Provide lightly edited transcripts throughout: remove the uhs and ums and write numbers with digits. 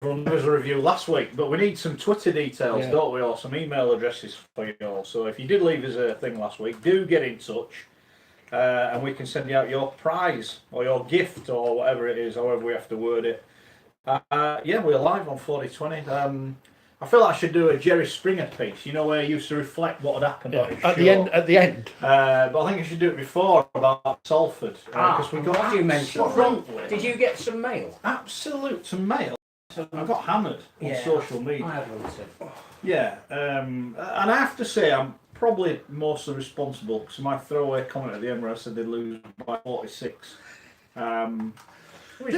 everyone. There was a review last week, but we need some Twitter details, don't we, or some email addresses for you all. So if you did leave us a thing last week, do get in touch, and we can send you out your prize or your gift or whatever it is, however we have to word it. Yeah, we're live on 4020. I feel like I should do a Jerry Springer piece, you know, where he used to reflect what had happened on his show. At the end. But I think I should do it before about Salford. Because we got you mentioned. Did you get some mail? Some mail. I got hammered on social media. I have one too. Yeah, and I have to say I'm probably mostly responsible because my throwaway comment at the end where I said they'd lose by 46. Which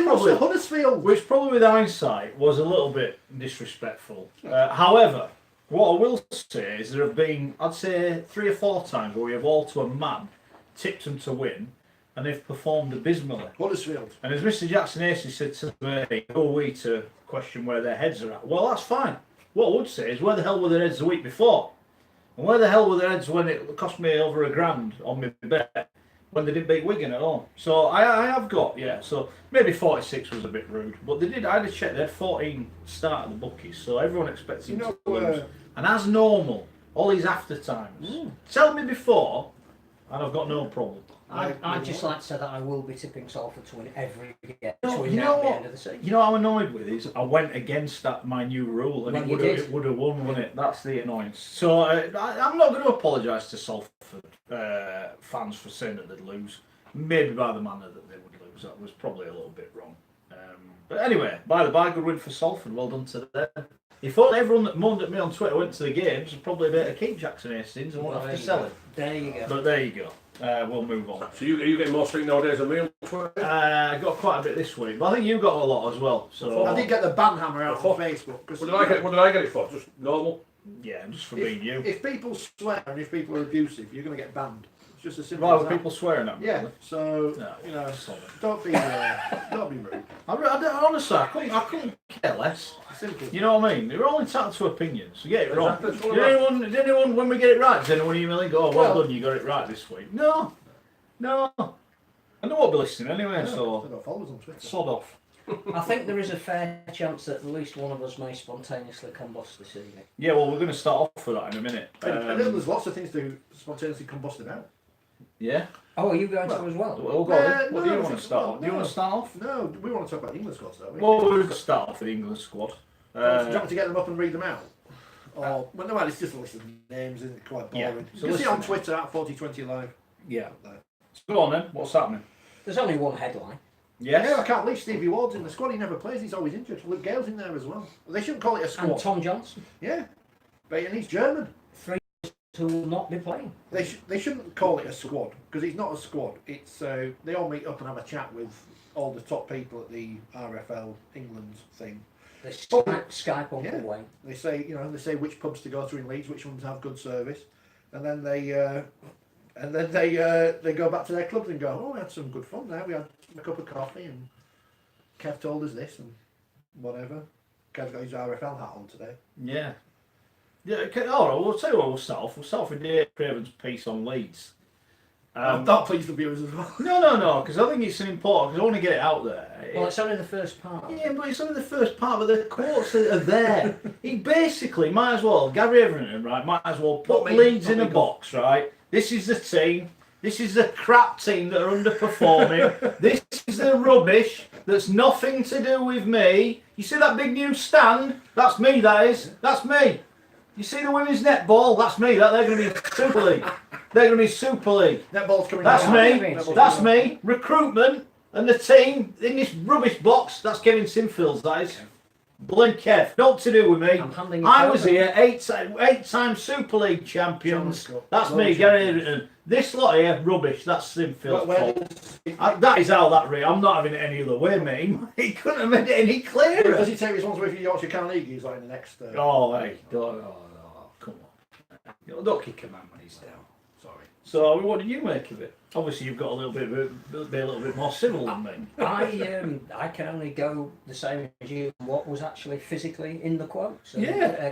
probably with hindsight was a little bit disrespectful. However, what I will say is there have been, I'd say, 3 or 4 times where we have all to a man tipped them to win and they've performed abysmally. Huddersfield. And as Mr. Jackson Acey said to me, who are we to question where their heads are at? Well, that's fine. What I would say is where the hell were their heads the week before? And where the hell were their heads when it cost me over £1,000 on my bet? When they didn't beat Wigan at all. So I have got, so maybe 46 was a bit rude, but they did, I had to check, they had 14 start at the bookies, so everyone expects them to lose. And as normal, all these after times, tell me before, and I've got no problem. I'd just like to say that I will be tipping Salford to win every game between now and the end of the season. You know what I'm annoyed with is I went against my new rule and it would have won, wouldn't it? That's the annoyance. So I'm not going to apologise to Salford fans for saying that they'd lose. Maybe by the manner that they would lose. That was probably a little bit wrong. But anyway, by the by, good win for Salford. Well done to them. If everyone that moaned at me on Twitter went to the games, I'd probably better keep Jackson Hastings and won't have to sell it. There you go. But there you go. We'll move on. So are you getting more street nowadays than me on Twitter? I got quite a bit this week, but I think you got a lot as well. So I did get the banhammer out on Facebook. What did I get it for? Just normal? Yeah, just for being you. If people swear and if people are abusive, you're going to get banned. It's just as simple Right, as with that. people swearing at me. Yeah, so, don't be rude. Honestly, I couldn't care less. Simple. You know what I mean? You're all entitled to opinions, so get it wrong. Did anyone, when we get it right, does anyone email and go, oh, well done, you got it right this week? No. I know won't be listening anyway, so sod off. I think there is a fair chance that at least one of us may spontaneously combust this evening. Yeah, well, we're going to start off with that in a minute. There's lots of things to spontaneously combust about. Yeah? Oh, are you going to as well? Well, go on. What do you want to start off? Do you want to start off? No, we want to talk about the England squad, don't we? Well, we'll start off with the England squad. Do you want to get them up and read them out? Well, no, it's just a list of names, isn't it? Quite boring. Yeah. So you can see it on Twitter at 4020 Live. Yeah. So go on then, what's happening? There's only one headline. Yes? Yeah, I can't believe Stevie Ward's in the squad. He never plays, he's always injured. Luke Gale's in there as well. They shouldn't call it a squad. And Tom Johnson. Yeah, and he's German. 3 who will not be playing. They shouldn't call it a squad, because it's not a squad. It's they all meet up and have a chat with all the top people at the RFL England thing. They Skype on the way. They say which pubs to go to in Leeds, which ones have good service, and then they go back to their clubs and go, oh, we had some good fun there. We had a cup of coffee and Kev told us this and whatever. Kev's got his RFL hat on today. Yeah. Yeah, all right, we'll tell you what we'll start off. We'll start off with Dave Craven's piece on Leeds. I'm not pleased the viewers as well. No, because I think it's an important, because I want to get it out there. Well, it's only the first part. Yeah, but it's only the first part, but the quotes are there. He basically might as well, Gary Everton, right, might as well put Leeds in a box, right? This is the team. This is the crap team that are underperforming. This is the rubbish that's nothing to do with me. You see that big new stand? That's me, that is. That's me. You see the women's netball? That's me. They're going to be Super League. They're going to be Super League. Netball's coming That's down. me. That's me. Recruitment and the team in this rubbish box. That's Kevin Sinfields, that is. Blame Kev. Not to do with me. I was here, eight-time Super League champions. That's me, Gary Everton. This lot here, rubbish. That's Sinfield's fault. That is how that read. I'm not having it any other way, mate. He couldn't have made it any clearer. Does he take responsibility for Yorkshire Carnegie like in the next... Oh, hey. Come on. Don't kick a man when he's down. Sorry. So, what did you make of it? Obviously, you've got a little bit more civil than me. I can only go the same as you. What was actually physically in the quotes?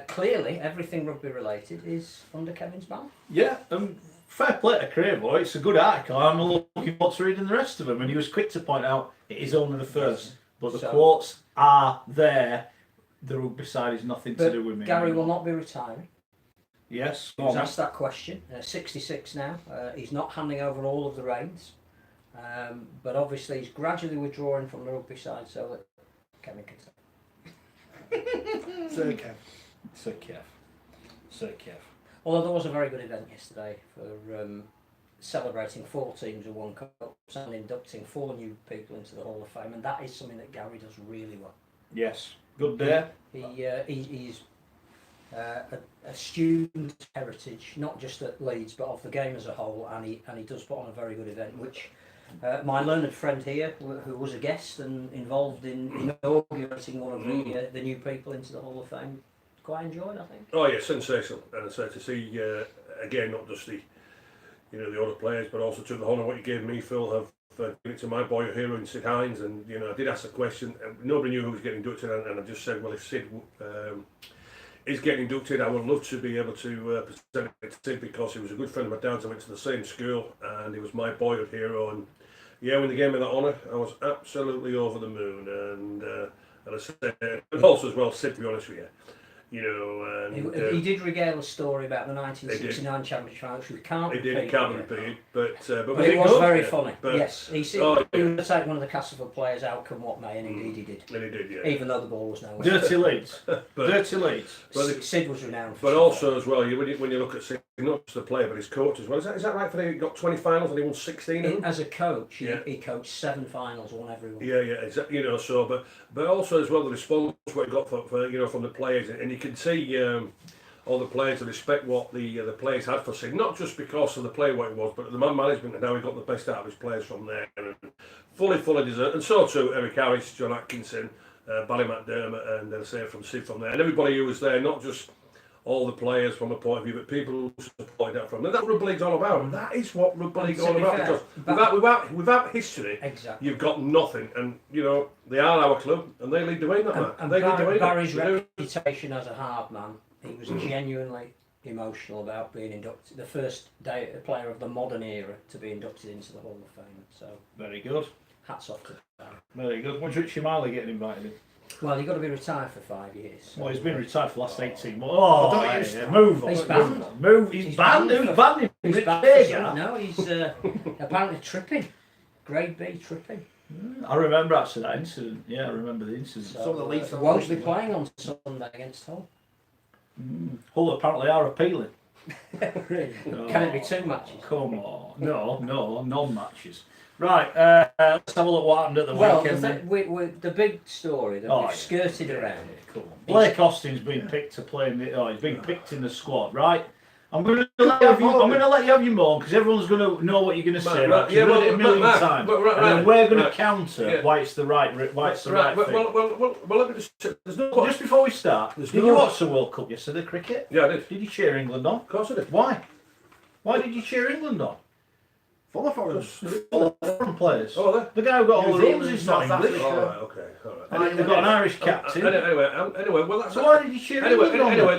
Clearly, everything rugby related is under Kevin's ban. Yeah. Fair play to Cravo. It's a good article. I'm looking forward to reading the rest of them. And he was quick to point out it is only the first, but the quotes are there. the rugby side is nothing to But do with me. Gary will not be retiring. Yes. He was asked that question. 66 now. He's not handing over all of the reins. But obviously he's gradually withdrawing from the rugby side so that Kevin can say. Sir Kev. Sir Kev. Although there was a very good event yesterday for celebrating 4 teams who won cups and inducting 4 new people into the Hall of Fame, and that is something that Gary does really well. Yes. Good day. He's a student heritage, not just at Leeds but of the game as a whole, and he does put on a very good event, which my learned friend here, who was a guest and involved in inaugurating one of the new people into the Hall of Fame, quite enjoyed, I think. Oh yeah, sensational, and so to see again not just the the other players, but also to the honour what you gave me, Phil, have given it to my boy hero in Sid Hines, and I did ask the question, and nobody knew who was getting inducted, and I just said, well, if Sid is getting inducted, I would love to be able to present it to Sid, because he was a good friend of my dad's. I went to the same school, and he was my boyhood hero, and yeah, when they gave me that honour, I was absolutely over the moon, and I said, and also as well, Sid, to be honest with you. And he did regale a story about the 1969 Championship final, which we can't repeat. It can't be repeated, but it was good? very Yeah. funny. But, yes, he would take one of the Castleford players out, come what may, and indeed he did. And he did, yeah. Even though the ball was nowhere. Dirty Leeds. Dirty Leeds. Sid was renowned for But also as well, when you look at Sid, not just the player, but his coach as well. Is that right? For he got 20 finals and he won 16 of them? As a coach, he coached 7 finals, won every one. Yeah, exactly. So, but also as well, the response what he got for from the players, and you can see all the players, the respect what the players had for Sid, not just because of the player what he was, but the man management and how he got the best out of his players from there, and fully deserved. And so too Eric Harris, John Atkinson, Barry McDermott, and then say from Sid from there, and everybody who was there, not just all the players from a point of view, but people who supported that from. And that's what Rugby League's all about. That is what Rugby League's all about. Because without history, exactly, you've got nothing. And they are our club, and they lead the way in that. And they lead the way. Barry's reputation as a hard man. He was genuinely emotional about being inducted, the first player of the modern era to be inducted into the Hall of Fame. So very good. Hats off to Barry. Very good. When's Richie Miley getting invited in? Well, you've got to be retired for 5 years. So. Well, he's been retired for the last 18 months. Oh, move on. He's banned. He's banned. Who's banned him? He's banned. No, he's apparently tripping. Grade B tripping. I remember actually that incident. Yeah, I remember the incident. So the Leeds won't be playing on Sunday against Hull. Hull apparently are appealing. Really? Can it be 2 matches? Come on. No, non-matches. Right, let's have a look what happened at the weekend. The big story that we've skirted around. Come on. Blake Austin's been picked to play he's been picked in the squad, right? I'm going to let you have your moan, because everyone's going to know what you're going to say. Right? You've heard it a million times. And then we're going to counter why it's the right thing. Well, let me just... Just before we start, did you watch the World Cup yesterday, cricket? Yeah, I did. Did you cheer England on? Of course I did. Why? Why did you cheer England on? Full of foreigners. Full of foreign players. Oh, the guy who got all the rules is not English. All right, okay. And they've got an Irish captain. Anyway, well, that's... So why did you cheer England on? Anyway,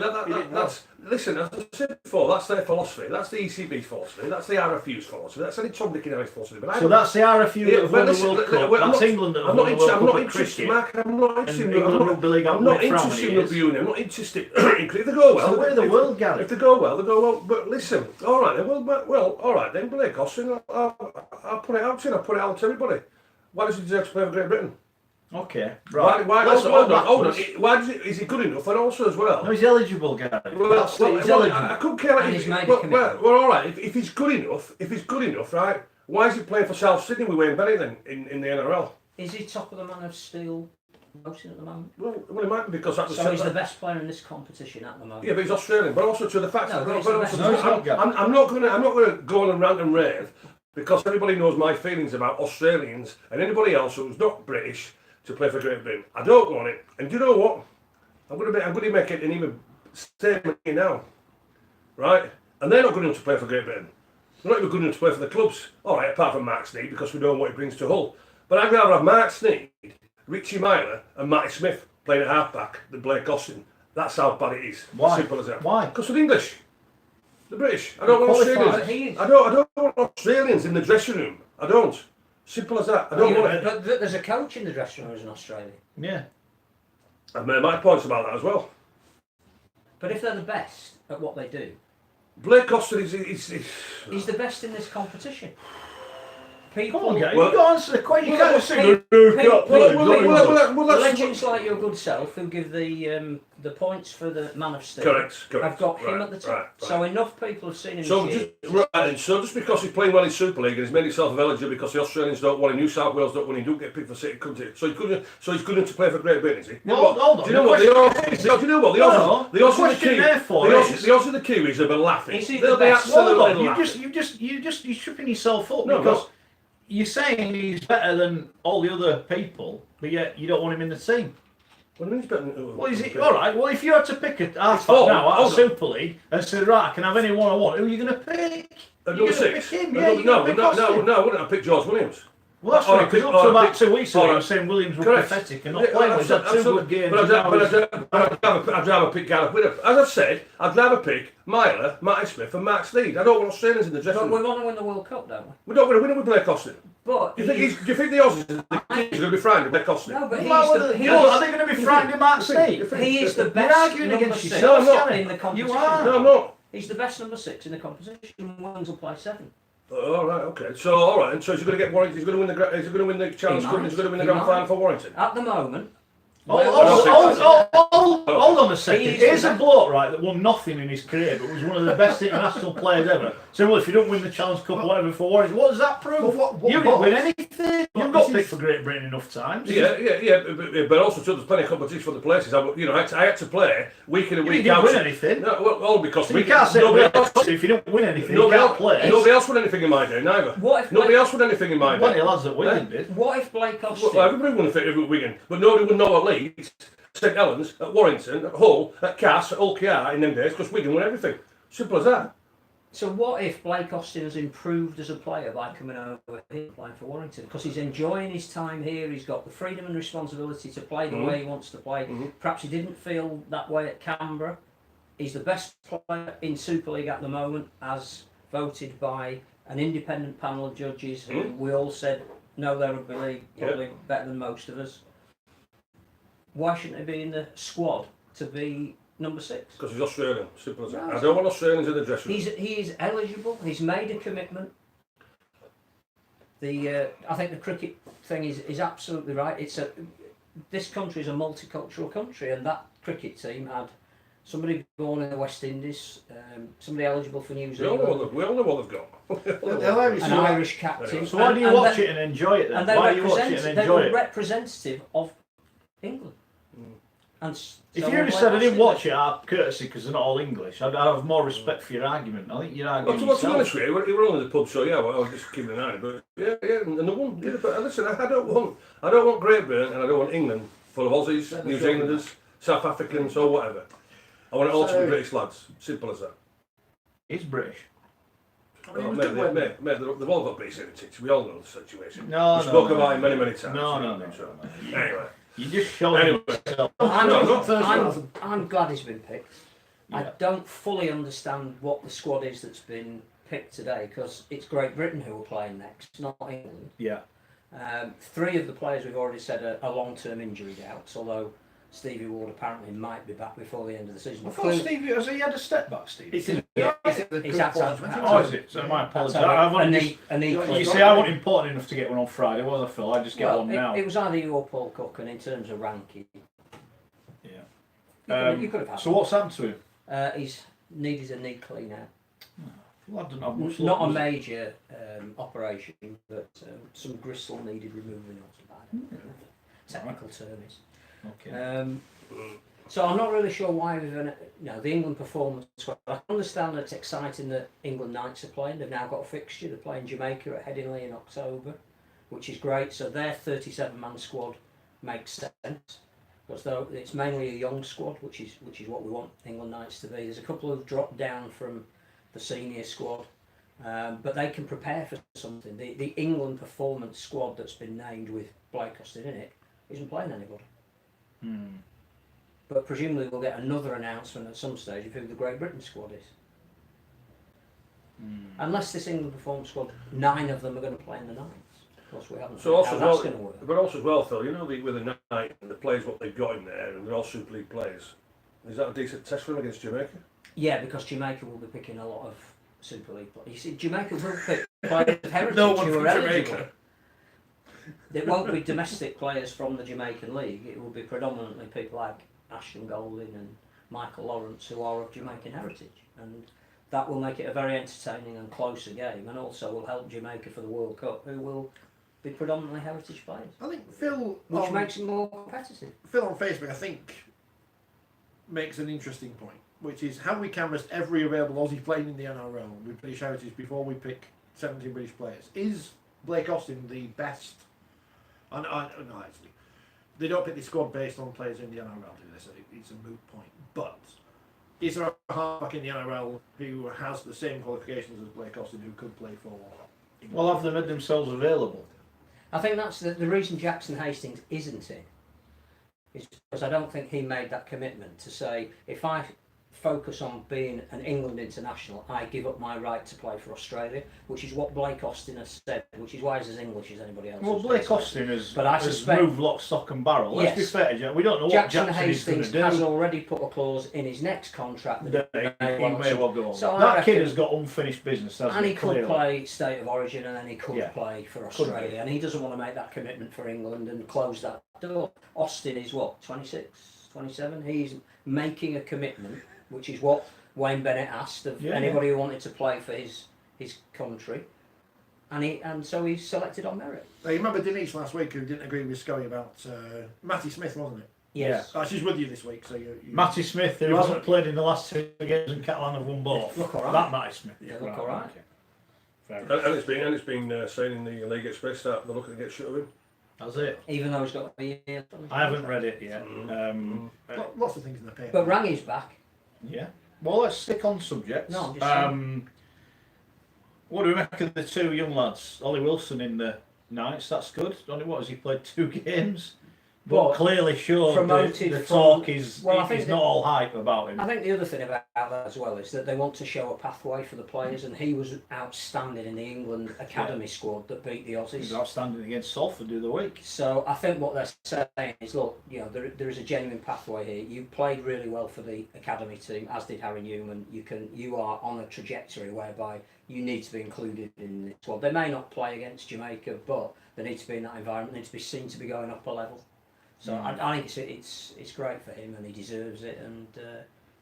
that's... Listen, as I said before, that's their philosophy. That's the ECB's philosophy. That's the RFU's philosophy. That's any Tom, Dick and Harry's philosophy. But so that's the RFU that have won the World Cup. That's England that have won the World Cup at cricket. Mark, I'm not interested in Rugby League. I'm not interested in Rugby Union. I'm not interested in cricket. If they go well... So we're the world, Gary. If they go well, they go well. But listen, all right then. Well, all right then. Blake Austin, I'll put it out to you. I'll put it out to everybody. Why does he deserve to play for Great Britain? Okay, right. Hold on. Why is he good enough? And also as well... No, he's eligible, Gary. He's eligible. I couldn't care well, all right. If he's good enough, right? Why is he playing for South Sydney with Wayne Bennett then in the NRL? Is he top of the Man of Steel voting at the moment? Well, he might be, because that was... So he's the best player in this competition at the moment. Yeah, but he's Australian. But also to the fact that... I'm not going to go on and rant and rave, because everybody knows my feelings about Australians and anybody else who's not British to play for Great Britain. I don't want it. And do you know what? I'm going to make it an even statement here now. Right? And they're not good enough to play for Great Britain. They're not even good enough to play for the clubs. All right, apart from Mark Sneed, because we know what he brings to Hull. But I'd rather have Mark Sneed, Richie Myler and Matty Smith playing at half-back than Blake Austin. That's how bad it is. Why? Simple as that. Why? Because they're English. The British. I don't want Australians. I don't want Australians in the dressing room. I don't. Simple as that. I don't want it. But there's a coach in the dressing room who's an Australian. Yeah. I've made my points about that as well. But if they're the best at what they do, Blake Austin is he's the best in this competition. Come People, on, guys. Well- You got to answer the question. You Well, can't just say, Pete- "No, Pete- can't well, play." well, that's legends like your good self who give the points for the Man of Steel. correct. I've got him Right, at the top. right. So enough people have seen him So this year. just because he's playing well in Super League and he's made himself eligible because the Australians don't want him, New South Wales don't want him, don't get picked for City country. So he's good enough to play for Great Britain, is he? Well, hold on. Do you know what? The Aussies, the question therefore is- Aussies and the Kiwis have been laughing. Is he They'll the be best? absolutely Hold on. laughing. You're tripping yourself up No, because no. you're saying he's better than all the other people, but yet you don't want him in the team. What do you mean he's better than- Well, is it all right? Well, if you had to pick a halfback Paul, now out hold of on. Super League and say, right, I can have anyone I want, who are you going to pick? At You're number going to pick 6? him, No, yeah. You're no, going to pick Austin. I wouldn't have picked George Williams. Well, that's Or I right, because pick- up to or I about pick- 2 weeks ago, or you I- were saying Williams was Correct. pathetic and not Yeah, playing. He's had 2 absolutely. good games. But and now he's- I'd rather pick Gareth Winner. As I've said, I'd rather pick Myler, Matty Smith and Mark Steed. I don't want Australians in the dressing But we room. want to win the World Cup, don't we? We don't want to win it with Blake Austin. But Do you think the Aussies and the Kiwis are going to be frightened of Blake Austin? no, but Well, are they going to be frightened of Mark Steed? he is the You're best arguing number against 6 yourself, No, I'm not. in the competition. You are. No, I'm not. He's the best number 6 in the competition. Wales will play 7. Oh, all right, okay. So, all right. And so he's going to get Warrington. He's going to win the. He's going to win the Challenge He Cup. might. He's going to win the He Grand might. Final for Warrington. At the moment, Hold on a second. He is Here's the a bloke, right, that won nothing in his career, but was one of the best international players ever. So, well, if you don't win the Challenge Cup or whatever for Warrington, what does that prove? Well, what You didn't win box? anything. You got picked for Great Britain enough times. Yeah. But also too, there's plenty of competition for the places. I had to play week in and You week didn't out. win anything. No, well, all because You can't say if you don't win anything, you Nobody can't else, play. nobody else won anything in my day, neither. What if Nobody Blake- else won anything in my Plenty day. of lads that Wigan did. what if Blake Austin? Well, everybody won every Wigan, but nobody would know at Leeds, St Helens, at Warrington, at Hull, at Cass, at Ulkr in them days, because Wigan won everything. Simple as that. So what if Blake Austin has improved as a player by coming over here playing for Warrington? Because he's enjoying his time here, he's got the freedom and responsibility to play the way he wants to play. Perhaps he didn't feel that way at Canberra. He's the best player in Super League at the moment, as voted by an independent panel of judges who we all said, no, they're Rugby League, probably better than most of us. Why shouldn't he be in the squad to be number 6? Because he's Australian. Simple as that. No, I don't want Australians in the dressing room. He is eligible. He's made a commitment. I think the cricket thing is absolutely right. This country is a multicultural country, and that cricket team had somebody born in the West Indies, somebody eligible for New We all Zealand, know what they've got. The hilarious an thing- Irish captain. So why do you and watch they- it and enjoy it then? And they Why do you watch it and they enjoy were it? representative of England. And If so you had Blake said I didn't Austin- watch it out of courtesy because they're not all English, I'd have more respect for your argument. I think you're arguing Well, to be honest yourself. with you, we were only in the pub, so yeah, well, I was just keeping an eye. But yeah, and the one. Yeah, but listen, I don't want Great Britain, and I don't want England full of Aussies, New Zealanders, South Africans, or whatever. I want it all to be British lads. Simple as that. He's British. Oh, mate, they've all got British heritage. We all know the situation. No, we spoke no. about it many times. No. Anyway, You just showed Anyway. yourself. I'm glad he's been picked. I Yeah. don't fully understand what the squad is that's been picked today, because it's Great Britain who are playing next, not England. Yeah. 3 of the players we've already said are long-term injury doubts, although Stevie Ward apparently might be back before the end of the season. I thought Stevie, has he had a step back, Steve? It's in Yeah, I think the he's had to have- Oh, is it? So my apologies. That's I've a only knee, a knee just, clip. you see, I wasn't important enough to get one on Friday, was I, Phil? I just get Well, one now. it was either you or Paul Cook, and in terms of ranking, Yeah. you could have had So what's happened to him? he's needed a knee clean out. Well, I don't have much Not luck, a was it? major operation, but some gristle needed removing or something like that. Technical term is. Okay. So I'm not really sure why we've the England performance. I can understand that it's exciting that England Knights are playing. They've now got a fixture. They're playing Jamaica at Headingley in October, which is great. So their 37-man squad makes sense, because though it's mainly a young squad, which is what we want England Knights to be. There's a couple who've dropped down from the senior squad, but they can prepare for something. The England performance squad that's been named with Blake Austin in it isn't playing anybody. But presumably we'll get another announcement at some stage of who the Great Britain squad is. Unless this England performance squad, 9 of them are going to play in the Knights. Of course, we haven't. so seen also how as that's going to well, work. but also as well, Phil. You know, with the tonight and the players what they've got in there, and they're all Super League players, is that a decent test for them against Jamaica? Yeah, because Jamaica will be picking a lot of Super League players. You see, Jamaica will pick players of heritage No one who from are Jamaica. eligible. It won't be domestic players from the Jamaican League. It will be predominantly people like Ashton Golding and Michael Lawrence who are of Jamaican heritage, and that will make it a very entertaining and closer game, and also will help Jamaica for the World Cup, who will be predominantly heritage players, I think Phil, which makes it more competitive. Phil on Facebook, I think, makes an interesting point, which is how we canvassed every available Aussie playing in the NRL with British heritage before we pick 17 British players. Is Blake Austin the best? No, actually, they don't pick the squad based on players in the NRL, do they? So it's a moot point. But is there a halfback in the NRL who has the same qualifications as Blake Austin who could play for England? Well, have they made themselves available? I think that's the reason Jackson Hastings isn't in, is because I don't think he made that commitment to say, if I focus on being an England international, I give up my right to play for Australia, which is what Blake Austin has said, which is why he's as English as anybody else. Well, Blake Austin has suspect- moved lock, stock and barrel. Let's be Yes. fair, Jack. We don't know what Jackson Jackson is going Hastings to has do. already put a clause in his next contract That he may well go on. So I That reckon- kid has got unfinished business, hasn't and he he? could Clearly. play State of Origin, and then he could Yeah. play for Could Australia, be. and he doesn't want to make that commitment for England and close that door. Austin is what, 26, 27? He's making a commitment, which is what Wayne Bennett asked of anybody who wanted to play for his country, and so he's selected on merit. Now, you remember Denise last week who didn't agree with Scully about Matty Smith, wasn't it? Yes. Oh, she's with you this week, so you Matty Smith, who hasn't played in the last 2 games, and Catalan have won both. Look all right. That Matty Smith. They look all right. Okay. Fair enough. And it's been saying in the League Express that they're looking to get shut of him. That's it. Even though he's got a year. I haven't read it yet. lots of things in the paper. But Rangi's back. Yeah. Well, let's stick on subjects. No, I'm just saying. What do we make of the 2 young lads? Ollie Wilson in the Knights, that's good. Only what has he played 2 games? But But clearly showed promoted the from- talk is well, I think is that- not all hype about him. I think the other thing about that as well is that they want to show a pathway for the players, and he was outstanding in the England academy squad that beat the He was Aussies. outstanding against Salford the other week. So I think what they're saying is, look, you know, there is a genuine pathway here. You played really well for the academy team, as did Harry Newman. You are on a trajectory whereby you need to be included in the squad. They may not play against Jamaica, but they need to be in that environment. They need to be seen to be going up a level. So I think it's great for him, and he deserves it, and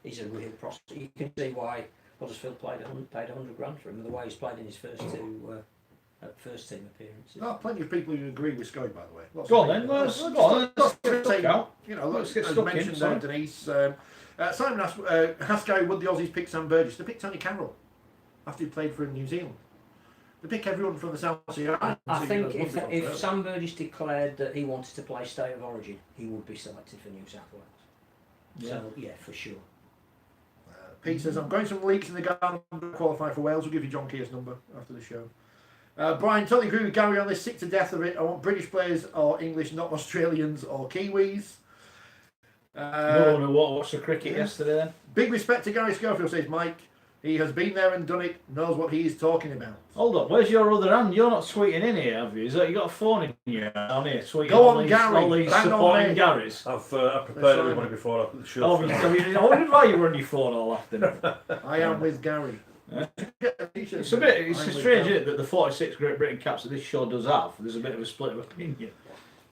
he's a real prospect. You can see why Huddersfield paid 100 grand for him, the way he's played in his first 2 first team appearances. There are plenty of people who agree with Scully, by the way. Lots Go of on then, people. let's get say, stuck out. you know, Let's get as stuck in, mentioned, sorry. Denise. Simon asked, Haskell, would the Aussies pick Sam Burgess? They picked Tony Carroll after he played for New Zealand. They pick everyone from the South Sea Islands. I who think does rugby if contract. Sam Burgess declared that he wanted to play State of Origin, he would be selected for New South Wales. Yeah. So yeah, for sure. Pete says, I'm going some leaks in the Ghana qualify for Wales. We'll give you John Keir's number after the show. Brian, totally agree with Gary on this. Sick to death of it. I want British players or English, not Australians or Kiwis. No one watched the cricket yesterday then. Big respect to Gary Schofield, says Mike. He has been there and done it, knows what he is talking about. Hold on, where's your other hand? You're not tweeting in here, have you? Is that you got a phone in your hand here? Tweeting Go all on, these, Gary, all these bang on supporting me. Garys. I've prepared That's everybody fine. before the show. Oh, I wondered why you were on your phone all afternoon. I am with Gary. Yeah. It's It's strange, isn't it, that the 46 Great Britain caps that this show does have, there's a bit of a split of opinion.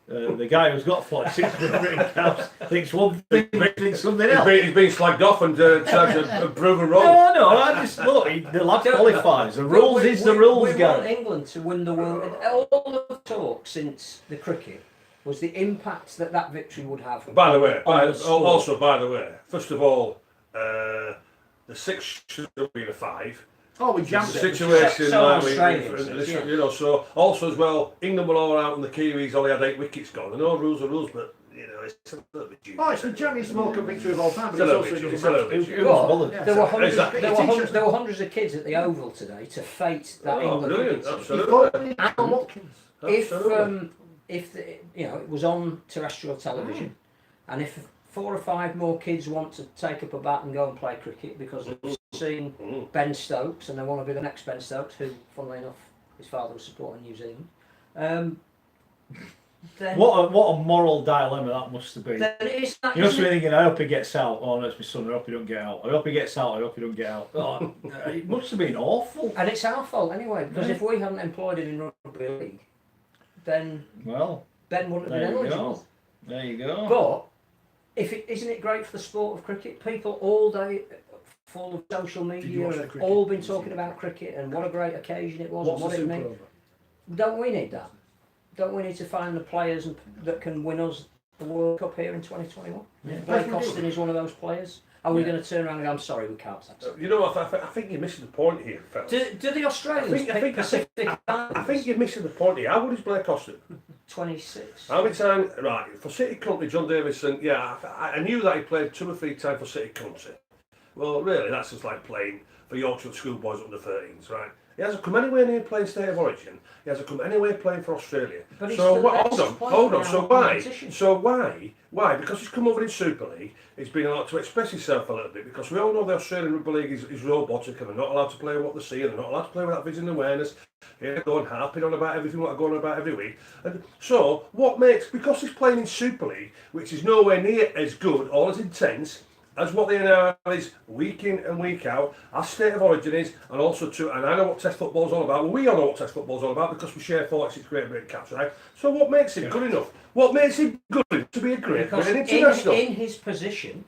The guy who's got 46 Great Britain caps thinks one thing, but thinks something else. He's been slagged off and charged and proven wrong. No, I just look. The lad qualifies. The rules is the rules, We want Gary. England to win the world. All the talk since the cricket was the impact that victory would have. By the way, on the sport. also by the way, first of all, the 6 should have been a 5. Oh, we jammed The it. situation, So like Australians, yeah. you know. So also as well, England were all out and the Kiwis only had 8 wickets gone. And all rules are rules, but you know it's a little bit dubious. Oh, it's the Jamie's World Cup victory of all time, It's but a it's little also bit. just It's a little bit. Who was bothered? Yeah. There were hundreds. Exactly. There were hundreds of kids at the Oval today to fate that Oh, England. brilliant! cricket team. Absolutely. Al Watkins. If it was on terrestrial television, and if 4 or 5 more kids want to take up a bat and go and play cricket because they've seen Ben Stokes and they want to be the next Ben Stokes, who, funnily enough, his father was supporting New Zealand. then What a moral dilemma that must have been. then it's that, You must isn't be it? thinking, I hope he gets out. Oh no, it's my son. I hope he don't get out. I hope he gets out. I hope he don't get out. Oh, it must have been awful. And it's our fault anyway, because Yeah. if we hadn't employed him in rugby league, then Well, Ben wouldn't have there been you eligible. go. There you go. But isn't it great for the sport of cricket? People all day full of social media watch the have cricket? all been talking about cricket and what a great occasion it was What's and the what it Super meant. Over? Don't we need that? Don't we need to find the players that can win us the World Cup here in 2021? Yeah. Blake Austin is one of those players. Are we Yeah. going to turn around and go, I'm sorry, we can't accept it? You know what? I think you're missing the point here, fellas. Do the Australians I think- pick Pacific I Islanders? think you're missing the point here. How old is Blake Austin? 26. How many times? Right, for City Country, John Davison, yeah, I knew that he played 2 or 3 times for City Country. Well, really, that's just like playing for Yorkshire schoolboys under 13s, right? He hasn't come anywhere near playing State of Origin. He hasn't come anywhere playing for Australia. But he's So the what? best Hold player on. in So our why? competition. So why? Because he's come over in Super League. He's been allowed to express himself a little bit. Because we all know the Australian Rugby League is robotic, and they're not allowed to play what they see, and they're not allowed to play without vision and awareness. They're going harping on about everything what they're going on about every week. And so what makes, because he's playing in Super League, which is nowhere near as good or as intense as what the NRL is week in and week out, our State of Origin is, and also and I know what Test football's all about. Well, we all know what Test football's all about because we share 46 Great Britain caps, right? So what makes him good enough? What makes him good enough to be a Great Because Britain international? in his position,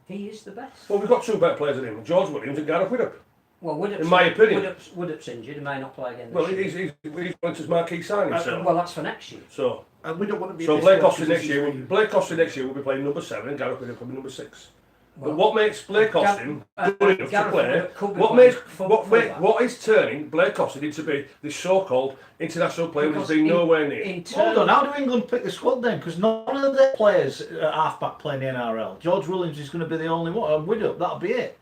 he is the best. Well, we've got 2 better players than him, George Williams and Gareth Widdop. Well, In my opinion. Woodup's injured. He may not play again. Well, this year. he's going to marquee signing, so. Well, that's for next year. So, And we don't want to be. so in this Blake one Austin because next year, he's free. Blake Austin next year will be playing number 7 and Gareth Widdop will be number 6. Well, But what makes Blake Austin good enough to Gareth play? Widdop could be What playing makes fullback. what is turning Blake Austin into be this so-called international player who's Because been nowhere near? In Hold on, terms, how do England pick the squad then? Because none of their players are half-back playing the NRL. George Williams is going to be the only one, and Widdop, that'll be it.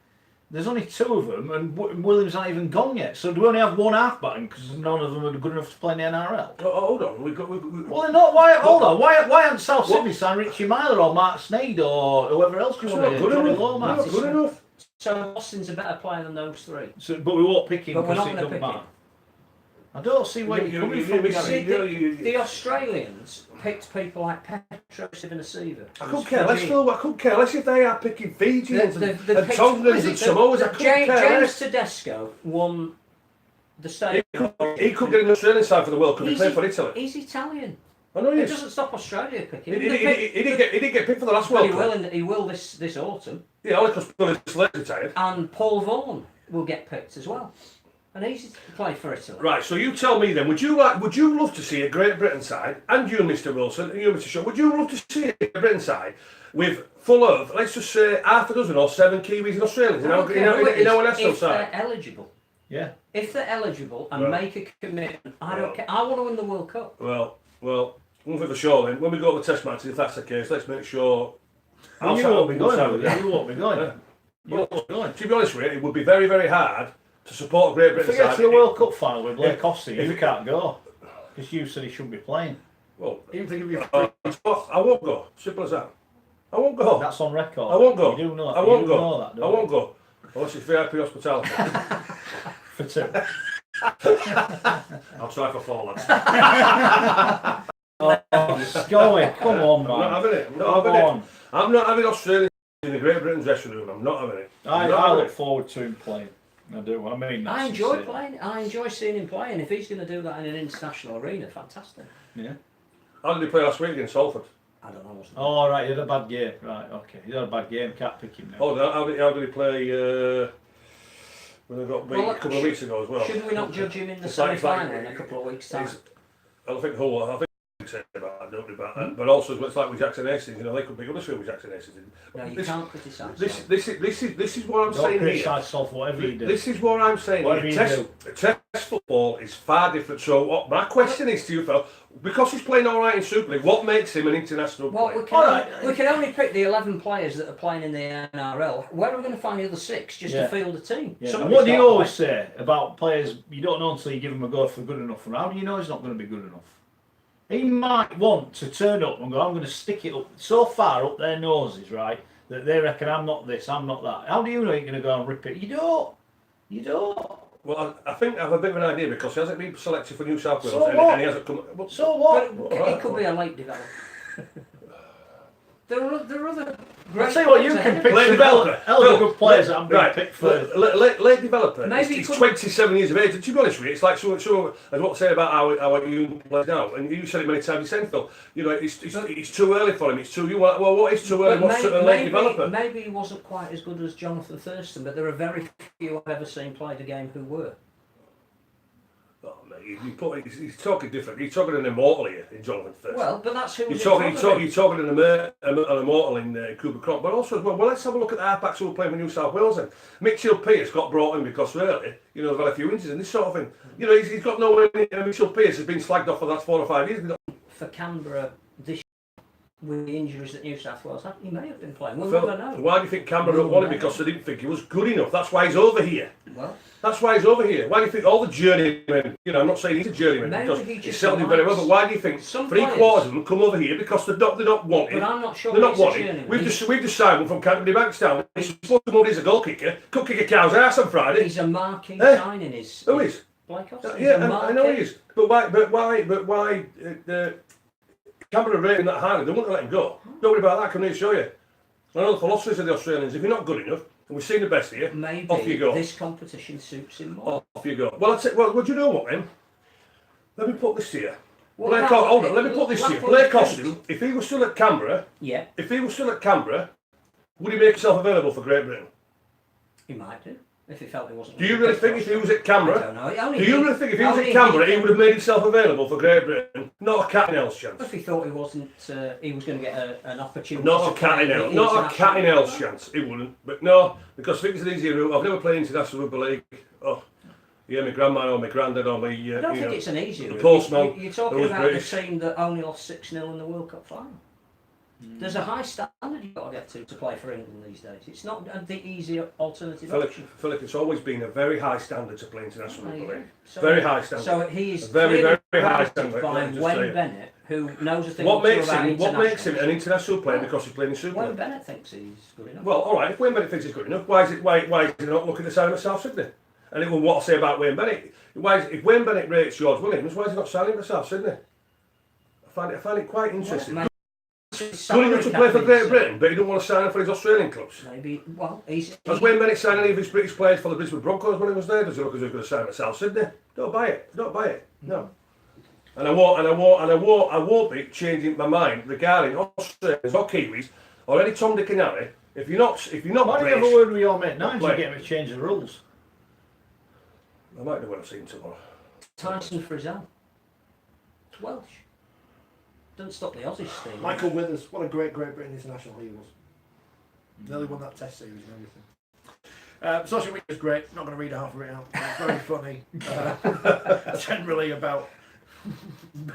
There's only 2 of them, and Williams not even gone yet. So do we only have 1 half-back because none of them are good enough to play in the NRL? Oh, hold on, Well, they're not. Why? Hold on. Why haven't South Sydney signed Richie Myler or Mark Sneyd or whoever else it's you not want good to Johnny enough. Lomax? Not good enough. so Austin's a better player than those 3. So, but we won't pick him But we're because not it gonna doesn't pick matter. him. I don't see where you're coming from, Gary. The Australians picked people like Petro Sivanasiva. I couldn't care less, Phil. I couldn't care less if they are picking Fijians and picked- Tongans and Samoas. I couldn't care James less. Tedesco won the state. He could get an Australian side for the World Cup. He played for Italy. He's Italian. I know he It is. doesn't stop Australia picking. He didn't get picked for the last Well, World Cup. he will this autumn. Yeah, only because Billy Slade's retired. And Paul Vaughan will get picked as well. And he's played for Italy. Right, so you tell me then, would you love to see a Great Britain side, and you, Mr. Wilson, and you, Mr. Shaw, would you love to see a Great Britain side with full of, let's just say, half a dozen or 7 Kiwis and Australians in our national if side? they're eligible. Yeah. If they're eligible and Well, make a commitment, I don't well. care. I want to win the World Cup. Well, one thing for sure then, when we go to the test matches, if that's the case, let's make sure... Well, you won't be going. Yeah. You won't be going. Yeah. You won't be going. To be honest with you, it would be very, very hard to support a Great Britain If we get side. to the World Cup final with Blake if- Austin, if you it- can't go because you said he shouldn't be playing. Well, Even to give you I won't go. Simple as that. I won't go. That's on record. I won't go. You do know. I won't you go. Know that, I don't won't go. Unless it's VIP hospitality. you? For 2. I'll try for 4 lads. Scully, come on, I'm not man. having it. I'm not Come having it. on. I'm not having Australians in the Great Britain dressing room. I'm not having it. I I'm not having look it. forward to him playing. I do. I mean, I that's enjoy insane. playing. I enjoy seeing him play, and if he's going to do that in an international arena, fantastic. Yeah. How did he play last week against Salford? I don't know. Oh, all right. You had a bad game. Right. Okay. You had a bad game. Can't pick him now. Oh, how did he play when they got beat Well, a couple of weeks ago as well? Shouldn't we not judge him in the It's like- semi-final in a couple of weeks' time? I think said about that, don't we, about that. But also it's like with Jackson Hastings, they could pick up the field with Jackson Hastings. No, you This- can't criticise. This is what I'm Don't saying here. criticise self whatever you do. This is what I'm saying. Whatever here. you Test football is far different. So my question is to you, Phil, because he's playing all right in Super League, what makes him an international Well, player? we can only pick the 11 players that are playing in the NRL. Where are we going to find the other 6 just Yeah. to field the team? Yeah. And Somebody's what do you got to always play. say about players? You don't know until you give them a go for good enough. And how do you know he's not going to be good enough? He might want to turn up and go, I'm going to stick it up so far up their noses, right, that they reckon I'm not this, I'm not that. How do you know you're going to go and rip it? You don't. You don't. Well, I think I have a bit of an idea because he hasn't been selected for New South Wales So and, what? and he hasn't come. Well, So what? But it could be a late developer. There are other I'll great tell you what, you players ahead can of pick him. Late some developer. elder good players Well, that haven't been right, picked for. late developer. Maybe He's he could- 27 years of age. And to be honest with you, it's like so as what I say about our young players now. And you said it many times. You said, Phil, you know, it's too early for him. It's too. Well, what is too early? But What's a late developer? maybe he wasn't quite as good as Jonathan Thurston, but there are very few I've ever seen play the game who were. Oh, mate, he's talking different. He's talking an immortal here in Jonathan Thurston. Well, but that's who You're was talking, in front of him. you're talking an immortal in Cooper Cronk, but also as well. Well, let's have a look at the halfbacks who were playing for New South Wales. Then Mitchell Pearce got brought in because really, you know, they've had a few injuries and this sort of thing. You know, he's got no. Mitchell Pearce has been slagged off for the last 4 or 5 years. For Canberra this with the injuries that New South Wales had, he may have been playing. We'll Phil, never know. why do you think Canberra don't want him? Because they didn't think he was good enough. That's why he's over here. Well, That's why he's over here. Why do you think all the journeymen, you know, I'm not saying he's a journeyman maybe because he he's just settled in very well, likes but why do you think some 3/4 players. of them come over here because they're not wanted? but I'm not sure They're not he's a wanted. journeyman. We've just signed one from Canterbury Bankstown. He's supposed to he's a goal kicker. Could kick a cow's ass on Friday. He's a marquee Eh? signing. Is Who is? Blake Austin. He's Yeah, a I know he is. But why? Canberra rating that highly, they wouldn't let him go. Don't worry about that. I can assure you. I know the philosophies of the Australians. If you're not good enough, and we've seen the best here, Maybe off you go. this competition suits him more. Off you go. Well, well, do you know what then? Let me put this here. What Blake, about- hold on, let me put this here. Blake Austin, if he was still at Canberra, Yeah, would he make himself available for Great Britain? he might do if he felt he wasn't. Do you really think if he was at I Canberra, don't know. do you really think if he was at Canberra, he would have made himself available for Great Britain? Not a cat in hell's chance. If he thought he wasn't, he was going to get an opportunity. Not a to cat play in hell. the Not a international cat in hell's level. chance. He wouldn't. But no, because I think it's an easier route. I've never played international rugby league. Oh, yeah, my grandma or my granddad or my. I don't think it's an easy the route. postman You're who talking was about British. the team that only lost 6-0 in the World Cup final. There's a high standard you've got to get to play for England these days. It's not the easy alternative option. Philip, it's always been a very high standard to play international rugby league. So- Very high standard. So he is Very, clearly very high rated standard, by let me just Wayne say. Bennett, who knows a thing What or two makes about him internationals. an international player because he's playing in Super Wayne League? Bennett thinks he's good enough. Well, all right. If Wayne Bennett thinks he's good enough, why is he not looking to sign him at South Sydney? And it will what I say about Wayne Bennett. If Wayne Bennett rates George Williams, why is he not signing him at South Sydney? I find it quite interesting. Well, Good enough to play for Great Britain, but he don't want to sign him for his Australian clubs. Maybe. Well, he's. Has Wayne Bennett signed any of his British players for the Brisbane Broncos when he was there? Does he look as if he's going to sign him at South Sydney? Don't buy it. Don't buy it. No. And I won't be changing my mind regarding Australians or Kiwis or any Tom, Dick and Harry. If you're not Why do you have a British, word with your mate Nines and play. get him to change the rules? I might know what I've seen tomorrow. Tyson Frizzell. It's Welsh. Doesn't stop the Aussies stealing. Michael Withers, what a great Britain international he was. Nearly won that Test series and everything. Social media is great. Not going to read half of it out. It's very funny. Generally about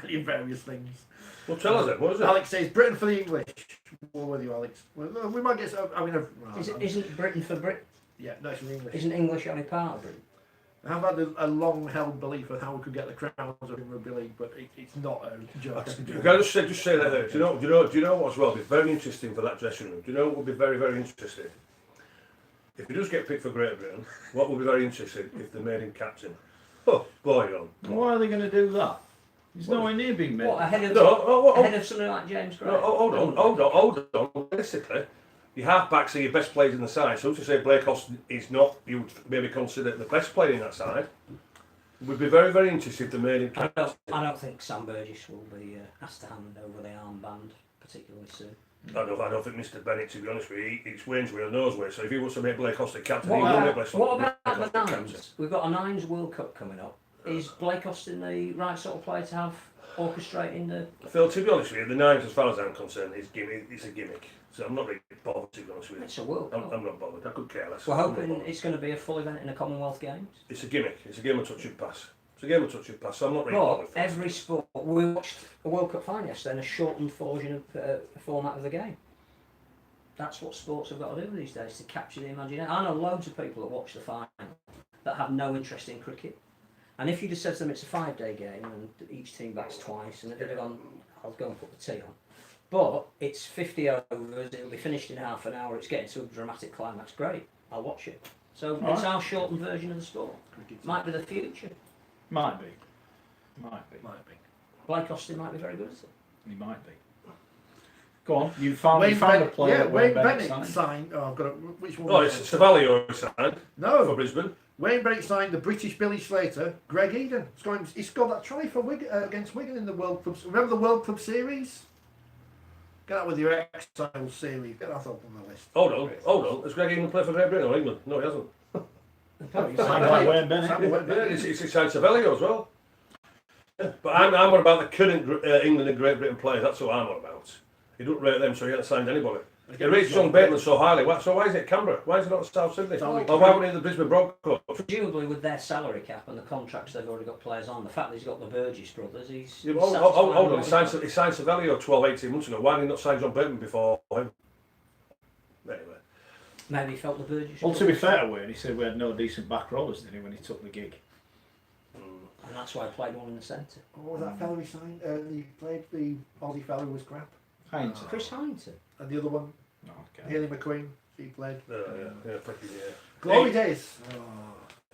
many various things. Well, tell us then. What is it? Alex says Britain for the English. War with you, Alex. Well, we might get. I mean, Isn't Britain for Britain? yeah, no, it's for the English. Isn't English only part of Britain? I've had a long-held belief of how we could get the crowns up in rugby league, but it's not a joke. You can just say that there. Do you know what as well? It's very interesting for that dressing room. Do you know what would be very, very interesting? If he does get picked for Great Britain, what would be very interesting if they made him captain? Oh, boy, on. Why are they going to do that? He's nowhere near being made. What ahead of No, ahead of something like James Gray? no, hold on. Basically, your halfbacks are your best players in the side. So to say Blake Austin is not, you would maybe consider the best player in that side. Would be very, very interesting if they made him I captain. don't think Sam Burgess will be asked to hand over the armband particularly soon. I don't think Mr. Bennett, to be honest with you, it's Wayne's way or knows way. So if he wants to make Blake Austin captain, he will make Blake Austin What about the captain. Nines? We've got a Nines World Cup coming up. Is Blake Austin the right sort of player to have orchestrating the... Phil, to be honest with you, the Nines, as far as I'm concerned, it's a gimmick. So I'm not really bothered, to be honest with you. It's a World Cup. I'm not bothered. I could care less. We're I'm not hoping bothered. it's going to be a full event in the Commonwealth Games. It's a gimmick. It's a game of touch and pass. It's a game of touch and pass. So I'm not really bothered. But every sport... We watched a World Cup final yesterday in a shortened version of the format of the game. That's what sports have got to do these days, to capture the imagination. I know loads of people that watch the final that have no interest in cricket. And if you just said to them it's a 5-day game and each team bats twice and they'd have gone, I'll go and put the tea on. But it's 50 overs, it'll be finished in half an hour, it's getting to a dramatic climax, great, I'll watch it. So All it's right. our shortened version of the sport. Might be the future. Might be. Might be. Might be. Blake Austin might be very good at it. He might be. Go on. You found a Bennett- player. Yeah, that Wayne Bennett Bennett signed. Oh, I've got which one? Oh, was it's it? Savelio signed for No, Brisbane. Wayne Bennett signed the British Billy Slater, Greg Eden. He scored that try for against Wigan in the World Club. Remember the World Club Series? Get out with your Exile series. Get that up on the list. Hold on. Has Greg even played for Great Britain or England? No, he hasn't. Oh, you Sound signed like Wayne Wayne Bennett. Signed Wayne Yeah, Bennett. it's signed Savelio as well. Yeah. But I'm on about the current England and Great Britain players. That's what I'm on about. He don't rate them, so he hasn't signed anybody. He rates John Bateman so highly. So why is it Canberra? Why is it not South Sydney? Sorry. Or why wouldn't it the Brisbane Broncos? Presumably with their salary cap and the contracts they've already got players on, the fact that he's got the Burgess brothers, he's Yeah, satisfied hold on, with he what signed Savelio 12, 18 months ago. Why did he not sign John Bateman before him? Anyway. maybe he felt the Burgess Well, to be brothers, fair to Wayne, he said we had no decent back rollers, didn't he, when he took the gig? and that's why I played one in the centre. What was that fella he signed? He played the Aussie fella who was crap. Heinz. Chris Hinton. And the other one, No, okay. Haley McQueen. He played. Yeah, fucking yeah. Glory days.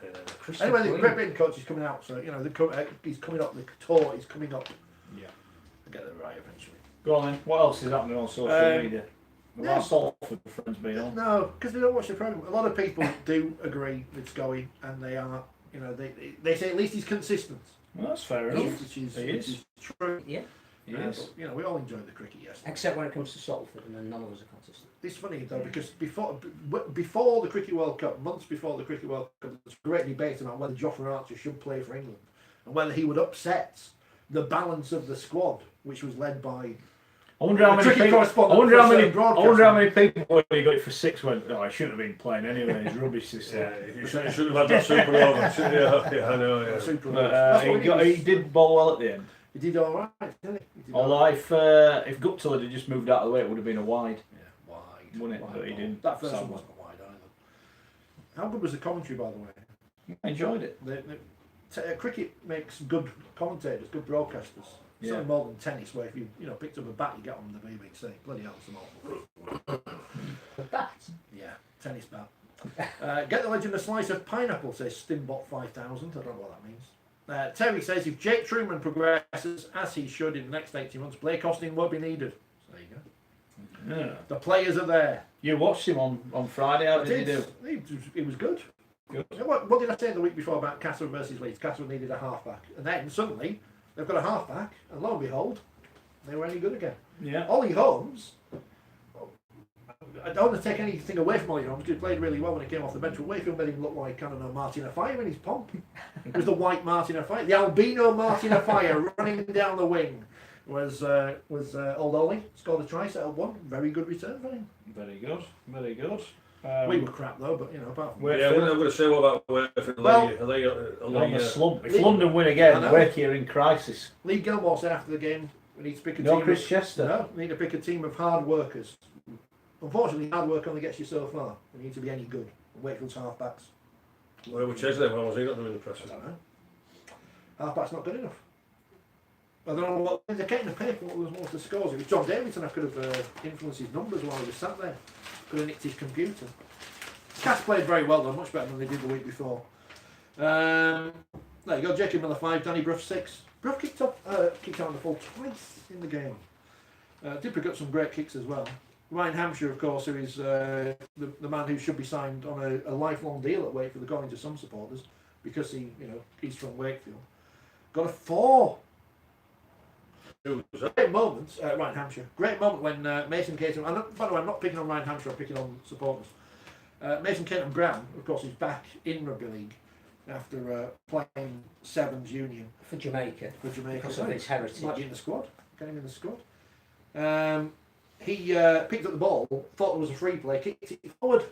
Yeah. Chris Anyway, the McQueen. Great Britain coach is coming out, so you know he's coming up. The tour is coming up. Yeah. I'll get it right eventually. Go on then. What else is happening on social media? Well, yeah. that's all for the friends being on. No, because they don't watch the program. A lot of people do agree with Scully, and they are. You know, they say at least he's consistent, Well, that's fair He enough. which is He which is. is true. Yeah. Yes. But, you know, we all enjoyed the cricket yesterday. Except when it comes to Salford, and then none of us are consistent. It's funny though because before the Cricket World Cup, months before the Cricket World Cup, there was a great debate about whether Jofra Archer should play for England and whether he would upset the balance of the squad, which was led by. I wonder how many Cricket people. correspondent I wonder for how many. certain I wonder how many broadcasting. people when he got it for 6 went. Oh, I shouldn't have been playing anyway. He's rubbish this Yeah, year. you should have had that supernova. Yeah, I know. Yeah. Super But That's what he did bowl well at the end. He did all right, didn't he? He did all Although if Guptill had just moved out of the way, it would have been a wide. Yeah, wide. Wouldn't it? Wide But he ball. didn't. That first one Sadly. wasn't wide either. How good was the commentary, by the way? I enjoyed it. Cricket makes good commentators, good broadcasters. Yeah. Something more than tennis, where if you picked up a bat, you get on the BBC. Bloody hell, it's an awful. The bat. Yeah, tennis bat. Get the legend a slice of pineapple, says Stimbot 5000. I don't know what that means. Terry says if Jake Truman progresses as he should in the next 18 months, Blake Austin won't be needed. So there you go. Yeah. The players are there. You watched him on Friday. How did he do? It was good. Good. You know what did I say the week before about Castle versus Leeds? Castle needed a halfback, and then suddenly they've got a halfback, and lo and behold, they were any good again. Yeah. Ollie Holmes. I don't want to take anything away from Ollie Holmes because he played really well when he came off the bench. But Wakefield made him look like, I don't know, Martin Afire in his pomp. It was the white Martin Afire, the albino Martin Afire running down the wing. Was old Ollie, scored a try, settled one. Very good return for him. Very good. Very good. We were crap though, but apart from Yeah, I'm going to say what about Wakefield. Well, Are they on the slump. If Lee- London win I again, know. Wakey are in crisis. Lee Gilmore said after the game, we need to pick a No team. Chris of, Chester. No, we need to pick a team of hard workers. Unfortunately, hard work only gets you so far. We need to be any good. Wakefield's halfbacks. Where we chasing them? Why was he not doing the press? I don't know. Halfback's not good enough. I don't know what they're getting the paper. What was most of the scores? It was John Davidson. I could have influenced his numbers while he was sat there. Could have nicked his computer. Cass played very well though, much better than they did the week before. There you go. Jacob Miller 5, Danny Bruff 6. Bruff kicked out on the full twice in the game. Did pick up some great kicks as well. Ryan Hampshire, of course, who is the man who should be signed on a lifelong deal at Wakefield, according to some supporters, because he's from Wakefield. Got a 4. Who was that? Great moment, Ryan Hampshire. Great moment when Mason Caton. By the way, I'm not picking on Ryan Hampshire. I'm picking on supporters. Mason Caton Brown, of course, is back in rugby league after playing Sevens Union For Jamaica. for Jamaica. Because of his heritage. Might be in the squad. Get him in the squad. He picked up the ball, thought there was a free play, kicked it forward.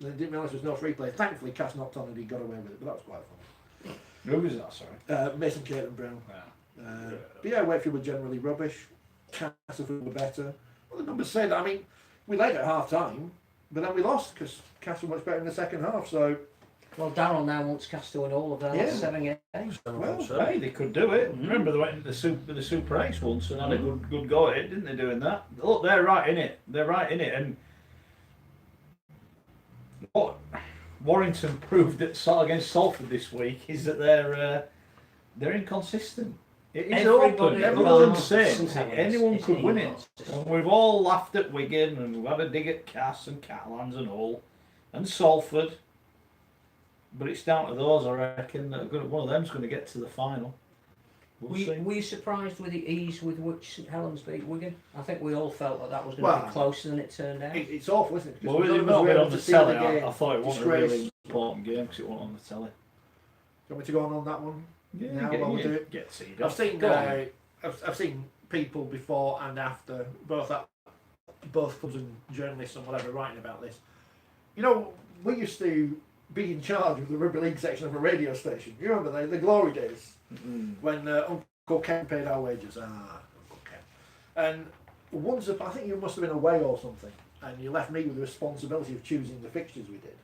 Then didn't realise there was no free play. Thankfully, Cass knocked on and he got away with it, but that was quite funny. Who was that? Sorry. Mason Caton Brown. Yeah. But yeah, Wakefield were generally rubbish. Castleford were better. Well, the numbers say that. I mean, we led at half time, but then we lost because Castle were much better in the second half. So, Well, Darryl now wants Cass to win all of their Yeah. last 7 games. well, Hey, they could do it. Remember they went into the Super 8 once and had a good go at it, didn't they? Doing that. Look, they're right in it. They're right in it. And Warrington proved that against Salford this week is that they're inconsistent. It is Everybody open. Other than around Saints, somehow anyone is could win it. inconsistent. And we've all laughed at Wigan, and we've had a dig at Cass and Catalans and Hull and Salford. But it's down to those, I reckon. One of them's going to get to the final. We'll see. Were you surprised with the ease with which St Helens beat Wigan? I think we all felt that was going to be closer than it turned out. It's awful, isn't it? Well, with it not being on the telly, I thought it wasn't a really important game because it wasn't on the telly. Do you want me to go on that one? Yeah, Now, while we do it? get seed I've off. seen Go on. I've seen people before and after, both clubs and journalists and whatever, writing about this. You know, we used to be in charge of the Rugby League section of a radio station. You remember the glory days when Uncle Ken paid our wages? Uncle Ken. And once, I think you must have been away or something, and you left me with the responsibility of choosing the fixtures we did.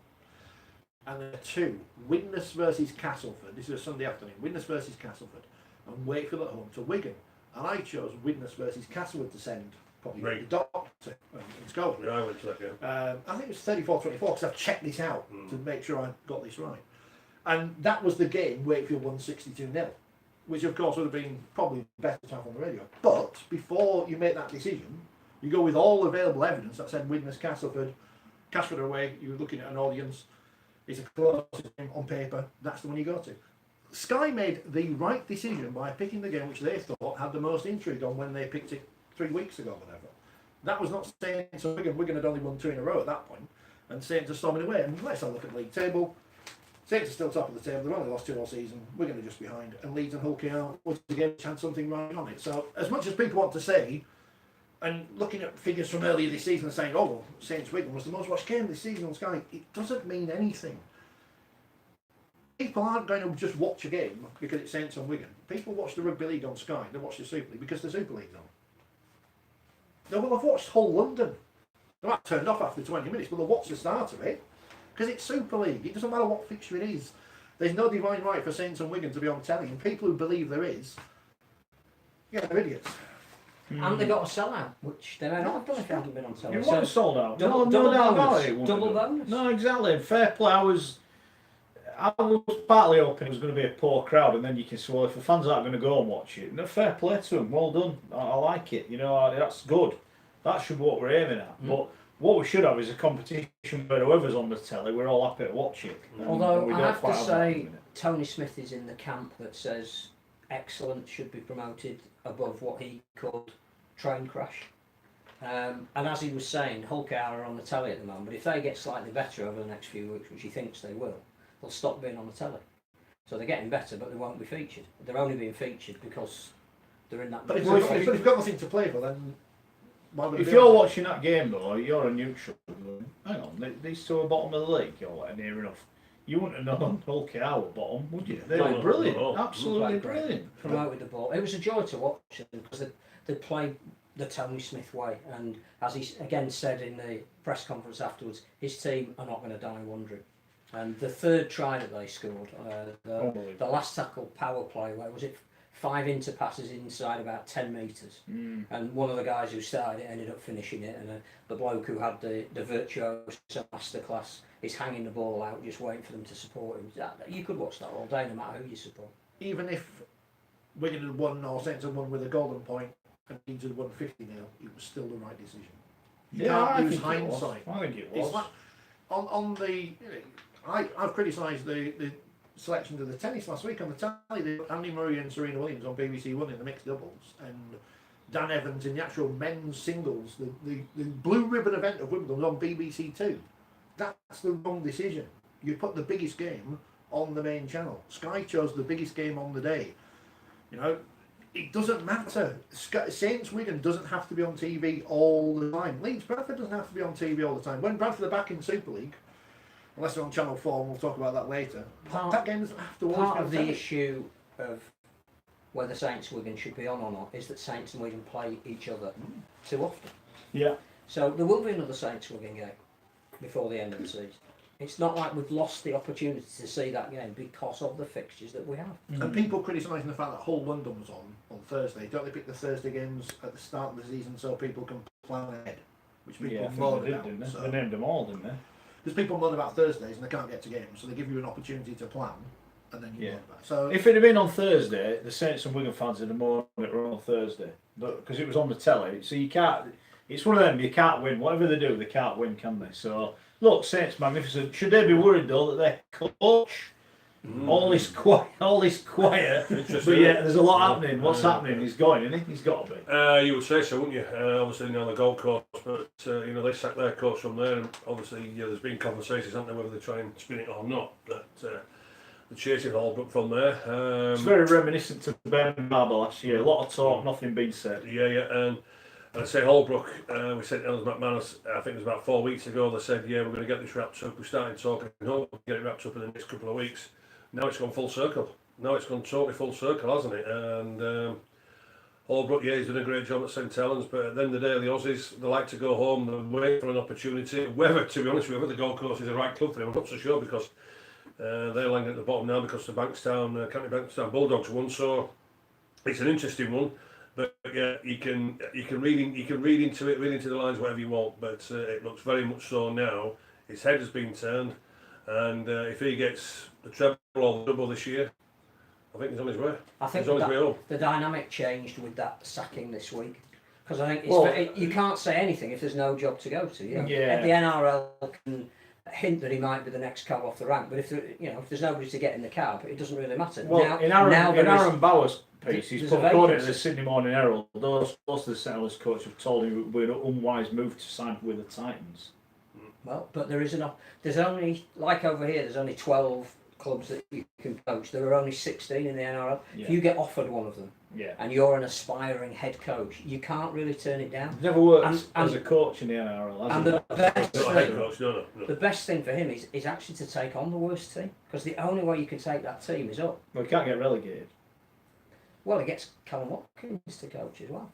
And there are two: Widnes versus Castleford. This is a Sunday afternoon. Widnes versus Castleford, and Wakefield at home to Wigan. And I chose Widnes versus Castleford to send probably the doctor in Scotland. Yeah, I went to that game. I think it was 34-24 because I've checked this out to make sure I got this right. And that was the game Wakefield won 62-0, which of course would have been probably better to have on the radio. But before you make that decision, you go with all available evidence that said Widnes Castleford. Castleford away, you're looking at an audience. It's a close game on paper. That's the one you go to. Sky made the right decision by picking the game which they thought had the most intrigue on when they picked it 3 weeks ago, whatever. That was not Saints or Wigan. Wigan had only won 2 in a row at that point, and Saints are storming away. And let's have a look at the league table. Saints are still top of the table. They've only lost 2 all season. Wigan are just behind, and Leeds and Hull came once again had something right on it. So, as much as people want to say, and looking at figures from earlier this season and saying, "Oh, well, Saints Wigan was the most watched game this season on Sky," it doesn't mean anything. People aren't going to just watch a game because it's Saints and Wigan. People watch the Rugby League on Sky. They watch the Super League because the Super League's on. They will have watched Hull London. They might have turned off after 20 minutes, but they'll watch the start of it because it's Super League. It doesn't matter what fixture it is. There's no divine right for Saints and Wigan to be on telly, and people who believe there is, yeah, they're idiots. And they got a sellout, which they may not have done if they hadn't been on It telly. wasn't sold out. Double doubt about bonus. it, it wouldn't Double have done. bonus. No, exactly. Fair play. I was partly hoping it was going to be a poor crowd, and then you can say, well, if the fans aren't going to go and watch it, no, fair play to them. Well done. I like it. You know, that's good. That should be what we're aiming at. But what we should have is a competition where whoever's on the telly, we're all happy to watch it. Although we I don't have to quite that at the say, minute. Tony Smith is in the camp that says excellent should be promoted above what he called train crash. And as he was saying, Hull are on the telly at the moment, but if they get slightly better over the next few weeks, which he thinks they will, they'll stop being on the telly. So they're getting better, but they won't be featured. They're only being featured because they're in that. But if they've got nothing to play for, then why would If they you're be? watching that game though, you're a neutral. Hang on, these two are bottom of the league. You're letting near enough. You wouldn't have known Hull were bottom, would you? They were brilliant, absolutely brilliant. Promoted the ball. It was a joy to watch them because they played the Tony Smith way, and as he again said in the press conference afterwards, his team are not going to die wondering. And the third try that they scored, the last tackle power play, where was it? 5 interpasses inside about 10 metres, and one of the guys who started it ended up finishing it, and the bloke who had the virtuoso masterclass is hanging the ball out, just waiting for them to support him. You could watch that all day, no matter who you support. Even if Wigan had won or Saints had won with a golden point and Leeds had won 50-0, it was still the right decision. You can't use hindsight. I think it It's was. like, I've criticised the selections of the tennis last week on the telly. Andy Murray and Serena Williams on BBC One in the mixed doubles, and Dan Evans in the actual men's singles. The blue ribbon event of Wimbledon on BBC Two. That's the wrong decision. You put the biggest game on the main channel. Sky chose the biggest game on the day. You know, it doesn't matter. Saints Wigan doesn't have to be on TV all the time. Leeds Bradford doesn't have to be on TV all the time. When Bradford are back in Super League, unless they're on Channel 4, and we'll talk about that later, that game doesn't have to always Part be on of the telly. issue of whether Saints Wigan should be on or not is that Saints and Wigan play each other too often. Yeah. So there will be another Saints Wigan game before the end of the season. It's not like we've lost the opportunity to see that game because of the fixtures that we have. And people criticising the fact that Hull London was on Thursday. Don't they pick the Thursday games at the start of the season so people can plan ahead? Which people Yeah, I think moan they did, about. didn't they? So, They named them all, didn't they? There's people moan about Thursdays and they can't get to games, so they give you an opportunity to plan, and then you Yeah. moan about it. So If it had been on Thursday, the Saints and Wigan fans would have moaned it were on Thursday, because it was on the telly. So you can't. It's one of them. You can't win. Whatever they do, they can't win, can they? So look, Saints magnificent. Should they be worried though that their coach? All is quiet. But yeah, there's a lot happening. What's happening? He's going, isn't he? He's got to be. You would say so, wouldn't you? Obviously, on the Gold Coast, but they sacked their coach from there, and obviously, there's been conversations, haven't there, whether they try and spin it or not. But they're chasing Holbrook from there. It's very reminiscent to Ben Barber last year. A lot of talk, nothing being said. Yeah, and I say Holbrook. We sent Ellis McManus. I think it was about 4 weeks ago. They said, "Yeah, we're going to get this wrapped up." We started talking. Hope get it wrapped up in the next couple of weeks. Now it's gone full circle. Now it's gone totally full circle, hasn't it? And Holbrook, yeah, he's done a great job at St Helens, but at the end of the day, the Aussies, they like to go home, they wait for an opportunity. Whether, to be honest with you, whether the Gold Coast is the right club for him, I'm not so sure, because they're lying at the bottom now because the Bankstown, County Bankstown Bulldogs won, so it's an interesting one. But yeah, you can read into the lines whatever you want, but it looks very much so now. His head has been turned, and if he gets the treble or the double this year, I think he's on his way. I think he's on his way home. the dynamic changed with that sacking this week, because I think you can't say anything if there's no job to go to. You know? Yeah. The NRL can hint that he might be the next cab off the rank, but if there's nobody to get in the cab, it doesn't really matter. Well, in Aaron Bauer's piece, he's put according to the Sydney Morning Herald, those of the St Helens coach have told him it would be an unwise move to sign with the Titans. Well, but there's only, like over here, there's only 12 clubs that you can coach. There are only 16 in the NRL. Yeah. If you get offered one of them, Yeah. and you're an aspiring head coach, you can't really turn it down. He's never worked as a coach in the NRL, has And he? the best thing for him is actually to take on the worst team, because the only way you can take that team is up. Well, he can't get relegated. Well, he gets Callum Watkins to coach as well.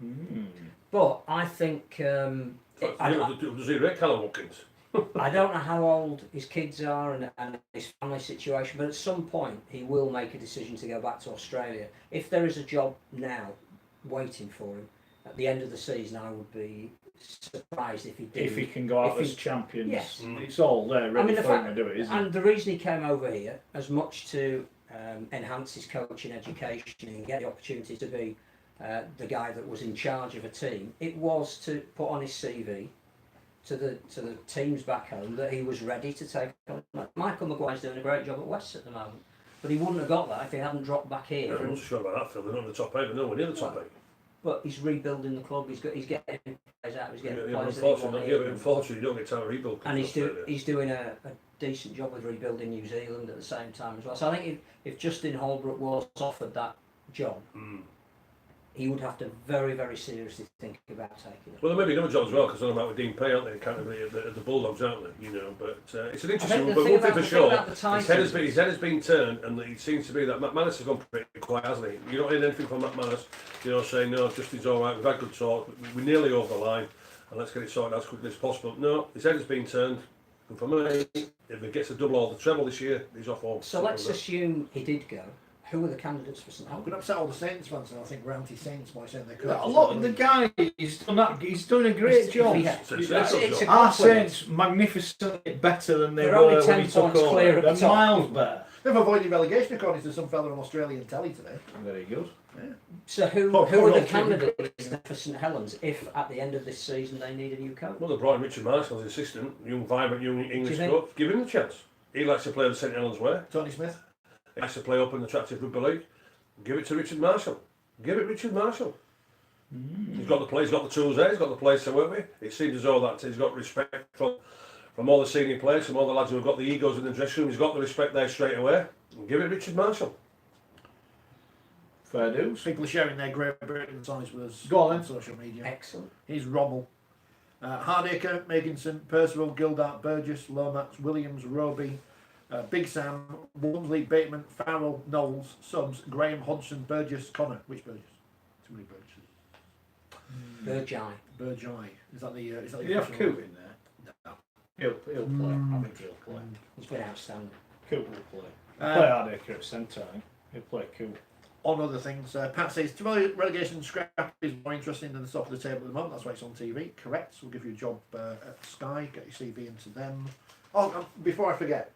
Mm. But I think Does he rate Callum Watkins? I don't know how old his kids are and his family situation, but at some point he will make a decision to go back to Australia. If there is a job now waiting for him at the end of the season, I would be surprised if he did. If he can go out as champions, yes. It's all there ready for him to do it, isn't it? And the reason he came over here, as much to enhance his coaching education and get the opportunity to be the guy that was in charge of a team, it was to put on his CV to the teams back home that he was ready to take on. Michael Maguire's doing a great job at West at the moment, but he wouldn't have got that if he hadn't dropped back here. I'm not sure about that, Phil. They're not in the top 8, but nowhere near the top 8. But he's rebuilding the club. He's getting players out. He's getting players unfortunately, you don't get time to rebuild. And he's doing a decent job with rebuilding New Zealand at the same time as well. So I think if Justin Holbrook was offered that job, he would have to very, very seriously think about taking it. Well, there may be another job as well, because they're about with Dean Pay, aren't they? Accountability at the Bulldogs, aren't they? You know, but it's an interesting one. But one thing for sure, his head has been turned, and it seems to be that McManus has gone pretty quiet, hasn't he? You don't hear anything from McManus, saying no, Justin's all right. We've had good talk. We're nearly over the line, and let's get it sorted as quickly as possible. No, his head has been turned. And for me, if he gets a double or the treble this year, he's off home. So let's assume he did go. Who are the candidates for St I'm Helens? going to upset all the Saints fans, and I think we're anti-Saints by saying they're A correct. lot. The guy, he's done a great job. Our Saints magnificently better than they They're were only 10 when he took points over. clear at the They're top. miles better. They've avoided relegation according to some fella on Australian telly today. Very good. So who are the candidates for St Helens if at the end of this season they need a new coach? Well, they brought in Richard Marshall as assistant, young, vibrant, young English think? coach. Give him the chance. He likes to play the St Helens way. Tony Smith. He likes to play up in the attractive rugby league. Give it to Richard Marshall. Give it Richard Marshall. He's got the play, he's got the tools there, he's got the players to work with. It seems as though that he's got respect from all the senior players, from all the lads who have got the egos in the dressing room. He's got the respect there straight away. Give it Richard Marshall. Fair dues. People are sharing their Great Britain songs with us Go on on then. social media. Excellent. Here's Rommel. Hardacre, Meganson, Percival, Gildart, Burgess, Lomax, Williams, Roby, Big Sam, Walmsley, Bateman, Farrell, Knowles, Subs, Graham, Hodgson, Burgess, Connor. Which Burgess? Too many Burgesses. Burgeye. Is that the? Is that the? Did you have official Coop in there? No. He'll play. I think he'll play. He's been outstanding. Coop will play. Play Hardacre at centre, I think. He'll play Coop. on other things. Pat says, to me, relegation scrap is more interesting than the top of the table at the moment. That's why it's on TV. Correct. We'll give you a job at Sky. Get your CV into them. Oh, before I forget,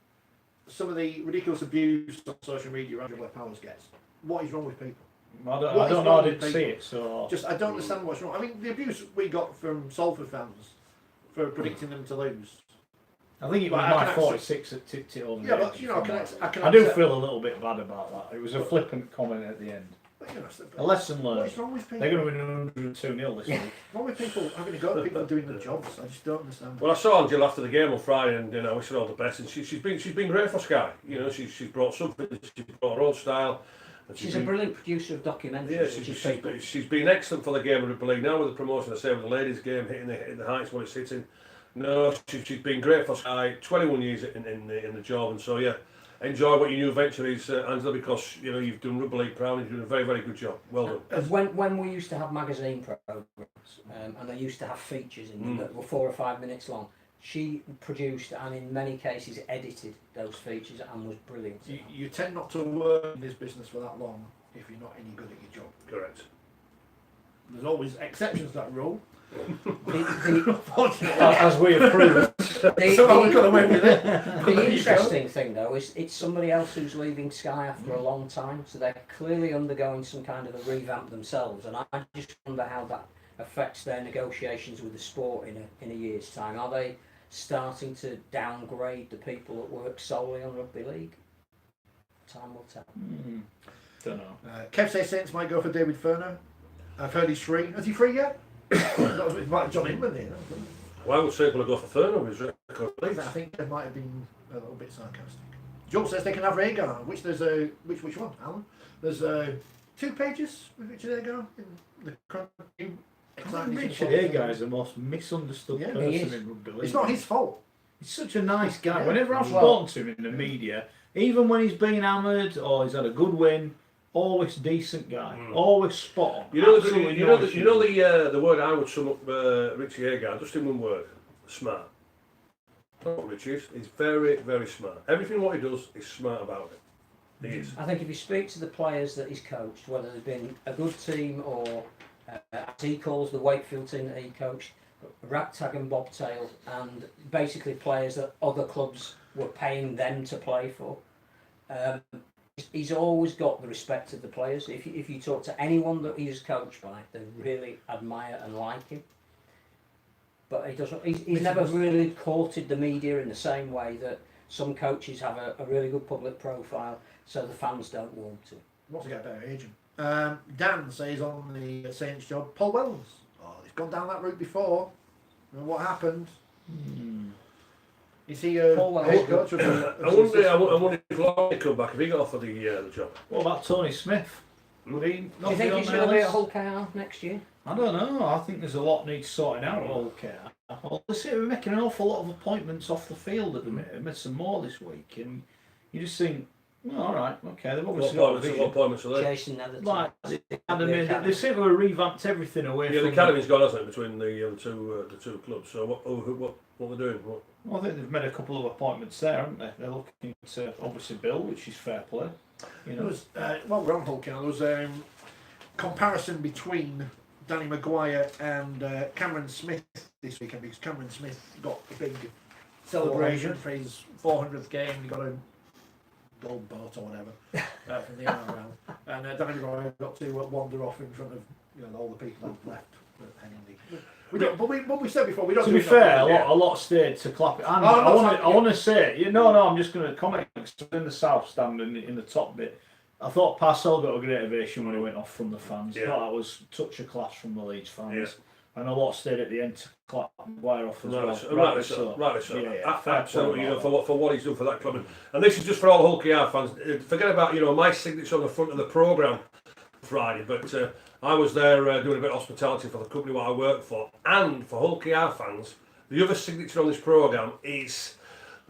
some of the ridiculous abuse on social media around Blair Powers gets. What is wrong with people? I don't know. I didn't see it, so I don't understand what's wrong. I mean, the abuse we got from Salford fans for predicting them to lose. I think it was my 46 that tipped it over. Yeah, but you know, I do feel a little bit bad about that. It was a flippant comment at the end. But, you know, A lesson learned. What's wrong with people? They're going to win 102-0 this week. What's wrong with people having to go at people doing their jobs? I just don't understand. Well, I saw Angela after the game on Friday, and I wish her all the best. And she's been great for Sky. You know, she's brought something. She's brought her own style. And She's a brilliant producer of documentaries. Yeah, she's been excellent for the game of Rugby League. Now with the promotion, I say with the ladies' game hitting the heights where it's hitting. No, she's been great for Sky. 21 years in the job, and so yeah, enjoy what your new venture is, Angela, because you know you've done Rugby League proud. You've done a very, very good job. Well done. When we used to have magazine programs, and they used to have features in them that were 4 or 5 minutes long, she produced and in many cases edited those features and was brilliant. You tend not to work in this business for that long if you're not any good at your job. Correct. There's always exceptions to that rule. As we have proven. The interesting thing though is it's somebody else who's leaving Sky after a long time, so they're clearly undergoing some kind of a revamp themselves, and I just wonder how that affects their negotiations with the sport in a year's time. Are they starting to downgrade the people that work solely on Rugby League? Time will tell. Don't know. Kev says Saints might go for David Furner. I've heard he's free. Is he free yet? It might have John Inman here. Why would Circle go for Furner with his record? I think they might have been a little bit sarcastic. Joel says they can have Agar, which there's a which one, Alan? There's 2 pages with Richard Agar in the current. I think Richard Agar is the most misunderstood person in Rugby League. It's not his fault. He's such a nice guy. Yeah. Whenever I've spoken to him in the media, even when he's been hammered or he's had a good win, always decent guy, always spot on. You know the word I would sum up Richie Agar just in one word: smart. That's what Richie is. He's very, very smart. Everything what he does is smart about it. He is. I think if you speak to the players that he's coached, whether they've been a good team or as he calls the Wakefield team that he coached, ragtag and bobtail, and basically players that other clubs were paying them to play for. He's always got the respect of the players. If you talk to anyone that he's coached by, they really admire and like him. But he doesn't. He's never really courted the media in the same way that some coaches have a really good public profile, so the fans don't want to. Wants to get a better agent. Dan says on the Saints job, Paul Wells. Oh, he's gone down that route before. And what happened? Is he a head coach? I wonder if Lloyd come back, if he got offered the job. What about Tony Smith? Would he Do not you think be on he's their going to be at list? Hull KR next year? I don't know. I think there's a lot needs sorting out at Hull KR. Well, we're making an awful lot of appointments off the field at the minute. I made some more this week, and you just think, well, all right, okay, they've obviously got a vision. What appointments are there? Jason Netherton. Like the academy, they seem to have revamped everything away Yeah, from the academy's gone, hasn't it, between the two clubs. So what they're doing? What? Well, I think they've made a couple of appointments there, haven't they? They're looking to obviously Bill, which is fair play. You know, There was, well, we're on Hull KR. There was comparison between Danny Maguire and Cameron Smith this weekend, because Cameron Smith got a big celebration for his 400th game. He got a gold boat or whatever from the NRL, and Danny Maguire got to wander off in front of all the people that left at Henley. But we said before, we don't. to do be fair, enough. a lot stayed to clap it. And Oh, I want to say, I'm just going to comment. In the south stand in the top bit, I thought Parcell got a great ovation when he went off from the fans. I thought that was touch of class from the Leeds fans. Yeah. And a lot stayed at the end to clap Maguire off as well. Rightly so. Yeah, absolutely. For what he's done for that club, and this is just for all Hull KR fans. Forget about my signature on the front of the programme Friday, but I was there doing a bit of hospitality for the company what I work for, and for Hull KR fans, the other signature on this programme is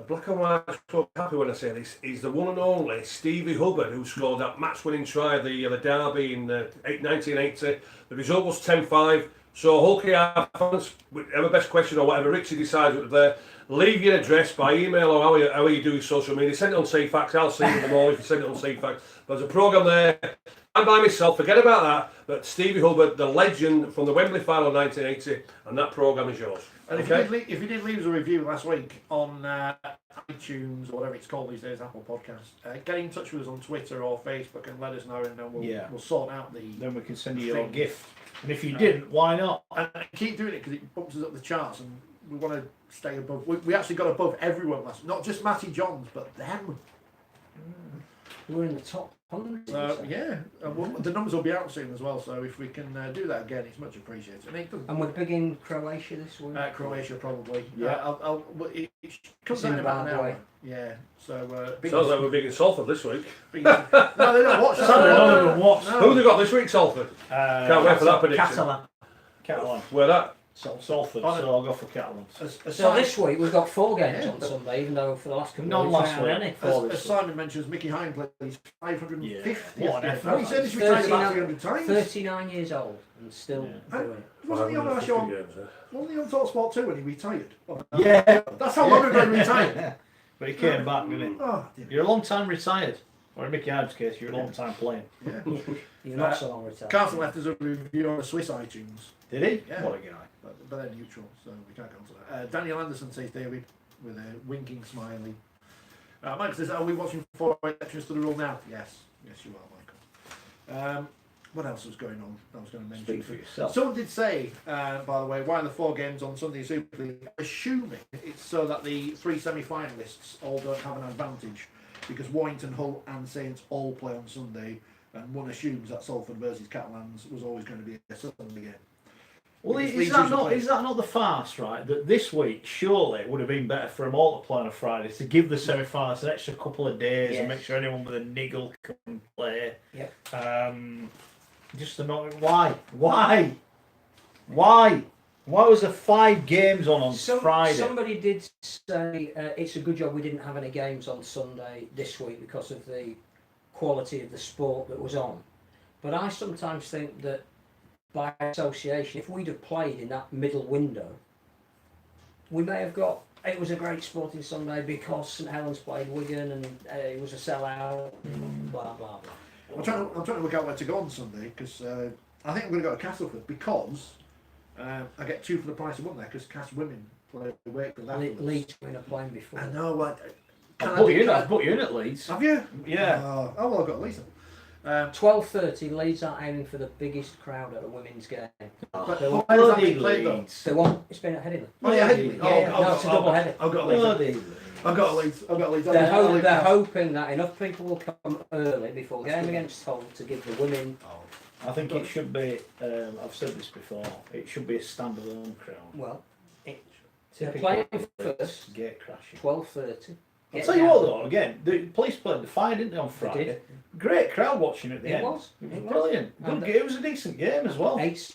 a black and white. So happy when I say this. Is the one and only Stevie Hubbard, who scored that match-winning try of the derby in 1980. The result was 10-5. So Hull KR fans, whatever best question or whatever Richie decides what there, leave your address by email or how you do social media. Send it on CFAX. I'll see you in the morning if you send it on CFAX. There's a programme there I'm by myself. Forget about that. But Stevie Hubbard, the legend from the Wembley final of 1980, and that programme is yours. And Okay? if you did leave us a review last week on iTunes or whatever it's called these days, Apple Podcasts, get in touch with us on Twitter or Facebook and let us know, and then we'll sort out the. Then we can send you your thing. gift. And if you didn't, why not? And keep doing it because it bumps us up the charts, and we want to stay above. We actually got above everyone last, not just Matty Johns, but them. We're in the top 100. So yeah, the numbers will be out soon as well. So if we can do that again, it's much appreciated. And we're big in Croatia this week. Croatia probably. Yeah. It comes out in about an hour. Yeah. So. Sounds like we're big in Salford this week. No, they don't watch that. Sadly, none of them watch. Who have they got this week, Salford? Can't wait for that prediction. Catalan. Where that? Salford, On it. so I'll go for Catalan. So this week we've got 4 games on Sunday, even though for the last couple None of weeks last we haven't week. had any. As Simon mentions, Mickey Hine plays 550. Yeah. What an effort. He said he's retired about 300 times. 39 years old and still doing it. Wasn't he on our show? 550 games, Wasn't he on TalkSport 2 when he retired? Yeah. That's how long ago he retired. But he came back, didn't he? Oh, dear. You're a long time retired. Or in Mickey Hyde's case, you're a long time playing. Yeah. You're not so long retired. Carson left us a review on the Swiss iTunes, Did he? Yeah. What a guy. but they're neutral, so we can't go on to that. Daniel Anderson says David with a winking smiley. Mike says, are we watching 4 exceptions to the rule now? Yes. Yes, you are, Michael. What else was going on? I was going to mention. Speak for yourself. Someone did say, by the way, why are the 4 games on Sunday Super League? Assuming it's so that the 3 semi-finalists all don't have an advantage, because Warrington, Hull and Saints all play on Sunday, and one assumes that Salford versus Catalans was always going to be a Sunday game. Well, Because is Leeds that usually not play- is that not the farce, right? That this week surely it would have been better for them all to play on a Friday to give the semi-finals an extra couple of days and Yes. make sure anyone with a niggle can play. Yep. Just to know why was there 5 games on Friday? Somebody did say it's a good job we didn't have any games on Sunday this week because of the quality of the sport that was on. But I sometimes think that by association, if we'd have played in that middle window, we may have got. It was a great sporting Sunday because St Helens played Wigan and it was a sellout. Blah blah blah. I'm trying to work out where to go on Sunday, because I think I'm going to go to Castleford, because I get 2 for the price of 1 there, because Cass women play Wakefield afterwards. Leeds were in a plane before. I know. I put you in at Leeds. Have you? Yeah. Oh well, I've got Leeds. 12:30. Leeds are aiming for the biggest crowd at a women's game. But They want- where does that Bloody get played though? Leeds. They want. It's been at Headingley. Oh yeah, Headingley. Yeah, no, it's a double header. I've got Leeds. Bloody Leeds. I've got Leeds. I've got Leeds. They're hoping that enough people will come early before game against Hull to give the women. I think it should be. I've said this before. It should be a standalone crowd. Well, they're Typical playing first. Gate crashing. 12:30. I'll tell you what though, again, the police played the fire, didn't they, on Friday? did. Great crowd watching at the It end. was. It It was was. brilliant. Good And game. It was a decent game as well. 8-6.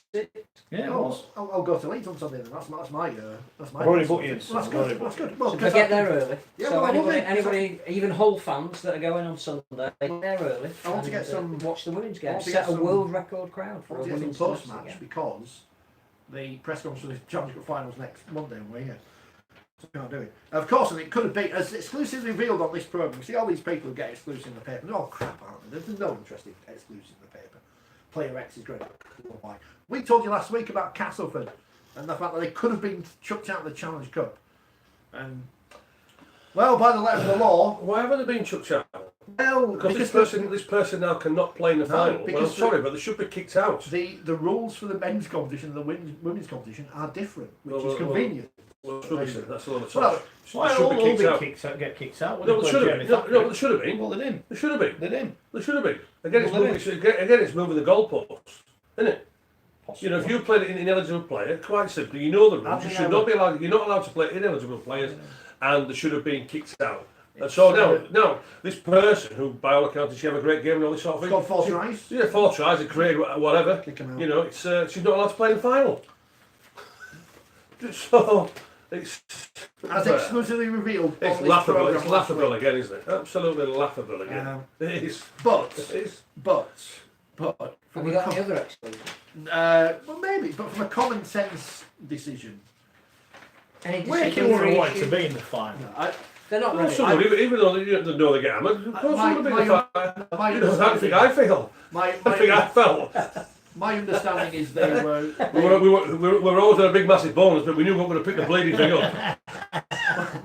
Yeah, it Oh, was. I'll go to Leeds on Sunday then. That's my. I've already booked you in, Well, that's I've good. already That's booked good. Well, So because get there early. Yeah, So well, I will anybody, even Hull fans that are going on Sunday, get there early. I want to and, get some- watch the women's I game. want to Set get a some- world record crowd I for a want to get women's some post domestic match, game. because the press conference for the Challenge Cup finals next Monday, and we're here. So we can't do it. Of course, and it could have been as exclusively revealed on this programme. See, all these people who get exclusive in the paper, they're all crap, aren't they? There's no interest in exclusive in the paper. Player X is great. Why? We told you last week about Castleford and the fact that they could have been chucked out of the Challenge Cup. And, well, by the letter of the law, Why haven't they been chucked out? well, Because this person now cannot play in the No, final. Well, I'm because sorry, but they should be kicked out. the rules for the men's competition and the women's competition are different, which Well, is convenient. Well, that's rubbish, that's a lot of Well, talk. Why They all should be been kicked out. get kicked out? when No, they they play should have Jamie been. No, Thackeray? they should have been. Well, they didn't. They should have been. They didn't. They should have been. Again, it's Well, they moving. Again, it's moving the goalposts, isn't it? You know, if you played an ineligible player, quite simply, you know the rules. You should not be allowed. You're not allowed to play ineligible players, and they should have been kicked out. And so now, this person who, by all accounts, she have a great game and all this sort of thing. Got 4 tries. Yeah, 4 tries, a career, whatever. Kick 'em out. You know, it's she's not allowed to play in the final. So it's As exclusively revealed. it's on this laughable. programme It's last laughable week. again, isn't it? Absolutely laughable again. It is. But It is. Have from we a got com- any other exclusions? well, maybe, but from a common sense decision. Any Wakefield decision were wanting to issue? be in the final. No, They're not Well, ready. some would, even though they know they get hammered. Of course, My- some would be my- the fire. my You know, I think I feel. My, I think I felt. my understanding is they were. We were always on a big massive bonus, but we knew we were going to pick the bleeding thing up.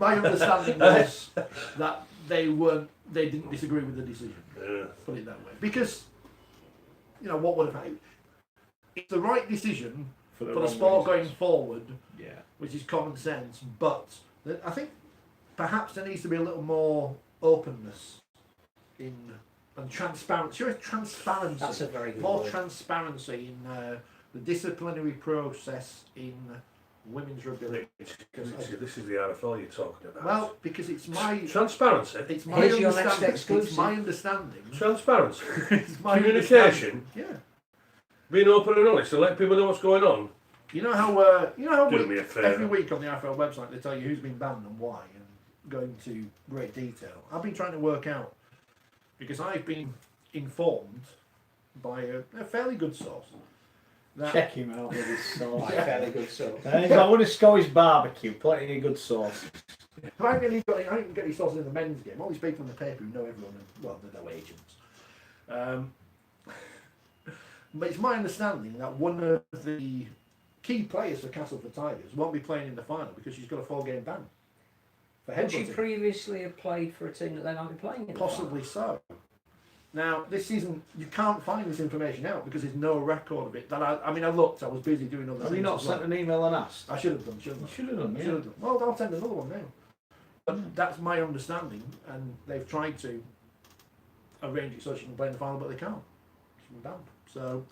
My understanding was that they didn't disagree with the decision. Yeah. Put it that way, because what would have happened? It's the right decision for the sport going forward, which is common sense. But I think perhaps there needs to be a little more openness and transparency. Sure, transparency. That's a very good more word. transparency in the disciplinary process in women's rugby league. This is the RFL you're talking about. Well, because it's my transparency. it's my Here's your next understanding. exclusive. It's my understanding. Transparency. It's my Communication. understanding. Yeah. Being open and honest and letting people know what's going on. You know how Do me a favour. every week on the RFL website they tell you who's been banned and why, and go into great detail. I've been trying to work out, because I've been informed by a fairly good source that Check him out with his sauce. Fairly good so. He's got one of Scottish barbecue, plenty of good sauce. I ain't got any sources in the men's game. All these people in the paper who know everyone, and, well, they're no agents. But it's my understanding that one of the key players for Castleford Tigers won't be playing in the final because she's got a 4-game ban for Had she headbutting. previously have played for a team that they might be playing in? Possibly so. Now, this season, you can't find this information out because there's no record of it. That I looked. I was busy doing other Have things. you not as well. sent an email and asked? I should have done. You should have done, I yeah. should have done. Well, I'll send another one now. But that's my understanding, and they've tried to arrange it so she can play in the final, but they can't. She's been banned. So,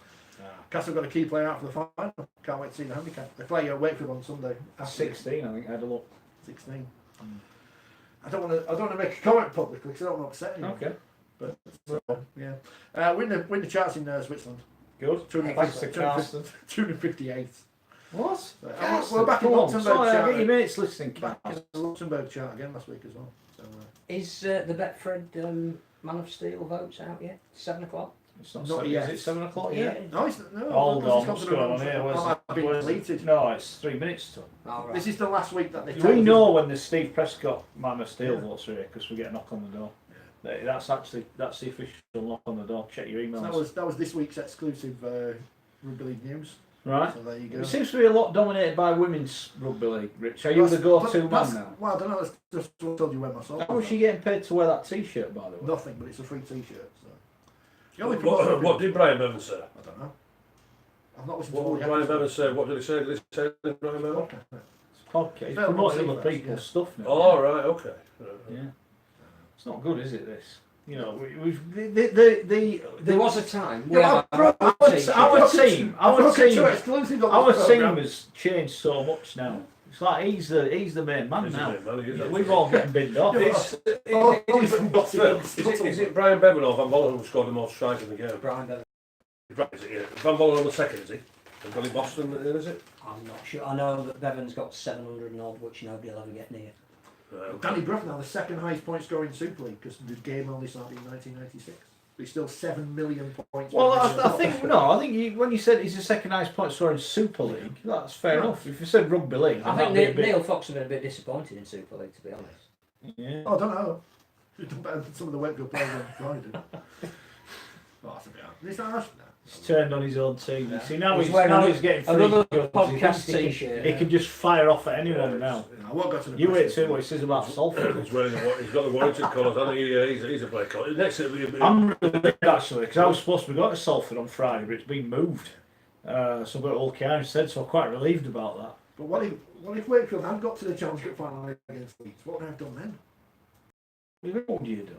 Castle got a key player out for the final. Can't wait to see the handicap. They play Wakefield on Sunday. After 16, I think. I had a look. 16. I don't want to make a comment publicly because I don't want to upset anyone. Okay, But yeah, win the charts in Switzerland. good. Thanks to Carsten. 258. What? We're back in Come on, Luxembourg sorry, I'll chart. get your mates listening. Back in the Luxembourg chart again last week as well. So Is the Betfred Man of Steel votes out yet? 7 o'clock? It's not, Not 7, yet. Is it 7 o'clock Yeah. yet? no, no. Hold this on, is what's considered going on here? I've been deleted. No, it's 3 minutes to. All right. This is the last week that they. Do we know when the Steve Prescott Man of Steel votes are here? Because we get a knock on the door. That's the official knock on the door. Check your emails. So that was this week's exclusive rugby league news. Right. So there you go. It seems to be a lot dominated by women's rugby league. Rich, are you the go-to man now? Well, I don't know. That's just what I told you when myself. How was she getting paid to wear that T-shirt, by the way? Nothing, but it's a free T-shirt. So. The only promoter- What did Brian Bevan say? I don't know. I've not listened to all What the did Brian Bevan episodes. say? What did he say? Did he say anything, Brian Bevan? Okay. It's podcast. It's Fair promoting enough, other people's yeah. stuff now. Oh, right, okay. Yeah. It's not good, is it? This. You know, we've There was a time Yeah, where our team Our has changed so much now. It's like he's the main man He's the now. main man, he is, We've all getting binned off. Is it Brian Bevan or Van Vollen who scored the most strikes in the game? Brian Bevan. Is it, yeah. Van Vollen on the second, is he? And Billy Boston, is it? I'm not sure. I know that Bevan's got 700 and odd, which nobody will ever get near. Danny Bruff now the second highest point scorer in Super League because the game only started in 1996. But he's still 7 million points. Well, I think when you said he's the second highest point scorer in Super League, that's fair enough. If you said rugby league, I then think that'd be a bit. Neil Fox have been a bit disappointed in Super League, to be honest. Yeah. Oh, I don't know. He's done better than some of the Wakefield players on Friday. Oh, that's a bit hard. It's not harsh now. He's turned on his own team. You see, now He's he's wearing getting free another guns. podcast He can- t-shirt. He can just fire off at anyone now. I won't go to the You wait press. till what he says about Salford. He's got the Warrington colours, hasn't he? He's a player colour. Next, it'll be I'm really actually, because I was supposed to be going to Salford on Friday, but it's been moved. So I've got to Hull KR instead, so I'm quite relieved about that. But what if Wakefield had got to the Championship final against Leeds? What would I have done then? What do you do?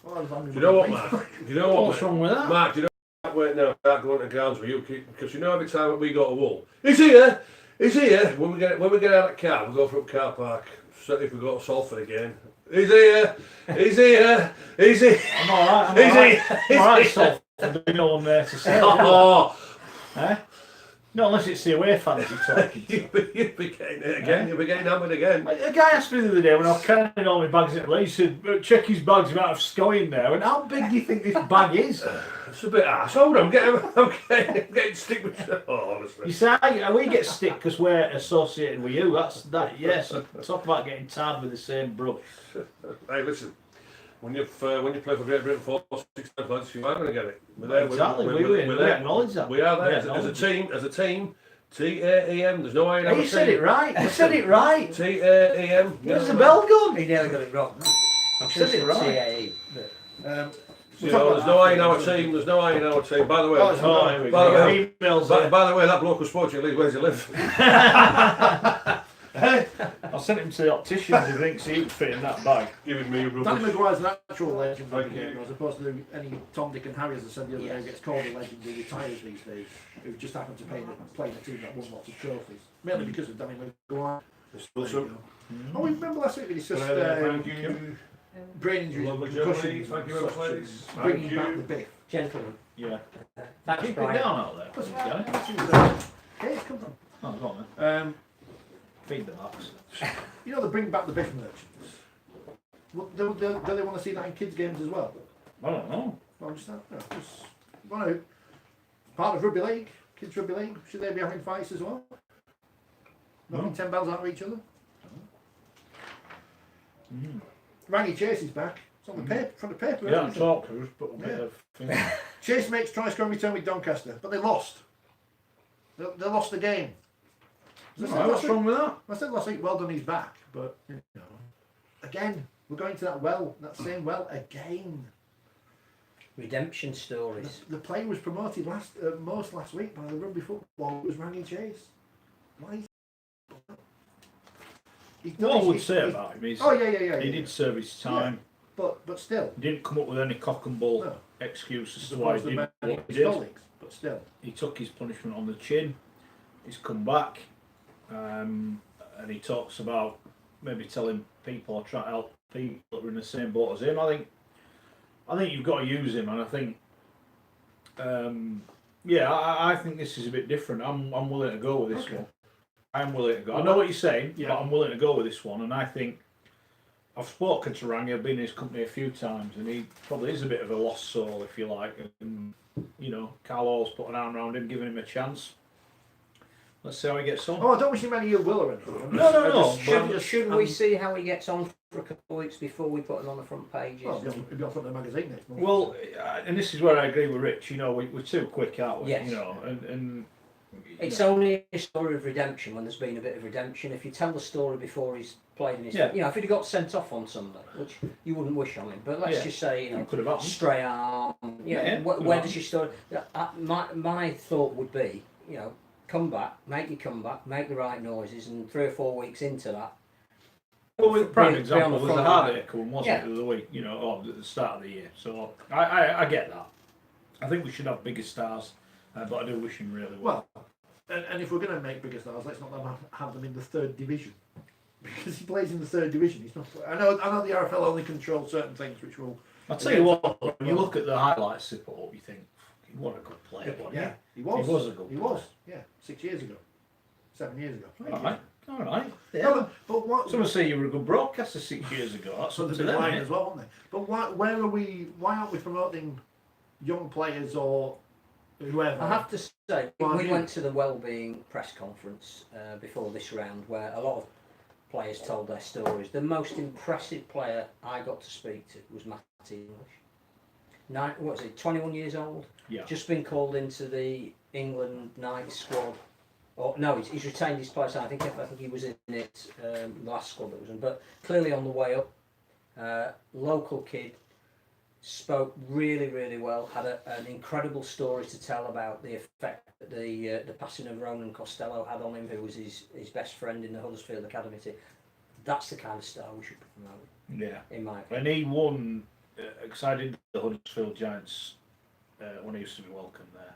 Well, if I'm Do you know what, Mark? Do you know what, What's mate? wrong with that? Mark, do you know wait now, start going to grounds with you because you know every time that we go to Hull, he's here. When we get out of the car, we go from car park. Certainly if we go to Salford again, he's here. I'm alright, Salford. Salford, there's no one there to say. Oh, Eh? Not unless it's the away fans you're talking to. You'd be getting it again. You'd be getting hammered again. A guy asked me the other day when I was carrying all my bags at Leeds, he said, check his bags, he might have SCOI in there. And how big do you think this bag is? It's a bit arse. Hold on, I'm getting stick with. Oh, honestly. You say, we get stick because we're associated with you. That's that. Yes. Talk about getting tarred with the same brush. Hey, listen. When you play for Great Britain 4-6 times, lads, you are going to get it. We're there. Exactly. We acknowledge that. We are there as a team. TAEM. There's no I in our team. You said it right. You said it right. TAEM. Where's the bell gone? He nearly got it wrong. I'm Said it right. TAE. You know, there's no I in our team. There's no I in our team. By the way, by the way, that bloke who spoke to you, where's he live? I sent him to the optician. He thinks he'd fit in that bag. Giving me Danny rubbish. Maguire's an actual legend of the game, as opposed to any Tom, Dick and Harry, as I said the other day, gets called a legend who retires these days, who just happen to play in a team that won lots of trophies. Mainly because of Danny Maguire. Oh, we remember last week we discussed Thank you. brain injuries, Lovely concussions, Thank you very much, ladies. bringing Thank back you. the biff. Gentlemen. Yeah. Thanks, Keep it Brian. down out there. Please, guy. Okay, it's come on. Oh, go on then. Um, Feed the box. you know, they bring back the biff merchants. Well, do they want to see that in kids' games as well? I don't know. Well, I'm just, part of rugby league, kids' rugby league, should they be having fights as well? Knocking 10 bells out of each other? Rangy Chase is back. It's on the paper, front of the paper. Yeah, isn't it? talkers, but a bit of. Chase makes try scoring return with Doncaster, but they lost. They lost the game. As I said Right, last what's week- wrong with that? I said last week, well done, he's back. But, you know, again, we're going to that same well again. Redemption stories. The player was promoted last week by the rugby football. It was Rangy Chase. Why is What I would say about him is he did serve his time. But still. He didn't come up with any cock and bull No. excuses As to why he opposed to did many what of he his did. colleagues, but still. He took his punishment on the chin. He's come back, and he talks about maybe telling people or try to help people that are in the same boat as him. I think you've got to use him, and I think, I think this is a bit different. I'm willing to go with this one. I'm willing to go. I know what you're saying, but I'm willing to go with this one, and I think I've spoken to Rangi. I've been in his company a few times, and he probably is a bit of a lost soul, if you like. And you know, Carl Hall's put an arm around him, giving him a chance. Let's see how he gets on. Oh, I don't wish him any ill will or anything. No. Shouldn't we see how he gets on for a couple of weeks before we put him on the front pages? Well, he'll be on front of the magazine next month. Well, and this is where I agree with Rich. You know, we're too quick, aren't we? Yes. You know, and It's only a story of redemption when there's been a bit of redemption. If you tell the story before he's played in his, you know, if he'd got sent off on Sunday, which you wouldn't wish on him, but let's just say, you know, could have happened. stray arm, you know, where does your story? My thought would be, you know, come back, make the right noises, and 3 or 4 weeks into that. Well, with prime example was the hard heartache one, wasn't it, the other week? You know, or at the start of the year. So I get that. I think we should have bigger stars, but I do wish him really well. Well, and if we're going to make bigger stars, let's not have them in the 3rd division, because he plays in the 3rd division. He's not. I know the RFL only controls certain things, which will. I'll tell you what. When you look at the highlights they put up, you think, what a good player, wasn't Yeah, he was. He was a good He player. was. Yeah, 6 years ago, 7 years ago. All right. Yeah. No, but what? Someone say you were a good broadcaster 6 years ago. That's So up they've to been them. lying innit? as well, haven't they? But where are we? Why aren't we promoting young players or whoever? I have to say, Well, we yeah. went to the Wellbeing press conference before this round where a lot of players told their stories. The most impressive player I got to speak to was Matt English. What was he, 21 years old? Yeah. Just been called into the England night squad. Or no, he's retained his place. I think he was in it the last squad that was in. But clearly on the way up, local kid, spoke really, really well. Had an incredible story to tell about the effect that the passing of Ronan Costello had on him, who was his best friend in the Huddersfield Academy team. That's the kind of star we should promote. Yeah. In my opinion. And he won, because I did the Huddersfield Giants when I used to be welcome there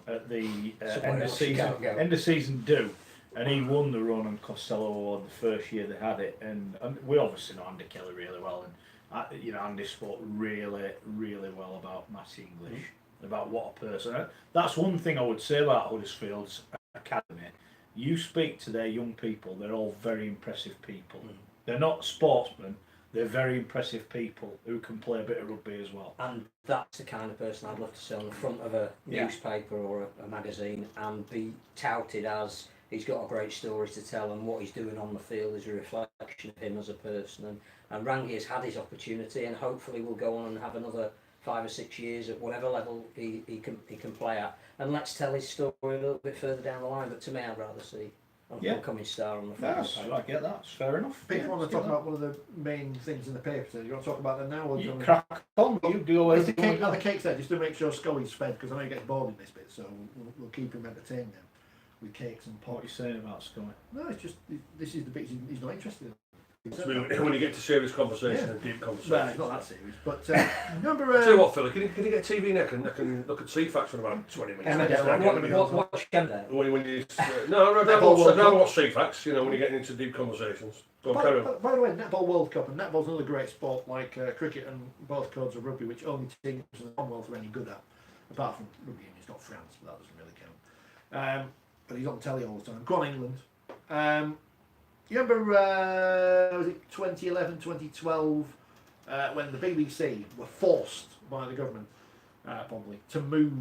at the end of season do, and he won the Ronan Costello Award the first year they had it, and we obviously know Andy Kelly really well, and you know, Andy spoke really, really well about Matt English, about what a person. That's one thing I would say about Huddersfield's academy, you speak to their young people, they're all very impressive people. They're not sportsmen, they're very impressive people who can play a bit of rugby as well. And that's the kind of person I'd love to see on the front of a newspaper or a magazine and be touted as he's got a great story to tell, and what he's doing on the field is a reflection of him as a person. And Rangi has had his opportunity, and hopefully will go on and have another 5 or 6 years at whatever level he can play at. And let's tell his story a little bit further down the line. But to me, I'd rather see an upcoming star on the front. Yes, I get that. It's fair enough. People want to talk about one of the main things in the paper. So you want to talk about that now? Or You crack on. You do always. the cake's there, just to make sure Scully's fed, because I know he gets bored in this bit, so we'll keep him entertained now with cakes and What are you pots. saying about Scully? No, it's just this is the bit he's not interested in. When you get to serious conversation and deep conversation. Well, it's not that serious, but remember. I'll tell you what, Phil, can you get a TV neck and I can look at CFAX for about 20 minutes? Watch them there. When you, no, I'd watch CFAX, you know, when you're getting into deep conversations. Go on, carry on. By the way, Netball World Cup, and netball's another great sport like cricket and both codes of rugby, which only teams in the Commonwealth are any good at, apart from rugby union's not France, but that doesn't really count. But he's on telly all the time. Go on, England. You remember, was it 2011, 2012, when the BBC were forced by the government, probably, to move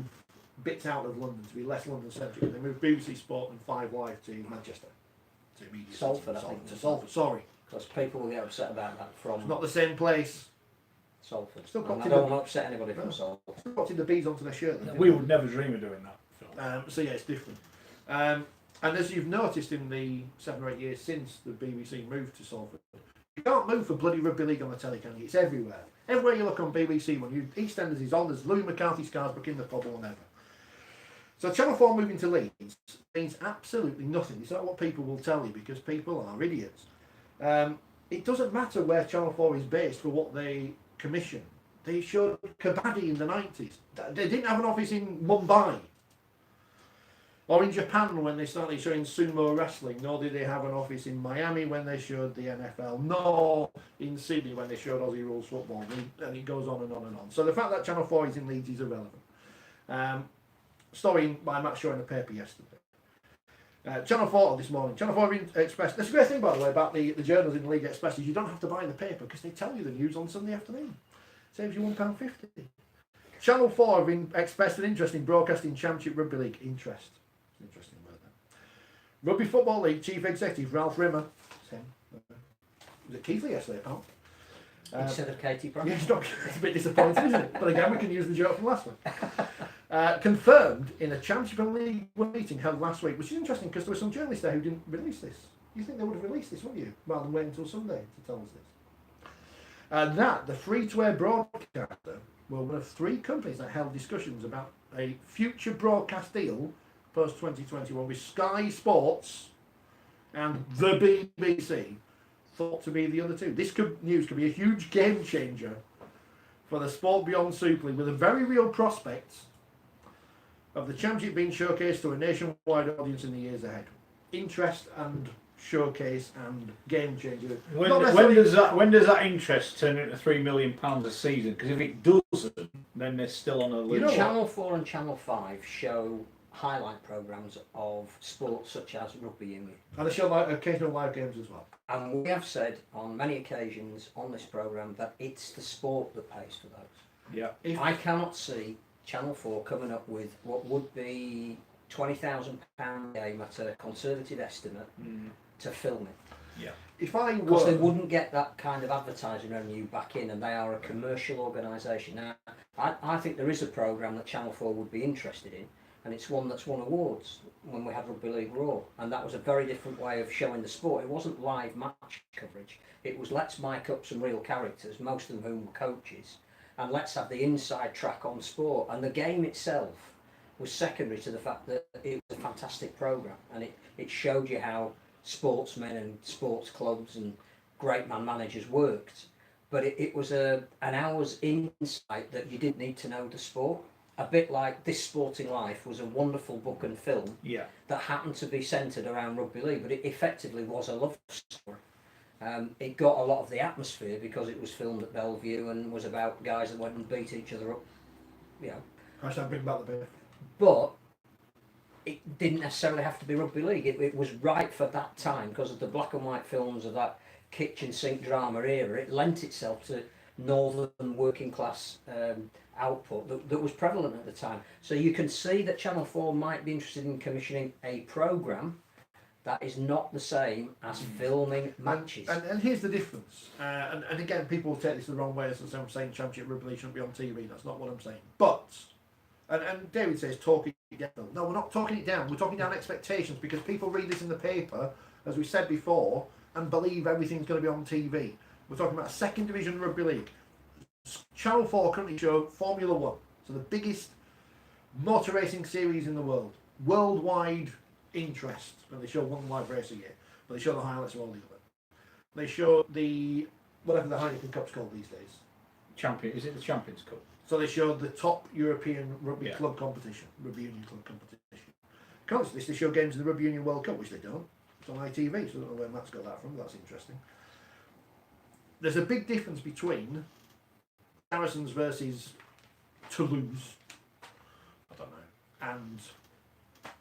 bits out of London to be less London-centric. They moved BBC Sport and 5 Live to Manchester. To Salford, I think. To Salford, sorry. Because people will get upset about that from It's not the same place. Salford. Still And I got don't want to upset anybody from No. Salford. Still got the bees onto their shirt. though, We didn't would never dream of doing that, Phil. So yeah, it's different. And as you've noticed in the 7 or 8 years since the BBC moved to Salford, you can't move for bloody rugby league on the telly, can you? It's everywhere. Everywhere you look on BBC, when you EastEnders is on, there's Louis McCarthy, Scarsbrook in the pub or whatever. So Channel 4 moving to Leeds means absolutely nothing. It's not what people will tell you, because people are idiots. It doesn't matter where Channel 4 is based for what they commission. They showed Kabaddi in the 90s. They didn't have an office in Mumbai. Or in Japan when they started showing sumo wrestling, nor did they have an office in Miami when they showed the NFL, nor in Sydney when they showed Aussie Rules football, and it goes on and on and on. So the fact that Channel 4 is in Leeds is irrelevant. Story by Matt Shaw in the paper yesterday. Channel 4 this morning. Channel 4 Express. That's a great thing, by the way, about the journals in the League Express is you don't have to buy the paper because they tell you the news on Sunday afternoon. Saves you £1.50. Channel 4 have expressed an interest in broadcasting Championship Rugby League. Interest. Interesting word there. Rugby Football League Chief Executive Ralph Rimmer. Was it Keithley yesterday, pal? Instead of Katie Brown. Yeah, it's a bit disappointing, isn't it? But again, we can use the joke from last week. Confirmed in a Championship League meeting held last week, which is interesting because there were some journalists there who didn't release this. You think they would have released this, wouldn't you? Rather than wait until Sunday to tell us this. That the free-to-air broadcaster were one of 3 companies that held discussions about a future broadcast deal post 2021 with Sky Sports and the BBC, thought to be the other 2. This news could be a huge game changer for the Sport Beyond Super League, with a very real prospect of the Championship being showcased to a nationwide audience in the years ahead. Interest and showcase and game changer. When does that interest turn into £3 million a season? Because if it doesn't, then they're still on a You league. know, Channel 4 and Channel 5 show highlight programmes of sports such as rugby union. And they show occasional live games as well. And we have said on many occasions on this programme that it's the sport that pays for those. Yeah. I cannot see Channel 4 coming up with what would be £20,000 a game at a conservative estimate to film it. Yeah. If I Because were, they wouldn't get that kind of advertising revenue back in, and they are a commercial organisation. Now, I think there is a programme that Channel 4 would be interested in, and it's one that's won awards when we had Rugby League Raw, and that was a very different way of showing the sport. It wasn't live match coverage. It was let's mic up some real characters, most of whom were coaches, and let's have the inside track on sport. And the game itself was secondary to the fact that it was a fantastic programme, and it showed you how sportsmen and sports clubs and great man managers worked. But it was an hour's insight that you didn't need to know the sport. A bit like This Sporting Life was a wonderful book and film that happened to be centred around rugby league, but it effectively was a love story. It got a lot of the atmosphere because it was filmed at Bellevue and was about guys that went and beat each other up. You know. I shall bring back the beer. But it didn't necessarily have to be rugby league. It was right for that time because of the black and white films of that kitchen sink drama era. It lent itself to northern working class output that was prevalent at the time. So you can see that Channel 4 might be interested in commissioning a programme that is not the same as filming matches. And here's the difference. And again, people will take this the wrong way as I'm saying Championship Rugby League shouldn't be on TV. That's not what I'm saying. But, and David says talking it down. No, we're not talking it down. We're talking down expectations because people read this in the paper, as we said before, and believe everything's going to be on TV. We're talking about a second division rugby league. Channel 4 currently show Formula 1. So the biggest motor racing series in the world. Worldwide interest. And they show one live race a year. But they show the highlights of all the other. They show the, whatever the Heineken Cup's called these days. Is it the Champions Cup? So they show the top European rugby club competition. Rugby Union club competition. Constantly they show games in the Rugby Union World Cup, which they don't. It's on ITV, so I don't know where Matt's got that from, but that's interesting. There's a big difference between Saracens versus Toulouse, I don't know, and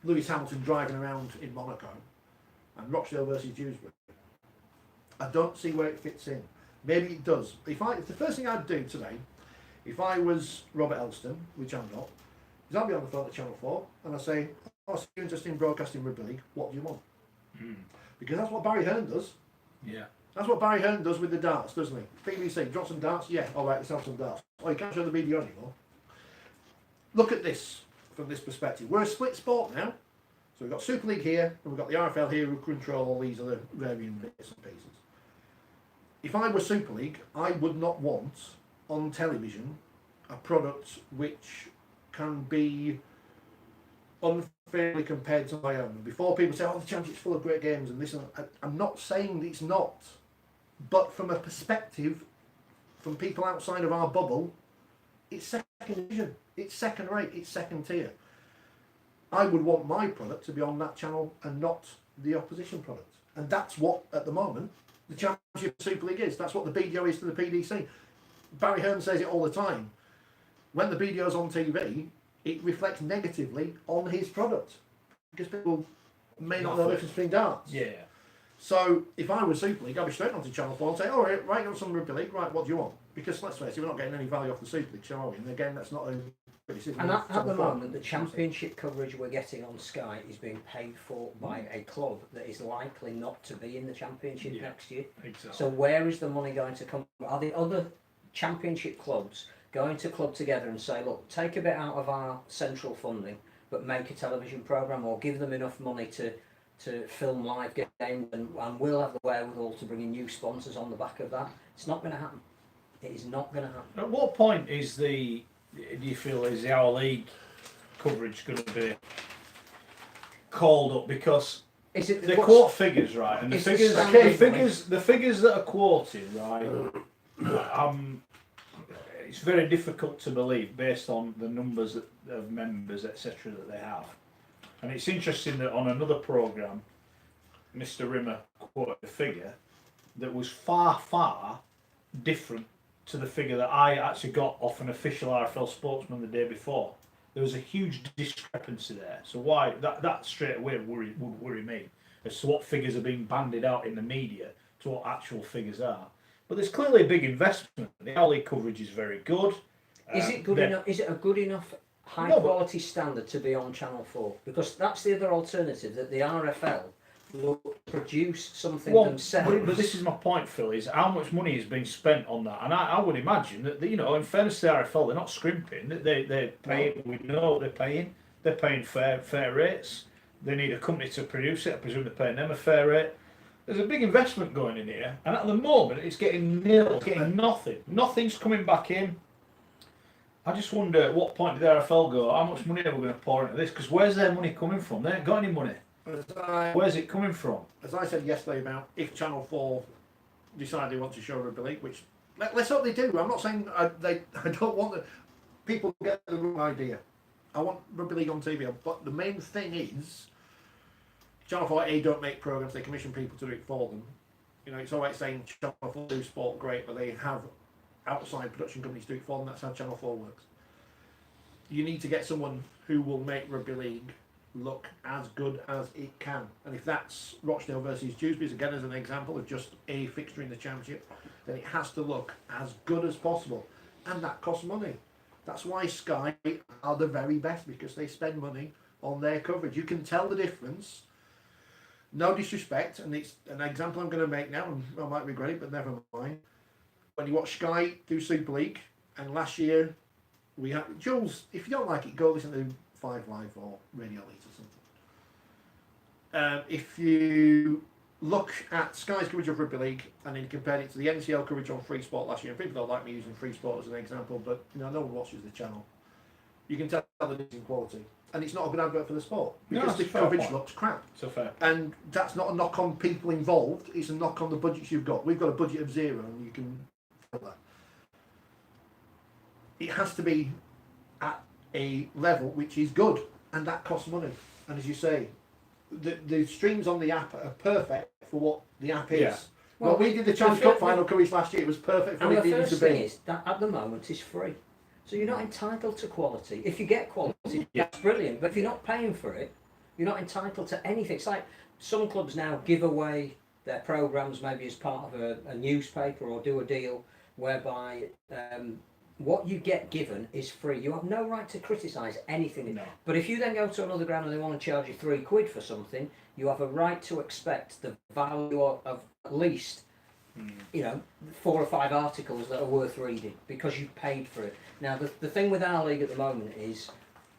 Lewis Hamilton driving around in Monaco, and Rochdale versus Dewsbury. I don't see where it fits in. Maybe it does. If the first thing I'd do today, if I was Robert Elston, which I'm not, is I'd be on the phone to Channel 4 and I say, "Oh, so you're interested in broadcasting rugby league? What do you want?" Because that's what Barry Hearn does. Yeah. That's what Barry Hearn does with the darts, doesn't he? BBC, drop some darts? Yeah, alright, let's have some darts. Oh, you can't show the video anymore. Look at this from this perspective. We're a split sport now. So we've got Super League here, and we've got the RFL here who control all these other varying bits and pieces. If I were Super League, I would not want on television a product which can be unfairly compared to my own. Before people say, "Oh, the Championship's full of great games," and this and that, I'm not saying that it's not. But from a perspective, from people outside of our bubble, it's second division, it's second rate, it's second tier. I would want my product to be on that channel and not the opposition product. And that's what, at the moment, the Championship Super League is. That's what the BDO is to the PDC. Barry Hearn says it all the time. When the BDO's on TV, it reflects negatively on his product. Because people may not know the difference between darts. Yeah. So if I was Super League, I'd be straight onto Channel 4 and say, "All right, you want some Rugby League? Right, what do you want?" Because let's face it, we're not getting any value off the Super League show, are we? And again, that's not a criticism. And at the moment, the Championship coverage we're getting on Sky is being paid for by a club that is likely not to be in the Championship next year. Exactly. So where is the money going to come? Are the other Championship clubs going to club together and say, "Look, take a bit out of our central funding, but make a television programme, or give them enough money to film live games, and we'll have the wherewithal to bring in new sponsors on the back of that"? It's not going to happen. It is not going to happen. At what point do you feel is the Our League coverage going to be called up? Because they quote figures, right? And the figures that are quoted, right? It's very difficult to believe based on the numbers of members, etc., that they have. And it's interesting that on another programme, Mr. Rimmer quoted a figure that was far, far different to the figure that I actually got off an official RFL spokesman the day before. There was a huge discrepancy there. So why that straight away would worry me as to what figures are being bandied out in the media to what actual figures are. But there's clearly a big investment. The Our League coverage is very good. Is it good enough? Is it a good enough high quality standard to be on Channel 4? Because that's the other alternative, that the RFL will produce something themselves. But this is my point, Phil, is how much money is being spent on that. And I would imagine that, in fairness to the RFL, they're not scrimping. They're paying, we know what they're paying. They're paying fair rates. They need a company to produce it. I presume they're paying them a fair rate. There's a big investment going in here. And at the moment, it's getting nil, getting nothing. Nothing's coming back in. I just wonder at what point did the RFL go, how much money are we going to pour into this? Because where's their money coming from? They ain't got any money. Where's it coming from? As I said yesterday about if Channel 4 decide they want to show Rugby League, which let's hope they do. I'm not saying I don't want people to get the wrong idea. I want Rugby League on TV, but the main thing is Channel 4 don't make programmes, they commission people to do it for them. It's always saying Channel 4 do sport great, but they have outside production companies do it for them. That's how Channel 4 works. You need to get someone who will make Rugby League look as good as it can. And if that's Rochdale versus Dewsbury's, again as an example of just a fixture in the Championship, then it has to look as good as possible. And that costs money. That's why Sky are the very best, because they spend money on their coverage. You can tell the difference. No disrespect, and it's an example I'm going to make now, and I might regret it, but never mind. When you watch Sky do Super League, and last year we had Jules. If you don't like it, go listen to 5 Live or Radio Elite or something. If you look at Sky's coverage of Rugby League and then compare it to the NCL coverage on Free Sport last year, and people don't like me using Free Sport as an example, but no one watches the channel. You can tell the difference in quality, and it's not a good advert for the sport because the coverage looks crap. So fair. And that's not a knock on people involved; it's a knock on the budgets you've got. We've got a budget of 0, and you can feel that. It has to be at a level which is good, and that costs money. And as you say, the streams on the app are perfect for what the app is. Yeah. Well, we did the Challenge Cup final coverage last year. It was perfect for And what the it needed first to thing be. is that at the moment it's free. So you're not entitled to quality. If you get quality, that's brilliant. But if you're not paying for it, you're not entitled to anything. It's like some clubs now give away their programmes maybe as part of a newspaper, or do a deal whereby what you get given is free. You have no right to criticise anything. No. But if you then go to another ground and they want to charge you £3 for something, you have a right to expect the value of at least 4 or 5 articles that are worth reading because you paid for it. Now the thing with our league at the moment is,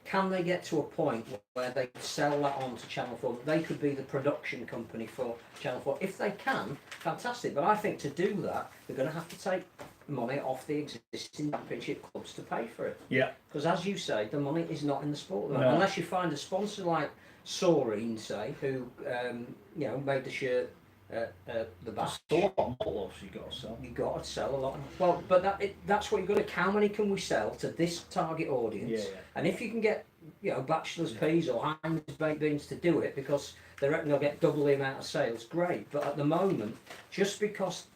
can they get to a point where they sell that on to Channel 4? They could be the production company for Channel 4. If they can, fantastic. But I think to do that, they're going to have to take money off the existing Championship clubs to pay for it. Yeah. Because as you say, the money is not in the sport. No. Unless you find a sponsor like Saurine, say, who made the shirt the back. That's a lot of models you got to sell. You've got to sell a lot. Well, but that's what you've got to. How many can we sell to this target audience? Yeah, yeah. And if you can get bachelor's peas or Heinz baked beans to do it, because they reckon they'll get double the amount of sales, great. But at the moment, just because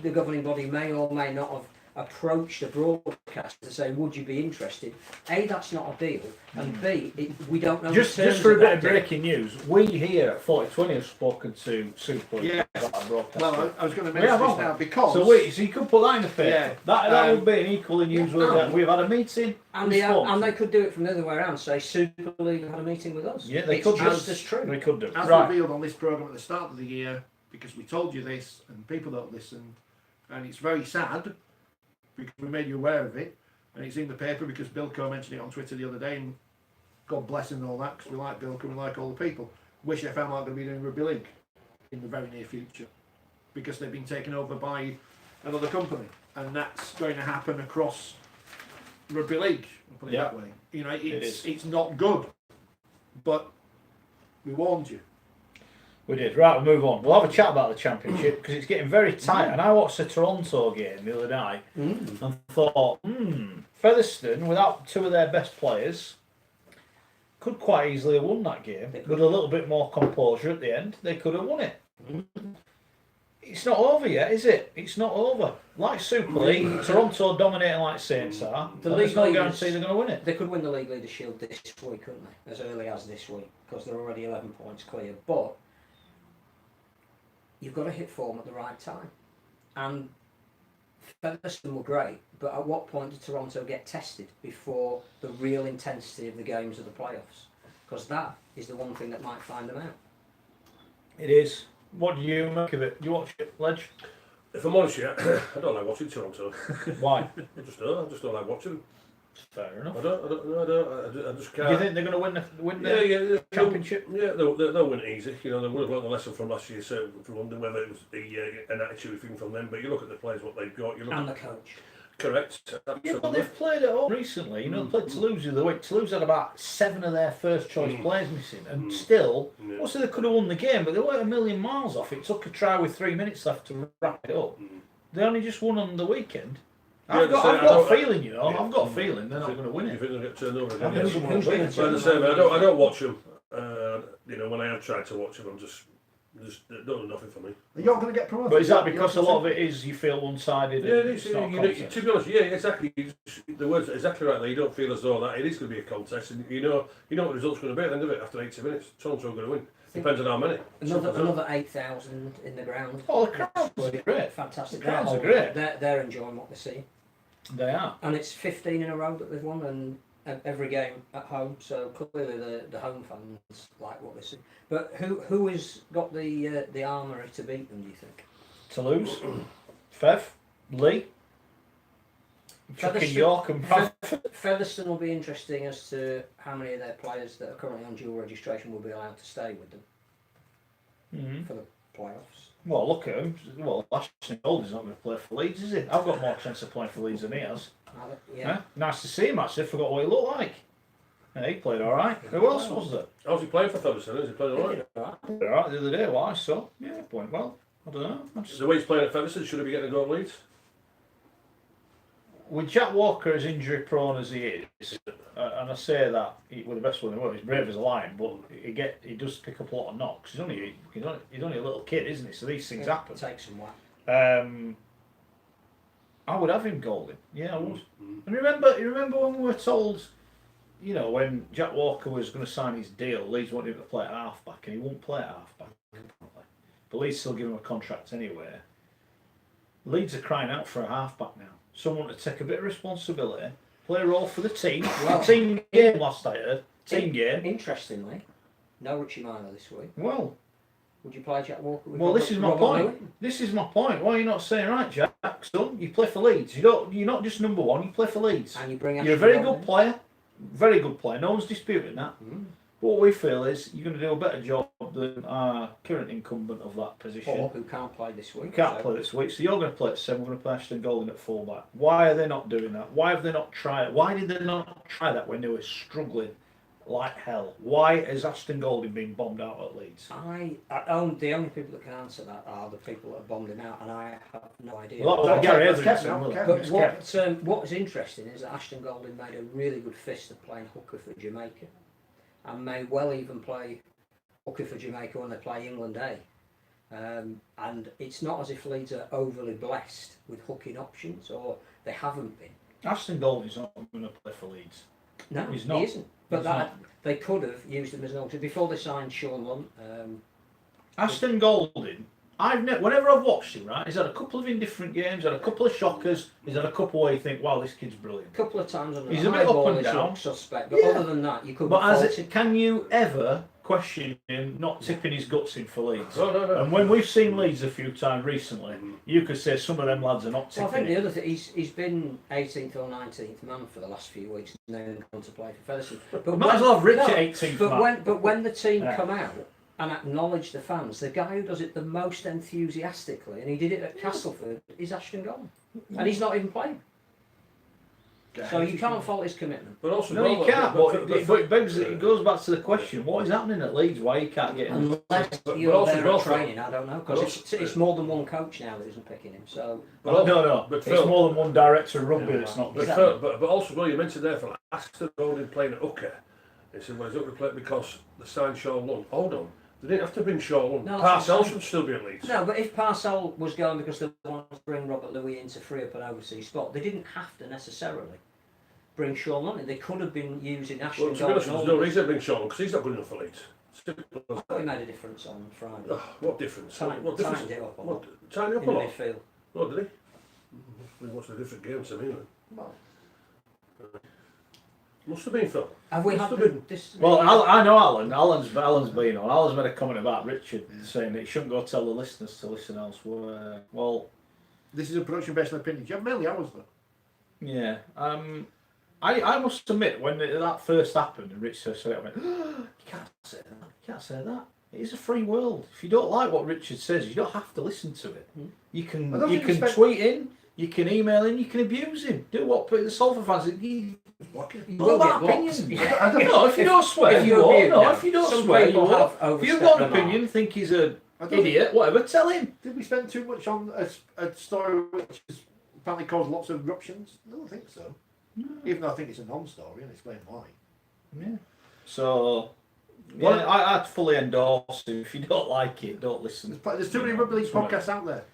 the governing body may or may not have approached a broadcaster to say, would you be interested? A, that's not a deal, and B, we don't know. Just for a bit of breaking news, we here at 4020 have spoken to Super League Yeah. about our broadcast. Well, I was going to mention this now because So you could put that in the paper. Yeah. That would be an equally newsworthy. We've had a meeting. And they could do it from the other way around. Say Super League had a meeting with us. Yeah, they It's could. just as true. They could do. as Right. revealed on this programme at the start of the year, because we told you this and people don't listen, and it's very sad because we made you aware of it, and it's in the paper because Bilko mentioned it on Twitter the other day, and God bless him and all that, because we like Bilko and we like all the people. Wish FM aren't going to be doing Rugby League in the very near future because they've been taken over by another company, and that's going to happen across Rugby League. I'll put it that way. It's not good, but we warned you. We did. Right, we'll move on. We'll have a chat about the Championship because it's getting very tight. And I watched the Toronto game the other night and thought, Featherstone, without 2 of their best players, could quite easily have won that game. With a little bit more composure at the end, they could have won it. It's not over yet, is it? It's not over. Like Super League, Toronto dominating like Saints are. There's no guarantee they're going to win it. They could win the League Leaders' Shield this week, couldn't they? As early as this week, because they're already 11 points clear. But you've got to hit form at the right time. And Featherstone were great, but at what point did Toronto get tested before the real intensity of the games of the playoffs? Because that is the one thing that might find them out. It is. What do you make of it? You watch it, Ledge? If I'm honest, yeah, I don't like watching Toronto. Why? I just don't like watching them. Fair enough. I just can't. Do you think they're going to win the Championship? Yeah, they'll win it easy. They would have learned the lesson from last year, so from London, whether it was an attitude thing from them. But you look at the players, what they've got. You look And at the coach. correct. Yeah, but they've played at home recently. They played Toulouse the other week. Toulouse had about 7 of their first choice players missing, and still, obviously they could have won the game, but they weren't a million miles off. It took a try with 3 minutes left to wrap it up. They only just won on the weekend. I've got a feeling, I've got a feeling they're not going to win You it. think they'll get turned over I again? think who's going to win it? But I don't watch them. When I have tried to watch them, I'm just Just don't do nothing for me. You're going to get promoted. But is that because a lot of it is you feel one-sided? Yeah, and it's, it's not a you know, contest? to be honest, yeah, exactly. The words are exactly right there. You don't feel as though that it is going to be a contest, and you know what the result's going to be at the end of it after 80 minutes. So going to win. Depends on how many. Another 8,000 in the ground. Oh, the crowds are great. Fantastic. The crowds They're are great. They're enjoying what they see. They are. And it's 15 in a row that they've won, and every game at home. So clearly the home fans like what they see. But who has got the armoury to beat them? Do you think? Toulouse, Fev, Lee, chucking York and Featherstone will be interesting as to how many of their players that are currently on dual registration will be allowed to stay with them for the playoffs. Well, look at him. Well, Ashton Gold is not going to play for Leeds, is he? I've got more chance of playing for Leeds than he has. Yeah. Huh? Nice to see him, actually. Forgot what he looked like. Yeah, he played all right. Who else was there? How's he playing for Featherstone? Is he playing all right? Played all right the other day, well, I saw. Yeah, playing well. I don't know. The way he's playing at Featherstone, should he be getting a go at Leeds? With Jack Walker as injury prone as he is, and I say that with the best one in the world, he's brave as a lion, but he does pick up a lot of knocks. He's only a little kid, isn't he? So these things happen. It takes some whack. I would have him Golding. Yeah, I would. And you remember when we were told, you know, when Jack Walker was going to sign his deal, Leeds wanted him to play at half-back, and he won't play at half-back, apparently. But Leeds still give him a contract anyway. Leeds are crying out for a half-back now. Someone to take a bit of responsibility, play a role for the team. Well, team game last I heard. Team game. Interestingly, no Richie Miner this week. Well, would you play Jack Walker? With this is my Robert point. Lewin? This is my point. Why are you not saying, right, Jack, son, you play for Leeds. You're not just number one, you play for Leeds. And you bring You're a very good player. Very good player. No one's disputing that. What we feel is you're going to do a better job than our current incumbent of that position. Or who can't play this week. Can't play this week, so you're going to play at 7, we're going to play Ashton Golding at fullback. Why are they not doing that? Why have they not tried it? Why did they not try that when they were struggling like hell? Why has Ashton Golding been bombed out at Leeds? The only people that can answer that are the people that have bombed him out, and I have no idea. Well, that was Gary That's kept Etherington, now, wasn't kept. it? But what is interesting is that Ashton Golding made a really good fist of playing hooker for Jamaica, and may well even play hooker for Jamaica when they play England A. And it's not as if Leeds are overly blessed with hooking options, or they haven't been. Ashton Golding's not going to play for Leeds. No, He's not. he isn't. But He's that not. they could have used him as an option before they signed Sean Lunt. Ashton Golding, whenever I've watched him, right, he's had a couple of indifferent games, had a couple of shockers, he's had a couple where you think, wow, this kid's brilliant. A couple of times on the He's a high bit up ball, and he's down. looked suspect, but Yeah. other than that, you couldn't But fault him. can you ever question him not tipping his guts in for Leeds? No. And when we've seen Leeds a few times recently, you could say some of them lads are not Well, I tipping think the it. other thing, he's been 18th or 19th man for the last few weeks, and then gone to play for Featherstone. But Might as well have Rich no, at 18th man. But when the team Yeah. come out and acknowledge the fans, the guy who does it the most enthusiastically, and he did it at Castleford, is Ashton Golding, and he's not even playing. So you can't fault his commitment. But also, No, you can't. But it goes back to the question: what is happening at Leeds? Why you can't get him? Unless but you're also there well, at training, I don't know, because but it's more than one coach now that isn't picking him. So No. But It's Phil, more than one director of rugby that's not. But, Exactly. Phil, but also, well, you mentioned there for Ashton Golding playing at hooker. He said, well, he's not going to play because they signed Sean Lunt. Hold on. They didn't have to bring Sean Lunt. No, that's Parcell what I'm should still be at Leeds. no, but if Parcell was going because they wanted to bring Robert Louis in to free up an overseas spot, they didn't have to necessarily bring Sean Lunt in. They could have been using Ashton Well, to be honest, Golding. there's no reason to bring Sean because he's not good enough for Leeds. Simple as I thought he made a difference on Friday. that. What difference? What difference? Tightened it up a lot What, tightened up in a the lot? midfield. Oh, did he? He watched a different game to me then. Well, Must have been Phil. have we Must had have been. this? Well, I know Alan. Alan's been on. Alan's made a comment about Richard saying that he shouldn't go tell the listeners to listen elsewhere. Well, This is a production based on opinion. You have mainly ours though. yeah. I must admit, when that first happened and Richard said it, I went, you can't say that. You can't say that. It is a free world. If you don't like what Richard says, you don't have to listen to it. You I can don't think tweet in, you can email in, you can abuse him. Do what the Salford fans. You All will about get opinions. blocked. You know, if you don't swear, if you you won't. abuse- No, no, if you don't some swear, you people won't. have If you've got an overstepped the opinion, think he's an I don't idiot, whatever, tell him. Did we spend too much on a story which has apparently caused lots of eruptions? I don't think so. Even though I think it's a non-story and explain why. Yeah. So, Yeah, I'd fully endorse it. If you don't like it, don't listen. There's too many rugby league podcasts out there.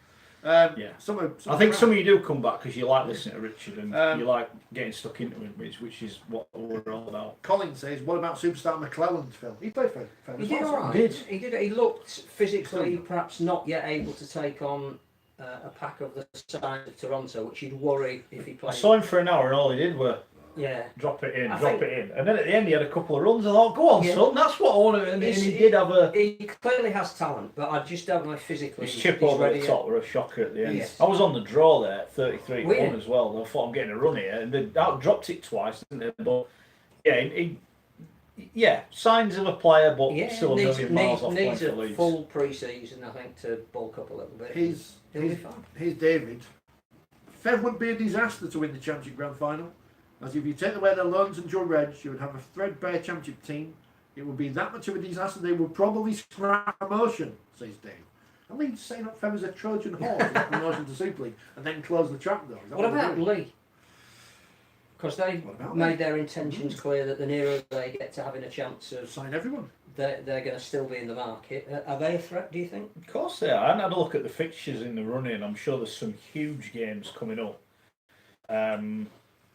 Yeah. Some I think some of you do come back because you like listening to Richard and you like getting stuck into it, which is what we're all about. Colin says, "What about superstar McClelland, Phil? He played for He did all right. He did. He looked physically perhaps not yet able to take on a pack of the size of Toronto, which you'd worry if he I played. saw him for an hour and all he did were drop it in, and then at the end he had a couple of runs. I thought, go on, son, that's what I want. And he did have a. He clearly has talent, but I just don't know if physically. His chip over the top were a shocker at the end. Yes. I was on the draw there, 33-1 Weird. as well. And I thought I'm getting a run here, and they dropped it twice, didn't they? But yeah, signs of a player, but still a million miles off playing for Leeds. Full pre-season, I think, to bulk up a little bit. He's David. Fev would be a disaster to win the Championship Grand Final, as if you take away their loans and Joe Reg, you would have a threadbare Championship team. It would be that much of a disaster, they would probably scrap promotion, says Dave. I mean, saying up Fev as a Trojan horse in promotion to Super League and then close the trap door. What about Lee? Because they made their intentions clear that the nearer they get to having a chance of sign everyone, they're going to still be in the market. Are they a threat, do you think? Of course they are. I hadn't had a look at the fixtures in the running. I'm sure there's some huge games coming up.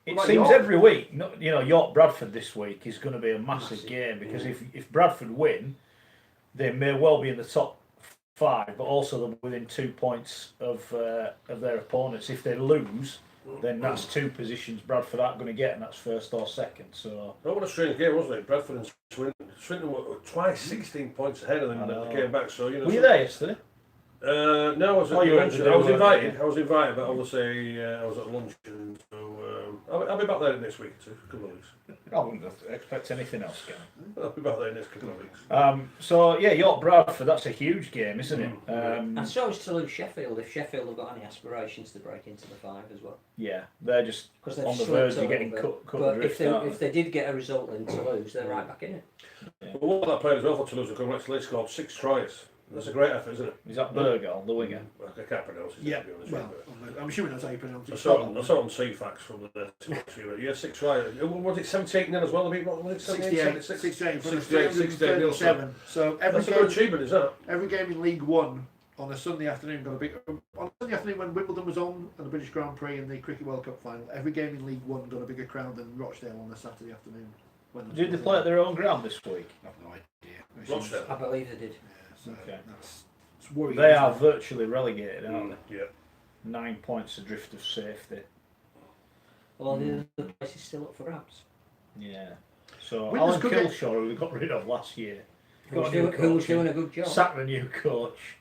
It seems York? every week, York Bradford this week is going to be a massive game because if Bradford win, they may well be in the top 5, but also they're within 2 points of their opponents. If they lose, then that's 2 positions Bradford aren't going to get, and that's first or second. So. Oh, what a strange game, wasn't it? Bradford and Swinton. Swinton were twice 16 points ahead of them and they came back. So were you there yesterday? No, I was. I was invited. I was invited, but obviously I was at lunch, and so I'll be back there next week or 2, a couple of weeks. I wouldn't expect anything else, Gary. I'll be back there next couple of weeks. So yeah, York Bradford, that's a huge game, isn't it? And so is Toulouse Sheffield. If Sheffield have got any aspirations to break into the 5 as well. Yeah, they're just on the verge of getting cut but adrift. if they did get a result in Toulouse, they're right back in it. Yeah. Well, what that played as well for Toulouse, they scored 6 tries. That's a great effort, isn't it? Is that Bergel, the winger? I can't pronounce it. Yeah, to be honest well, I'm assuming that's how you pronounce it. I saw it on CFAX from the yeah, 6 tries. Was it 78 nil as well? Was it 68 67. So that's a good achievement, is that? Every game in League One on a Sunday afternoon got a big. On Sunday afternoon when Wimbledon was on and the British Grand Prix and the Cricket World Cup final, every game in League One got a bigger crowd than Rochdale on a Saturday afternoon. Did they play at their own ground this week? I have no idea. Rochdale. I believe they did. Yeah, so okay. It's worrying. They are virtually relegated, aren't they? Yeah. 9 points adrift of safety. Well, the other place is still up for grabs. Yeah. So Winners Alan could Kilshaw, who we got rid of last year, Who was doing a good job. sacked the new coach.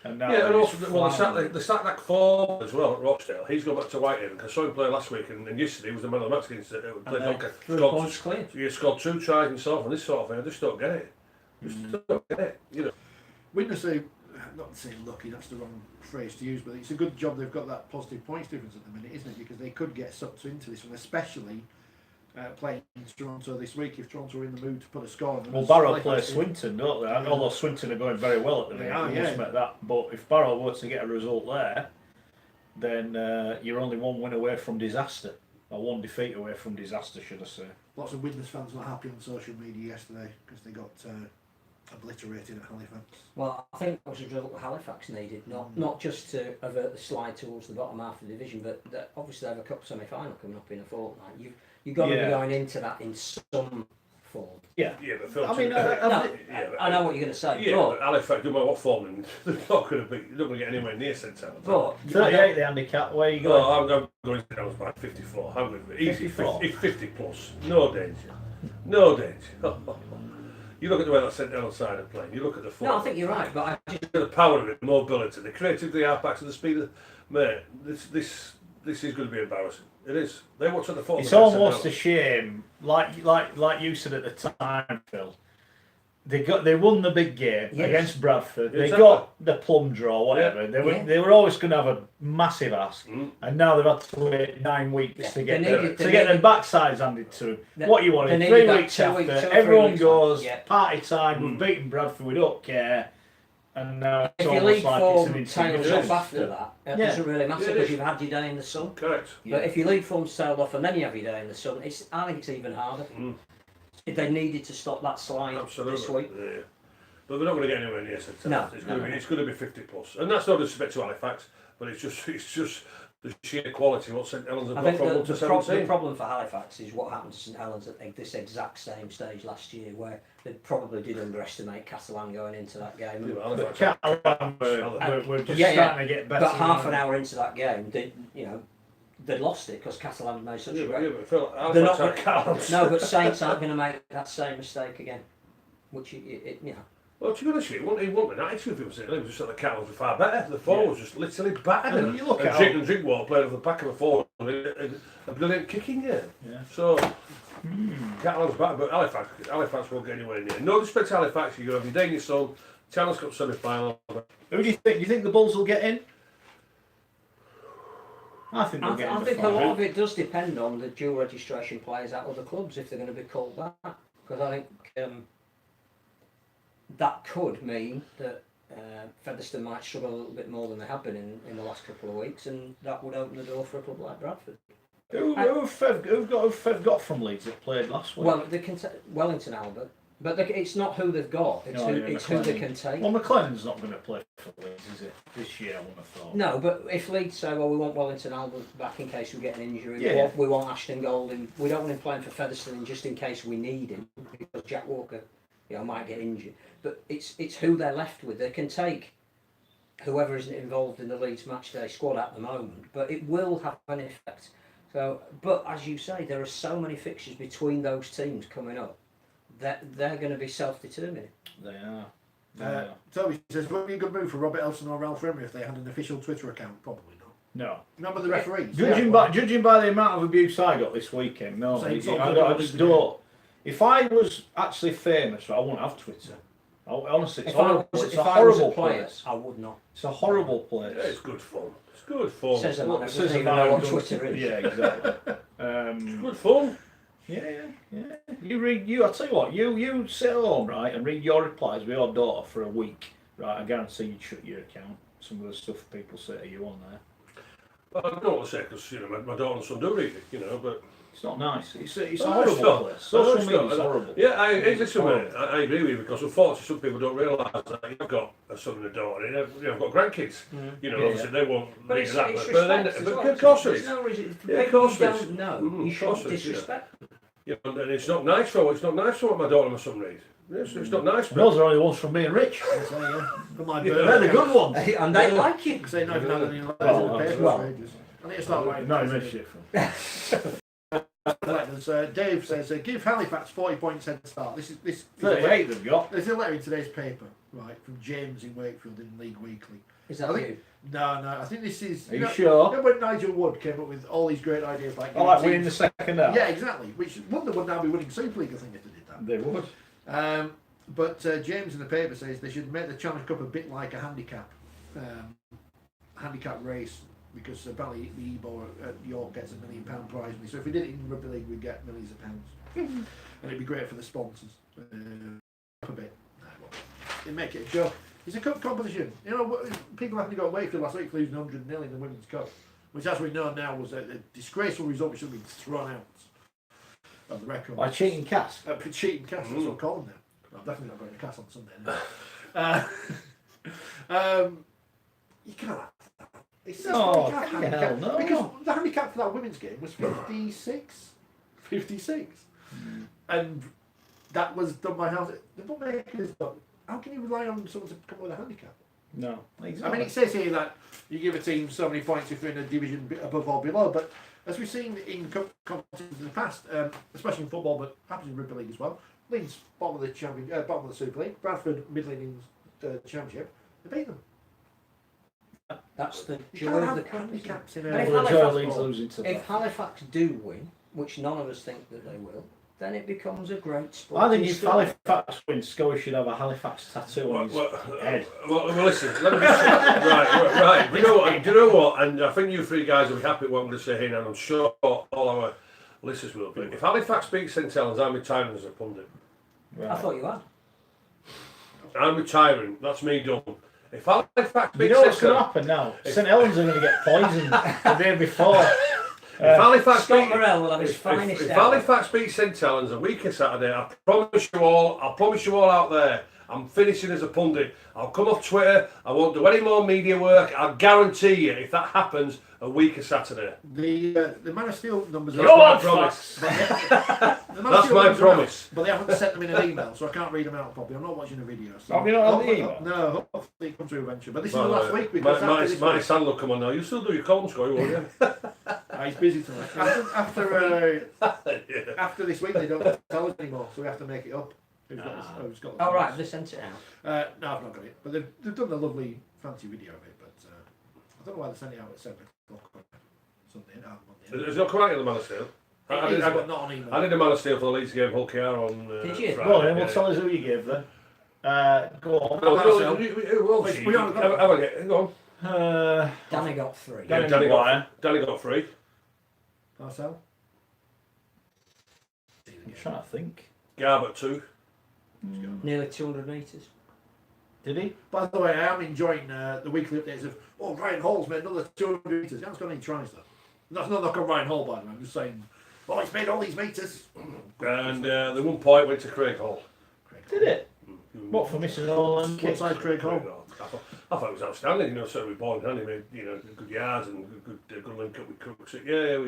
And now Yeah, and also they sacked that forward as well at Rochdale. He's gone back to Whitehaven because I saw him play last week, and yesterday he was the man of the match against played Doncaster. 3 points clear. He scored 2 tries himself, and this sort of thing. I just don't get it. Don't get it. Witness are not saying lucky, that's the wrong phrase to use, but it's a good job they've got that positive points difference at the minute, isn't it? Because they could get sucked into this one, especially playing Toronto this week if Toronto are in the mood to put a score on them. Well, Barrow plays Swinton, don't they? Yeah. Although Swinton are going very well at the minute, we must admit that. But if Barrow were to get a result there, then you're only 1 win away from disaster, or 1 defeat away from disaster, should I say. Lots of Widnes fans not happy on social media yesterday because they got obliterated at Halifax. Well, I think that was a result Halifax needed, not just to avert the slide towards the bottom half of the division, but that obviously they have a cup semi-final coming up in a fortnight. You've got to be going into that in some form. Yeah, but Phil, I mean, I know what you're going to say. Yeah, but Halifax, no matter what form, they're not going to get anywhere near centre. But 38 the handicap. Where you going? I'm going down by 54. I'm going easy 50 plus. No danger. No danger. You look at the way that centre side of playing. You look at the form. No, I think you're right, but I just the power of it, the mobility, the creativity, the halfbacks, and the speed of mate. This is going to be embarrassing. It is. They watch at the form. It's almost a shame, like you said at the time, Phil. They won the big game against Bradford. They got the plum draw, whatever. They were always going to have a massive ask, and now they've had to wait 9 weeks to get their backsides handed to them. What you wanted 3 weeks after, everyone goes party time. We've beaten Bradford. We don't care. And now if your league form tails off after that, it doesn't really matter because you've had your day in the sun. Correct. But if your league form's tailed off and then you have your day in the sun, I think it's even harder. they needed to stop that slide Absolutely. this week. Yeah. But they're not going to get anywhere near St. No, Helens. no. It's going to be 50 plus, and that's not disrespect to Halifax, but it's just the sheer quality of what St. Helens have I got think from 1 to the 17. problem for Halifax is what happened to St Helens at this exact same stage last year, where they probably did underestimate Catalan going into that game. Yeah, but But Halifax- Catalan we're just Yeah, yeah. starting to get better. But half an hour into that game, they'd lost it because Catalan made such Yeah, a but, great. yeah, but Phil, They're Halifax not are Catalans. No, but Saints aren't going to make that same mistake again. Which Well, to be honest with you, he wasn't an attitude of him. He was just that the Catalans were far better. The forward was just literally battered. And you look at and Drinkwater played off the back of the forward a brilliant kicking game. Yeah. So, Catalans better, but Halifax won't get anywhere near. No disrespect to Halifax, you have your Danish son, Challenge Cup semi-final. Who do you think? Do you think the Bulls will get in? I think they'll I get in. think a lot of it does depend on the dual registration players at other clubs if they're going to be called back. Because I think that could mean that Featherstone might struggle a little bit more than they have been in the last couple of weeks, and that would open the door for a club like Bradford. Who Fev got from Leeds that played last week? Well, they can Wellington Albert, but it's not who they've got. It's who they can take. Well, McLennan's not going to play for Leeds, is it? This year, I wouldn't have thought. No, but if Leeds say, well, we want Wellington Albert back in case we get an injury, Yeah. we want Ashton Golding, we don't want him playing for Featherstone just in case we need him, because Jack Walker might get injured. But it's who they're left with. They can take whoever isn't involved in the Leeds matchday squad at the moment, but it will have an effect. So, but as you say, there are so many fixtures between those teams coming up that they're going to be self-determining. They are. Toby says, would it be a good move for Robert Elson or Ralph Emery if they had an official Twitter account? Probably not. No. Remember the referees? Judging by the amount of abuse I got this weekend, no, Same sort I of just don't. If I was actually famous, I wouldn't have Twitter. Honestly, it's horrible. It's a horrible place. I would not. It's a horrible place. Yeah, it's good fun. It's good fun. Says a man who Says doesn't a even man know who what doesn't- Twitter is. Yeah, exactly. It's good fun. Yeah. I tell you what, you sit at home, right, and read your replies with your daughter for a week, right? I guarantee you'd shut your account. Some of the stuff people say to you on there. Well, I don't know what to say because my daughter and son do read it, but It's not nice. It's a No, it's horrible not. place. No, Social it's media not. is horrible. Yeah, I agree with you because unfortunately some people don't realise that you've got a son and a daughter. I've got grandkids. Obviously they won't But read it's that. respect But as then, well, of course it there's is. no reason. Yeah, of People course you it is. don't know. Mhm, You of course shouldn't it is, yeah. disrespect. Yeah, and it's not nice for what my daughter and my son read. It's not nice. But Those are only ones from me and Rich. For my Yeah, birthday. They're the good ones. And they like you. Because they not even had any letters Well, in the paper well. for ages. I need to start writing. No, letters. Rich. Letters. Dave says, give Halifax 40 points head start. This is 38 they've got. There's a letter in today's paper, right, from James in Wakefield in League Weekly. Is that I think- you? No, I think this is. Are you sure? Remember when Nigel Wood came up with all these great ideas like. I like giving winning the teams- second half. Yeah, exactly. Which Wonder would now be winning Super League, I think, if they did that. They would. But James in the paper says they should make the Challenge Cup a bit like a handicap race, because apparently the EBO at York gets £1 million prize money. So if we did it in Rugby League, we'd get millions of pounds, and it'd be great for the sponsors. A bit. They make it a joke. It's a cup competition. People have to go away for last week for losing 100-0 in the Women's Cup, which, as we know now, was a disgraceful result which should have been thrown out of the record. By cheating cast. Cheating cast, that's what I call them now. I'm definitely not going to cast on Sunday. Anyway. You can't have that. It's No, you can't hell handicap, no. because the handicap for that women's game was 56. And that was done by house. The bookmakers, how can you rely on someone to come up with a handicap? No. Exactly. I mean, it says here that you give a team so many points if they're in a division above or below, but as we've seen in competitions in the past, especially in football, but happens in Rugby League as well, Leeds bottom of the bottom of the Super League, Bradford middling in the Championship, they beat them. That's the You joy can't of the have competition. handicaps in But a... if Well, Halifax- Leeds losing to If that. Halifax do win, which none of us think that they will, then it becomes a great sport. I think if Halifax wins, Scully should have a Halifax tattoo on his head. Well, listen. Let me just, right. Do you know what? And I think you three guys will be happy with what I'm going to say here, and I'm sure all our listeners will be. If Halifax beats St Helens, I'm retiring as a pundit. I Right. thought you had. I'm retiring. That's me done. If Halifax You beats know what's St going to Helens, happen now? St Helens are going to get poisoned the day before. If Halifax Scott beat, Morrell will have his finest if hour. Halifax beat St Helens a week of Saturday, I promise you all out there, I'm finishing as a pundit. I'll come off Twitter. I won't do any more media work. I guarantee you, if that happens, a week of Saturday. The Man of Steel numbers. Go on, promise. That's my promise. But they haven't sent them in an email, so I can't read them out properly. I'm not watching the video. So Have you not had the email? No, hopefully it comes through eventually. But this is Well, last week because after this my week, son will come on now. You still do your column score, won't you? he's busy tonight. After this week, they don't tell us anymore, so we have to make it up. Who's got the Oh, right, comments. they sent it out. No, I've not got it. But they've done a lovely, fancy video of it. But I don't know why they sent it out at 7 o'clock on Sunday. Monday. It's not come out yet, the Man of Steel. It is, but not on email. I did a Man of Steel for the Leeds game, Hull KR on Did you? Friday. Go on, then, we'll tell us who you gave then. Go on. Go on. Danny got 3. Danny Danny Maguire. got 3. Marcel? I'm trying to think. Garb at 2. Nearly 200 metres. Did he? By the way, I am enjoying the weekly updates of, Ryan Hall's made another 200 metres. He hasn't got any tries though. That's not knock on Ryan Hall, by the way. I'm just saying, he's made all these metres. And the 1 point went to Craig Hall. Did it? What for missing all them What kicks? size Craig Hall? I thought it was outstanding, so we ball in hand, he made, good yards and good link up with Crooks. Yeah.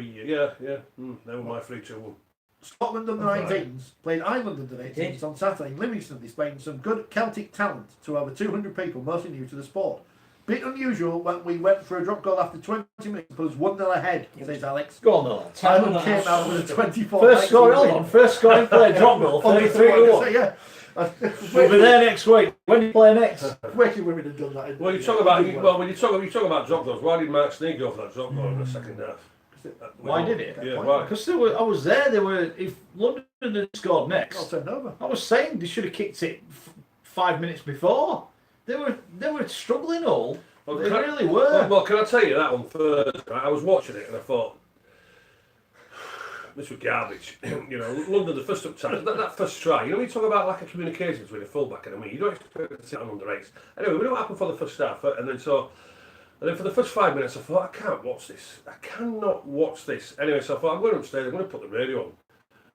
They were my 3-2-1. Scotland under 19s played Ireland under 18s on Saturday in Livingston, displaying some good Celtic talent to over 200 people, mostly new to the sport. Bit unusual when we went for a drop goal after 20 minutes, put us 1-0 ahead, says Alex. Go on, then. Ireland came out with a 24. First score, hold on. First scoring play, drop goal, 33-1. Yeah. We'll be there next week. When do you play next? Waking women have done that. Well, you talk about when you talk about drop goals. Why did Mark Sneed go for that drop goal in the second half? Why did it? Yeah, why? Because I was there. They were. If London had scored next, I'll turn over. I was saying they should have kicked it 5 minutes before. They were struggling all. Well, They really were. Well, can I tell you that on Thursday? I was watching it and I thought, this was garbage. London, the first up time, that first try. When you talk about lack of communication between a fullback and a wing, you don't expect to sit on under 8s. Anyway, we know what happened for the first half, and then for the first 5 minutes, I thought, I can't watch this. I cannot watch this. Anyway, so I thought, I'm going upstairs, I'm going to put the radio on.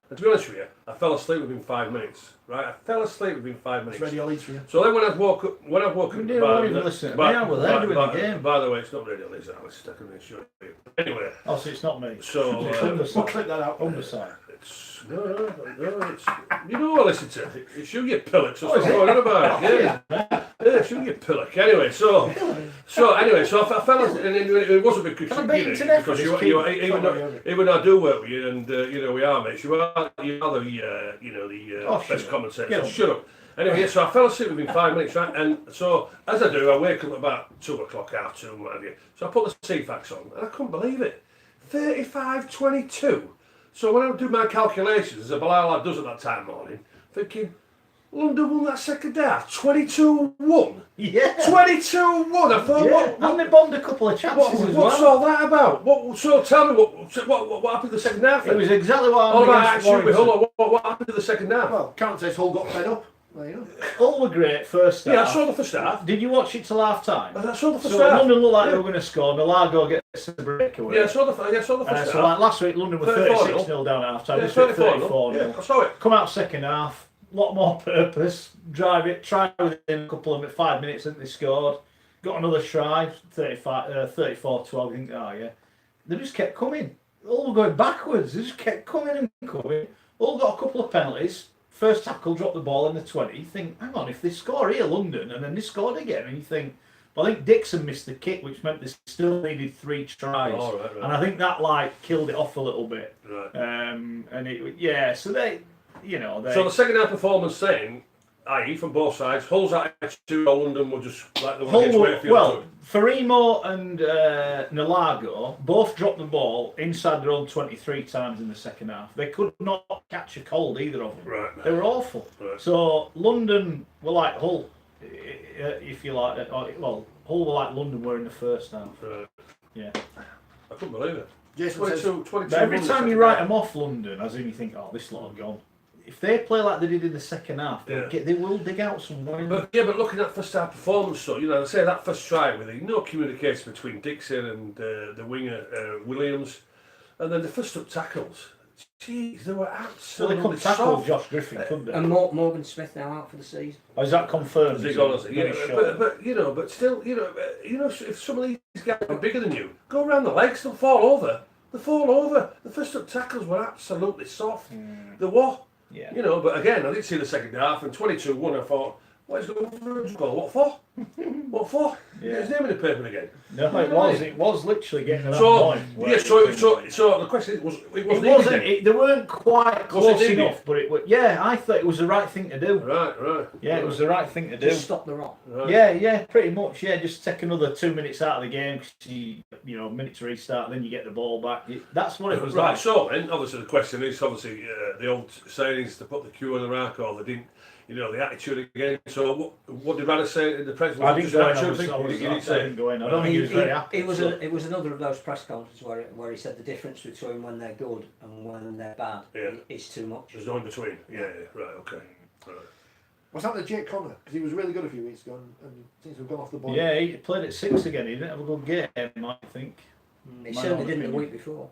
And to be honest with you, I fell asleep within 5 minutes. Right, I fell asleep within 5 minutes. It's radio leads for you. So then when I woke up, We didn't even listen. I were there doing the game. By the way, it's not radio leads, Alice. I can assure you. Anyway, Oh, so it's not me. so We'll clip that out. Underside. it's it's I listen to it. It's you pillock. So what's going on about? Yeah, it's you pillock. Anyway, so I fell asleep, and it wasn't because Can I beat internet for because this you kid? even though I do work with you, and we are mates. You are the best commentator. Get So on. shut up. Anyway, so I fell asleep within 5 minutes, right? And so, as I do, I wake up about 2 o'clock, half 2, what have you. So I put the CFAX on, and I couldn't believe it. 35-22. So when I do my calculations, as a Bilal lad does at that time morning, thinking, London won that second half, 22-1. Yeah. 22-1. I thought, Yeah. And they bombed a couple of chances as what's well. all that about? So tell me what happened to the second half? It was exactly what all happened about against action with Warrington. Hull. What happened to the second half? Well, can't say Hull got fed up. There you go. Hull were great first half. Yeah, I saw the first half. Did you watch it till half time? I saw the first So half. London looked like they were going to score. Milago gets a breakaway. Yeah, I saw the first half. So like last week, London were 34-0. 36-0 down at half time. Yeah, This week 34-0. 34-0. Yeah, I saw it. Come out second half, a lot more purpose. Drive it, try within a couple of 5 minutes, and they scored. Got another try, 34-12. I think. Oh yeah, they just kept coming. All were going backwards. They just kept coming and coming. All got a couple of penalties. First tackle, dropped the ball in the 20. You think, hang on, if they score here, London, and then they scored again, and you think, well, I think Dixon missed the kick, which meant they still needed 3 tries. Oh, right. And I think that killed it off a little bit. Right. So they. So the second half performance saying, i.e. from both sides, Hull's attitude or London were just like the one against Wakefield. Well, Farimo and Nilago both dropped the ball inside their own 23 times in the second half. They could not catch a cold, either of them. Right. They were awful. Right. So London were like Hull, if you like. Well, Hull were like London were in the first half. Right. Yeah. I couldn't believe it. Jason says, 22 But every runs time you second write half. them off London, as in you think, oh, this lot have gone. If they play like they did in the second half, they will dig out some wins. But looking at first half performance, so I say that first try with no communication between Dixon and the winger Williams. And then the first up tackles, jeez, they were Well, they absolutely couldn't tackle soft. Josh Griffin, couldn't they? And Morgan Smith now out for the season. Or is that confirmed? Has he gone, has he? Very Yeah, short. but you know, but still, you know, if some of these guys are bigger than you, go around the legs, they'll fall over. They fall over. The first up tackles were absolutely soft. They were. Yeah. You know, but again, I didn't see the second half, and 22-1, I thought, what is going on? What for? What for? Yeah. Get his name in the paper again. No, it was literally getting to that So, point. where yeah, it so the question is, it wasn't wasn't. easy. They weren't quite close needed? enough, but it was. Yeah, I thought it was the right thing to do. Right. Yeah, it was the right thing to do. Just stop the rot. Right. Yeah, pretty much. Yeah, just take another 2 minutes out of the game because you know, minute to restart, then you get the ball back. That's what it was Right, like. so then, obviously the question is, obviously, the old saying is to put the cue on the rack, or they didn't, you know, the attitude again. So what did Rana say in the press? I didn't go in. I I didn't go in. I don't think he was very happy. It was another of those press conferences where he said the difference between when they're good and when they're bad is too much. There's no in between. Yeah, right, okay. Right. What's happened to Jake Connor? Because he was really good a few weeks ago and seems to have gone off the ball. Yeah, he played at 6 again. He didn't have a good game, I think. He My certainly own didn't the opinion. week before.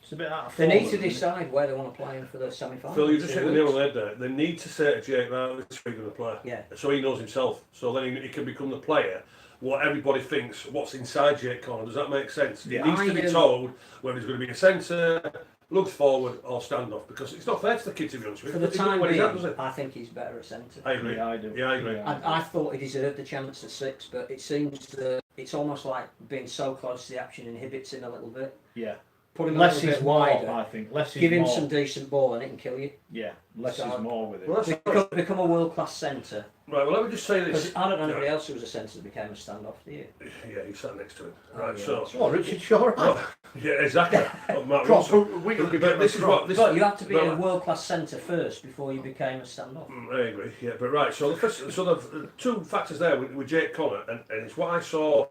It's a bit out of They form, need to isn't it? decide where they want to play him for the semi-final. Phil, you just hit the nail on the head there. They need to say to Jake, right, this week going to play. Yeah. So he knows himself. So then he can become the player. What everybody thinks, what's inside Jake Connor. Does that make sense? Yeah, He needs to be told whether he's going to be a centre, looks forward, or stand off. Because it's not fair to the kid, to be honest with For you. the He doesn't time know what he's at, being, does he? I think he's better at centre. I agree. Yeah, I do. Yeah, I agree. I thought he deserved the chance at 6, but it seems that it's almost like being so close to the action inhibits him a little bit. Yeah. Put him a Less little is bit more, wider. I think. Less is Give him more. some decent ball and it can kill you. Yeah, less So- is more with it. Well, that's Become a world-class centre. right, well, let me just say this. Because I don't know anybody else who was a centre that became a standoff, do you? Yeah, he sat next to him. Oh, Right, yeah, so. that's What, Richard Shaw? Right? Well, yeah, exactly. Well, Matt Cross, Wilson. we could But this is what. This, But you have to be well, a world-class centre first before you became a standoff. I agree, yeah, but right, so the two factors there with Jake Connor, and it's what I saw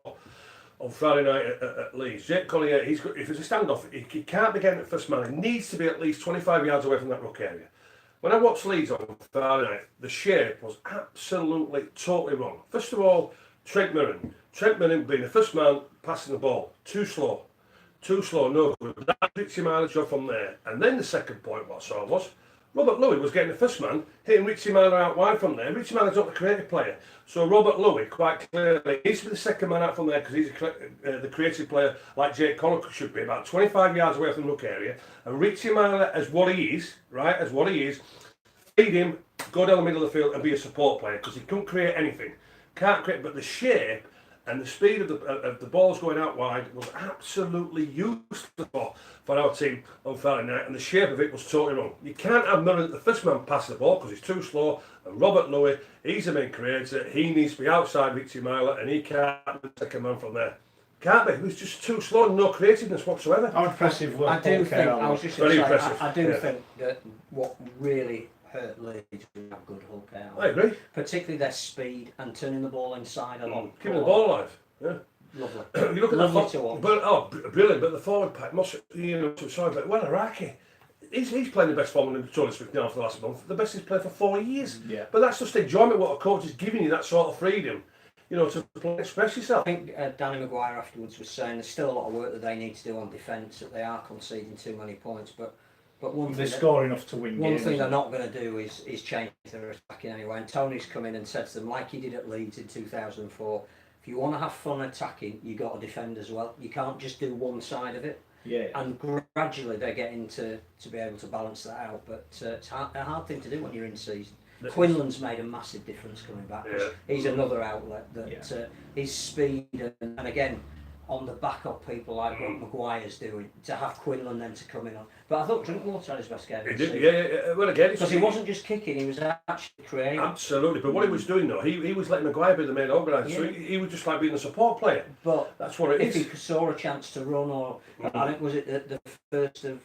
on Friday night at Leeds. Jake Connor, yeah, if it's a standoff, he can't be getting at first man. He needs to be at least 25 yards away from that ruck area. When I watched Leeds on Friday night, the shape was absolutely, totally wrong. First of all, Trent Mirren being the first man passing the ball, too slow, no good. That gets him out of the job from there. And then the second point what I saw was, Robert Louis was getting the first man, hitting Richie Miller out wide from there. Richie Miller's not the creative player. So Robert Louis, quite clearly, needs to be the second man out from there because he's the creative player like Jake Connor should be, about 25 yards away from the hook area. And Richie Miller, as what he is, feed him, go down the middle of the field and be a support player because he couldn't create anything. Can't create, but the shape and the speed of the balls going out wide was absolutely useless for our team on Friday night, and the shape of it was totally wrong. You can't have Miller at the first man pass the ball because he's too slow, and Robert Louis, he's the main creator, he needs to be outside Richie Myler, and he can't be the second man from there. Can't be, he was just too slow and no creativeness whatsoever. How impressive was I do Paul think, Carroll? I was just Very going to say, impressive, I do yeah. think that what really hurt Leeds was that good Hulk out. I agree. Particularly their speed and turning the ball inside a lot. Keeping the ball alive. Yeah. Lovely. You look at Lovely the to watch. brilliant. But the forward pack must, sorry, but well, Iraqi. He's playing the best form in the Tony Smith now for the last month. The best he's played for 4 years. Yeah. But that's just enjoyment. What a coach is giving you, that sort of freedom, to play, express yourself. I think Danny Maguire afterwards was saying there's still a lot of work that they need to do on defence, that they are conceding too many points. But one They thing score enough to win one games. thing they're not going to do is change their attacking anyway. And Tony's come in and said to them, like he did at Leeds in 2004, if you want to have fun attacking, you got to defend as well. You can't just do one side of it. Yeah. And gradually they're getting to be able to balance that out. But it's a hard thing to do when you're in season. Quinlan's made a massive difference coming back. Yeah. He's another outlet that his speed and again on the back of people like what Maguire's doing, to have Quinlan then to come in on. But I thought Drinkwater had his best game. He did, yeah. Well, again, Because he wasn't just kicking, he was actually creating. Absolutely, but what he was doing though, he was letting Maguire be the main organiser, so he was just like being a support player. But That's what it if is. he saw a chance to run, or I think was it the first of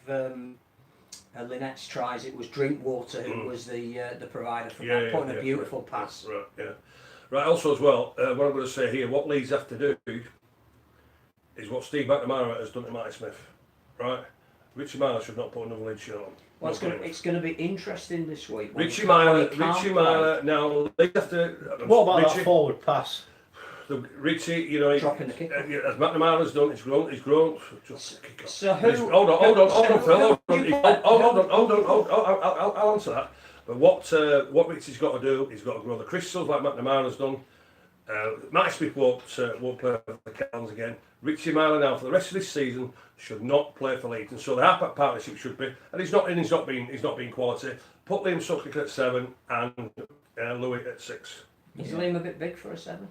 Lynette's tries, it was Drinkwater who was the provider for that, putting a beautiful pass. Right, yeah. Right, also as well, what I'm going to say here, what Leeds have to do is what Steve McNamara has done to Marty Smith, right? Richie Myler should not put another Leeds shirt on. Well, it's going to be interesting this week. Richie Myler, now Leeds have to... What about Richie, that forward pass? Look, Richie, you know, Dropping the kick. as McNamara's done, he's grown. Just kick off. So who? Hold on, Phil. Hold on. I'll answer that. But what Richie's got to do, he's got to grow the crystals like McNamara's done. Matt Smith won't play for the Cowans again. Richie Myler now for the rest of this season should not play for Leeds, and so the half-back partnership should be. And he's not being quality. Put Liam Sutcliffe at 7 and Louis at 6. Is Liam a bit big for a 7?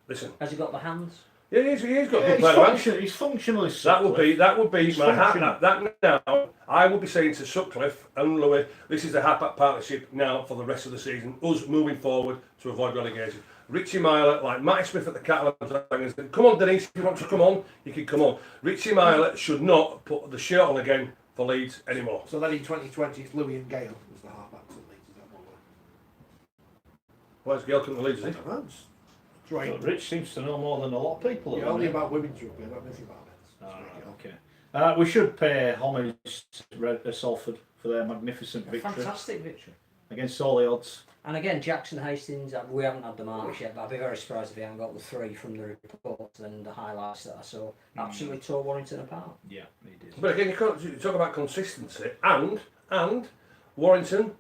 Listen, Has he got the hands? yeah, he's got good player. He's functionally. That would be my hat. That now I would be saying to Sutcliffe and Louis, this is the half-back partnership now for the rest of the season. Us moving forward to avoid relegation. Richie Myler, like Matty Smith at the Catalans, come on Denise, if you want to come on, you can come on. Richie Myler should not put the shirt on again for Leeds anymore. So then in 2020 it's Louis and Gale as the half-backs at Leeds. Is that what Why is Gail coming to Leeds, is he? I don't know. It's right. But Rich seems to know more than a lot of people. Yeah, only about women's rugby. I don't know anything about it. Okay. We should pay homage to Salford for their magnificent victory Fantastic victory. against all the odds. And again, Jackson Hastings, we haven't had the marks yet, but I'd be very surprised if he hadn't got the 3 from the reports and the highlights that I saw. Absolutely tore Warrington apart. Yeah, he did. But again, you talk about consistency, and Warrington,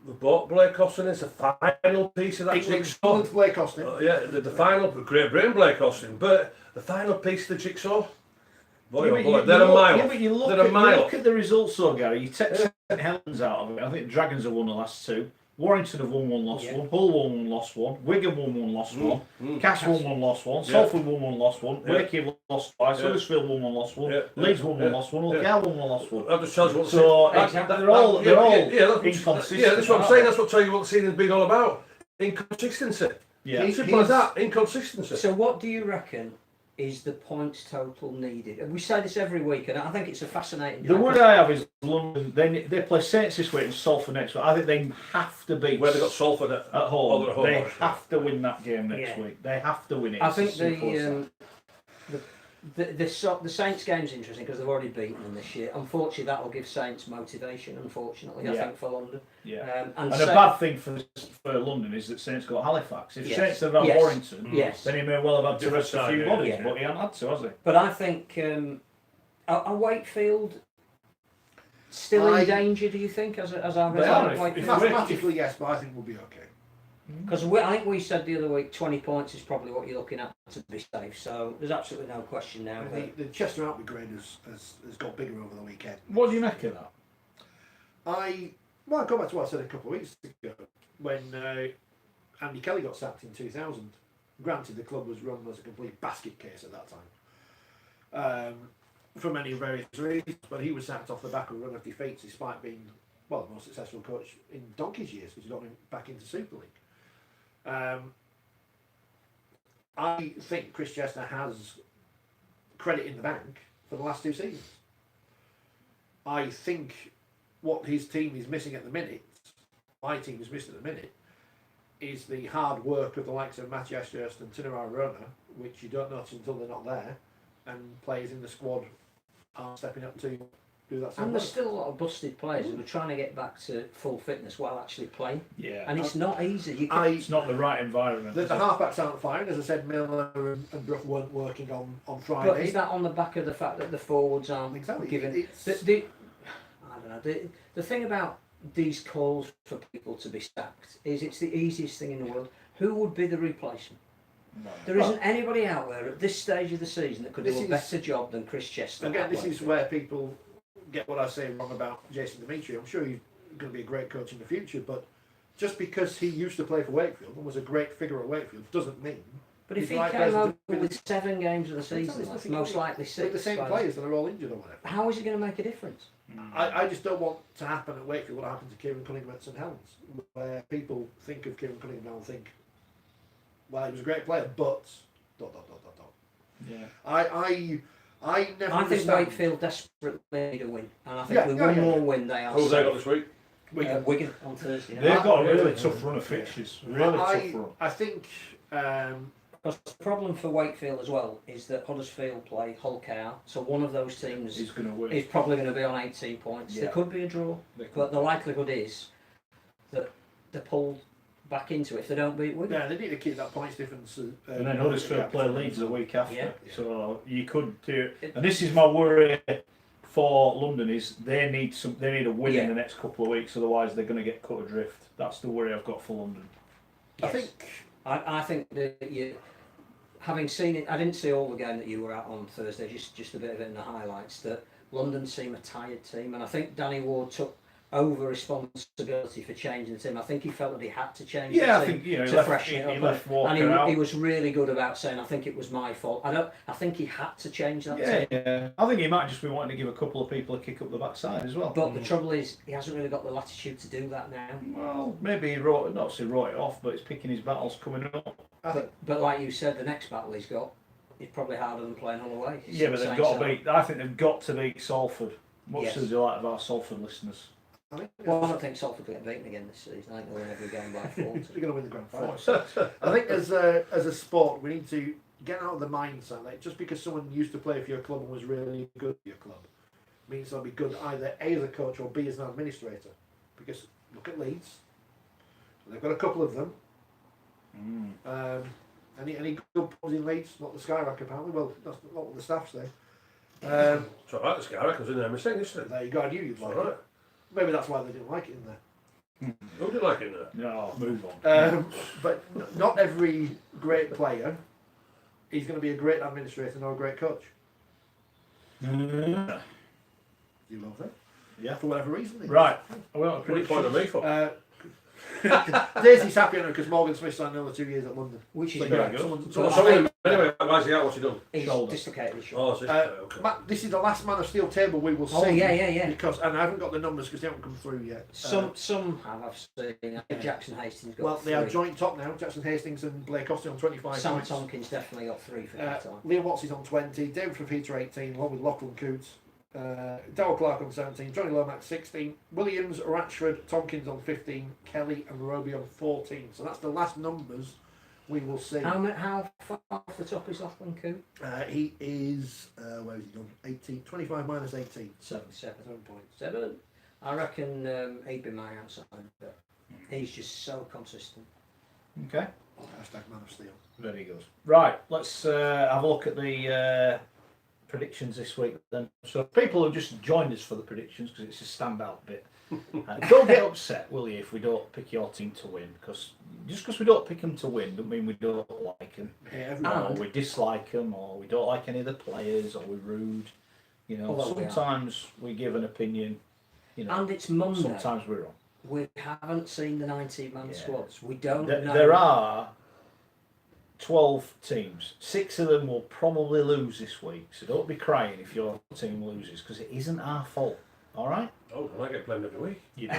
we bought Blake Austin as the final piece of that jigsaw. Blake Austin. The final, Great Britain Blake Austin, but the final piece of the jigsaw. They're a mile. Yeah, but you look at the results though, Gary. You take St Helens out of it. I think Dragons have won the last 2. Warrington have won 1, lost 1. Hull won 1, lost 1. Wigan won 1, lost 1. Cass won 1, lost 1. Salford won 1, lost 1. Wakey have lost twice. Huddersfield won 1, lost 1. Leeds won 1, lost 1. Hull won 1, lost 1. That just tells you what they're all inconsistent. Yeah, that's what I'm saying. That's what tells you what the season's been all about. Inconsistency. Yeah. Simple as that. Inconsistency. So what do you reckon is the points total needed? And we say this every week, and I think it's a fascinating. The word I have is London. They play Saints this week and Salford next week. I think they have to beat. Where they got Salford at home. At home. They have to win that game next week. They have to win it. I think the Saints game's interesting because they've already beaten them this year. Unfortunately, that will give Saints motivation. Unfortunately, I think for London. Yeah. And a bad thing for London is that Saints got Halifax. If Saints had Warrington, then he may well have had to rest a few bodies, but he hasn't had to, has he? But I think are Wakefield still in danger? Do you think as our mathematically yes, but I think we'll be okay. Because I think we said the other week 20 points is probably what you're looking at to be safe, so there's absolutely no question now. The Chester Outby grade has got bigger over the weekend. What do you make of that? I go back to what I said a couple of weeks ago when Andy Kelly got sacked in 2000. Granted, the club was run as a complete basket case at that time, for many various reasons, but he was sacked off the back of a run of defeats despite being, the most successful coach in Donkey's years because he got him back into Super League. I think Chris Chester has credit in the bank for the last 2 seasons. I think what his team is missing at the minute, my team is missing at the minute, is the hard work of the likes of Matthias Hurst and Tino Arona, which you don't notice until they're not there, and players in the squad are stepping up to do that. And there's still a lot of busted players who are trying to get back to full fitness while actually playing. Yeah. And it's not easy. It's not the right environment. The halfbacks aren't firing. As I said, Miller and Brook weren't working on Friday. But is that on the back of the fact that the forwards aren't given... I don't know. The thing about these calls for people to be sacked is it's the easiest thing in the world. Who would be the replacement? No. There isn't anybody out there at this stage of the season that could do a better job than Chris Chester. Again, this is where people get what I say wrong about Jason Dimitri. I'm sure he's going to be a great coach in the future, but just because he used to play for Wakefield and was a great figure at Wakefield doesn't mean. But if he came over with 7 games of the season, most likely 6. With the same players that are all injured or whatever. How is it going to make a difference? I just don't want to happen at Wakefield what happened to Kieran Cunningham at St Helens, where people think of Kieran Cunningham now and think, well, he was a great player, but ... Yeah. I think Wakefield desperately need a win, and I think with one more win they are. Who's they got this week? Wigan on Thursday. They've got a really tough run of fixtures. Tough run. I think. Because the problem for Wakefield as well is that Huddersfield play Hull KR, so one of those teams is probably going to be on 18 points. Yeah. There could be a draw, but the likelihood is that they're pulled back into it if they don't beat Wigan. Yeah, they need to keep that points difference. And then Huddersfield play Leeds the week after, Yeah. so you could do it. And this is my worry for London: is they need a win in the next couple of weeks, otherwise they're going to get cut adrift. That's the worry I've got for London. Yes. I think that you, having seen it, I didn't see all the game that you were at on Thursday, just a bit of it in the highlights, that London seem a tired team, and I think Danny Ward took over responsibility for changing the team. I think he felt that he had to change the team to freshen it up, and he was really good about saying, I think it was my fault. I think he had to change that team. Yeah, I think he might just be wanting to give a couple of people a kick up the backside as well. But the trouble is, he hasn't really got the latitude to do that now. Well, maybe he wrote it off, but he's picking his battles coming up. But like you said, the next battle he's got is probably harder than playing Hull away. Yeah, but they've got to beat. I think they've got to beat Salford. Much to the delight of our Salford listeners. Well, I don't think Salford will get beaten again this season. I think they'll win every game by 40. They're going to win the grand final. I think as a sport, we need to get out of the mindset that just because someone used to play for your club and was really good for your club means they'll be good either A as a coach or B as an administrator. Because look at Leeds, they've got a couple of them. Any good pubs in Leeds? Not the Skyrack apparently. Well, that's not what the staff say. So I like the Skyrack, I was in there mistake, isn't it? There you go. I knew you'd like it. Maybe that's why they didn't like it in there. Who did like it in there? No, move on. But not every great player is going to be a great administrator nor a great coach. You love that? Yeah. For whatever reason. Right. Are we on a What are you pointing at me for? Daisy's happy because Morgan Smith signed another 2 years at London. Which is So, very yeah, good. Anyway, why's he out? What's he done? He's Shoulder. dislocated his Oh, shoulder. okay. Matt, this is the last Man of Steel table we will see. Oh, yeah. Because, and I haven't got the numbers because they haven't come through yet. Some have, I've seen. I think Jackson Hastings got Well, 3. they are joint top now. Jackson Hastings and Blake Austin on 25 Sam points. Tompkins definitely got 3 for that time. Liam Watts is on 20. David Fafita 18, along with Lachlan Coots. Darrell Clark on 17. Johnny Lomax 16. Williams, Ratchford, Tompkins on 15. Kelly and Roby on 14. So that's the last numbers we will see. How far off the top is Lachlan Coote? He is, where is he gone? 18. 25 minus 18. 7 points. 7. I reckon he'd be my outside, but he's just so consistent. Okay. Hashtag Man of Steel. Very good. Right, let's have a look at the predictions this week then. So people who just joined us for the predictions, because it's a standout bit, don't get upset, will you, if we don't pick your team to win? Because just because we don't pick them to win doesn't mean we don't like them, or we dislike them, or we don't like any of the players, or we're rude. You know, sometimes we give an opinion. You know, and it's Monday. Sometimes we're wrong. We haven't seen the 19-man squads. We don't know. There are 12 teams. 6 of them will probably lose this week, so don't be crying if your team loses, because it isn't our fault. All right? Oh, I get blamed every week. You do.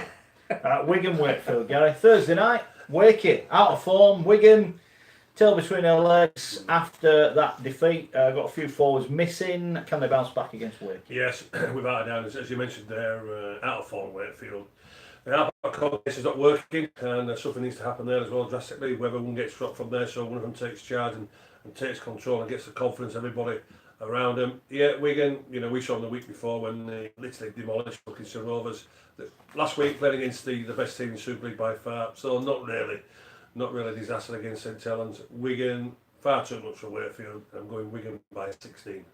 Wigan, Wakefield, Gary. Thursday night, Wakey, out of form. Wigan, tail between their legs after that defeat. Got a few forwards missing. Can they bounce back against Wakey? Yes, without a doubt. As you mentioned there, out of form Wakefield. Our coach is not working, and something needs to happen there as well drastically. Whether one gets dropped from there, so one of them takes charge and takes control and gets the confidence of everybody around them. Yeah, Wigan, you know, we saw them the week before when they literally demolished Buckinghamshire Rovers. Last week playing against the best team in Super League by far, so not really disaster against St Helens. Wigan, far too much for Wakefield. I'm going Wigan by 16.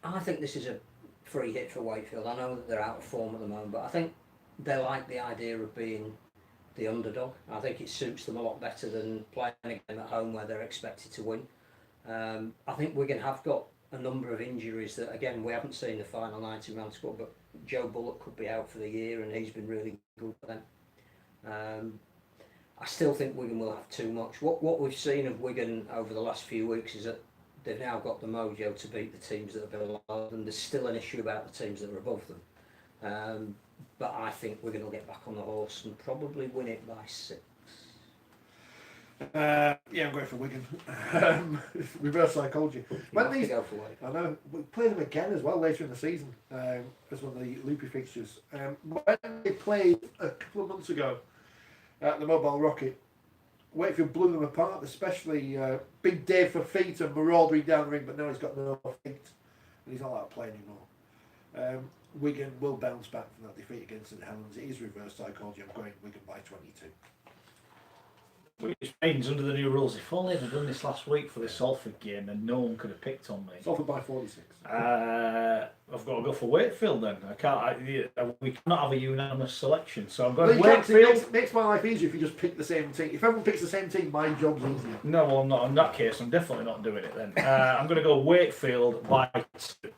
I think this is a free hit for Wakefield. I know that they're out of form at the moment, but I think they like the idea of being the underdog. I think it suits them a lot better than playing a game at home where they're expected to win. I think Wigan have got a number of injuries that, again, we haven't seen the final 90-man squad, but Joe Bullock could be out for the year and he's been really good for them. I still think Wigan will have too much. What we've seen of Wigan over the last few weeks is that they've now got the mojo to beat the teams that are below them. There's still an issue about the teams that are above them. But I think Wigan will get back on the horse and probably win it by 6. Yeah, I'm going for Wigan. Reverse psychology. When these, go for Wigan. I know, we play them again as well later in the season as one of the loopy fixtures. When they played a couple of months ago at the Mobile Rocket, Wakefield blew them apart, especially Big Dave for feet and marauding down the ring, but now he's got no feet and he's not allowed to play anymore. Wigan will bounce back from that defeat against St Helens. It is reverse psychology. I'm going Wigan by 22. Which means, under the new rules, if only they'd done this last week for the Salford game, then no one could have picked on me. Salford by 46. I've got to go for Wakefield then. We cannot have a unanimous selection, so I'm going Well, you can't, Wakefield. it makes my life easier if you just pick the same team. If everyone picks the same team, my job's easier. No, well, not in that case. I'm definitely not doing it then. I'm going to go Wakefield by 2.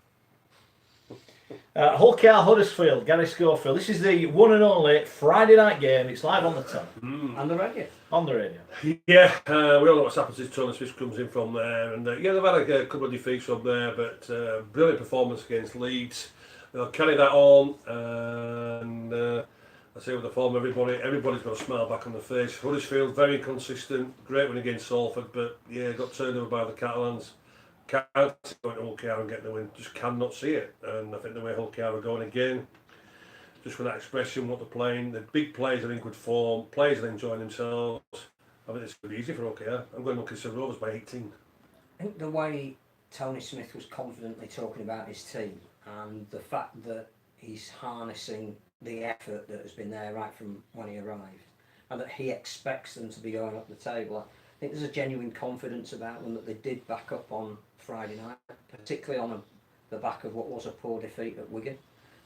Hull KR Huddersfield, Gary Schofield. This is the one and only Friday night game. It's live on the telly. And the radio. On the radio. Yeah, we all know what's happened since Tony Smith comes in from there, and yeah, they've had a couple of defeats from there, but brilliant performance against Leeds. They'll carry that on, and I say with the form, everybody's got a smile back on their face. Huddersfield very inconsistent, great win against Salford, but yeah, got turned over by the Catalans. Can't go into Hull KR and get the win, just cannot see it, and I think the way Hull KR are going again, just for that expression, what they're playing, the big players are in good form, players are enjoying themselves. I think it's going to be easy for OKR. I'm going to look at Rovers by 18. I think the way Tony Smith was confidently talking about his team and the fact that he's harnessing the effort that has been there right from when he arrived and that he expects them to be going up the table, I think there's a genuine confidence about them that they did back up on Friday night, particularly on the back of what was a poor defeat at Wigan.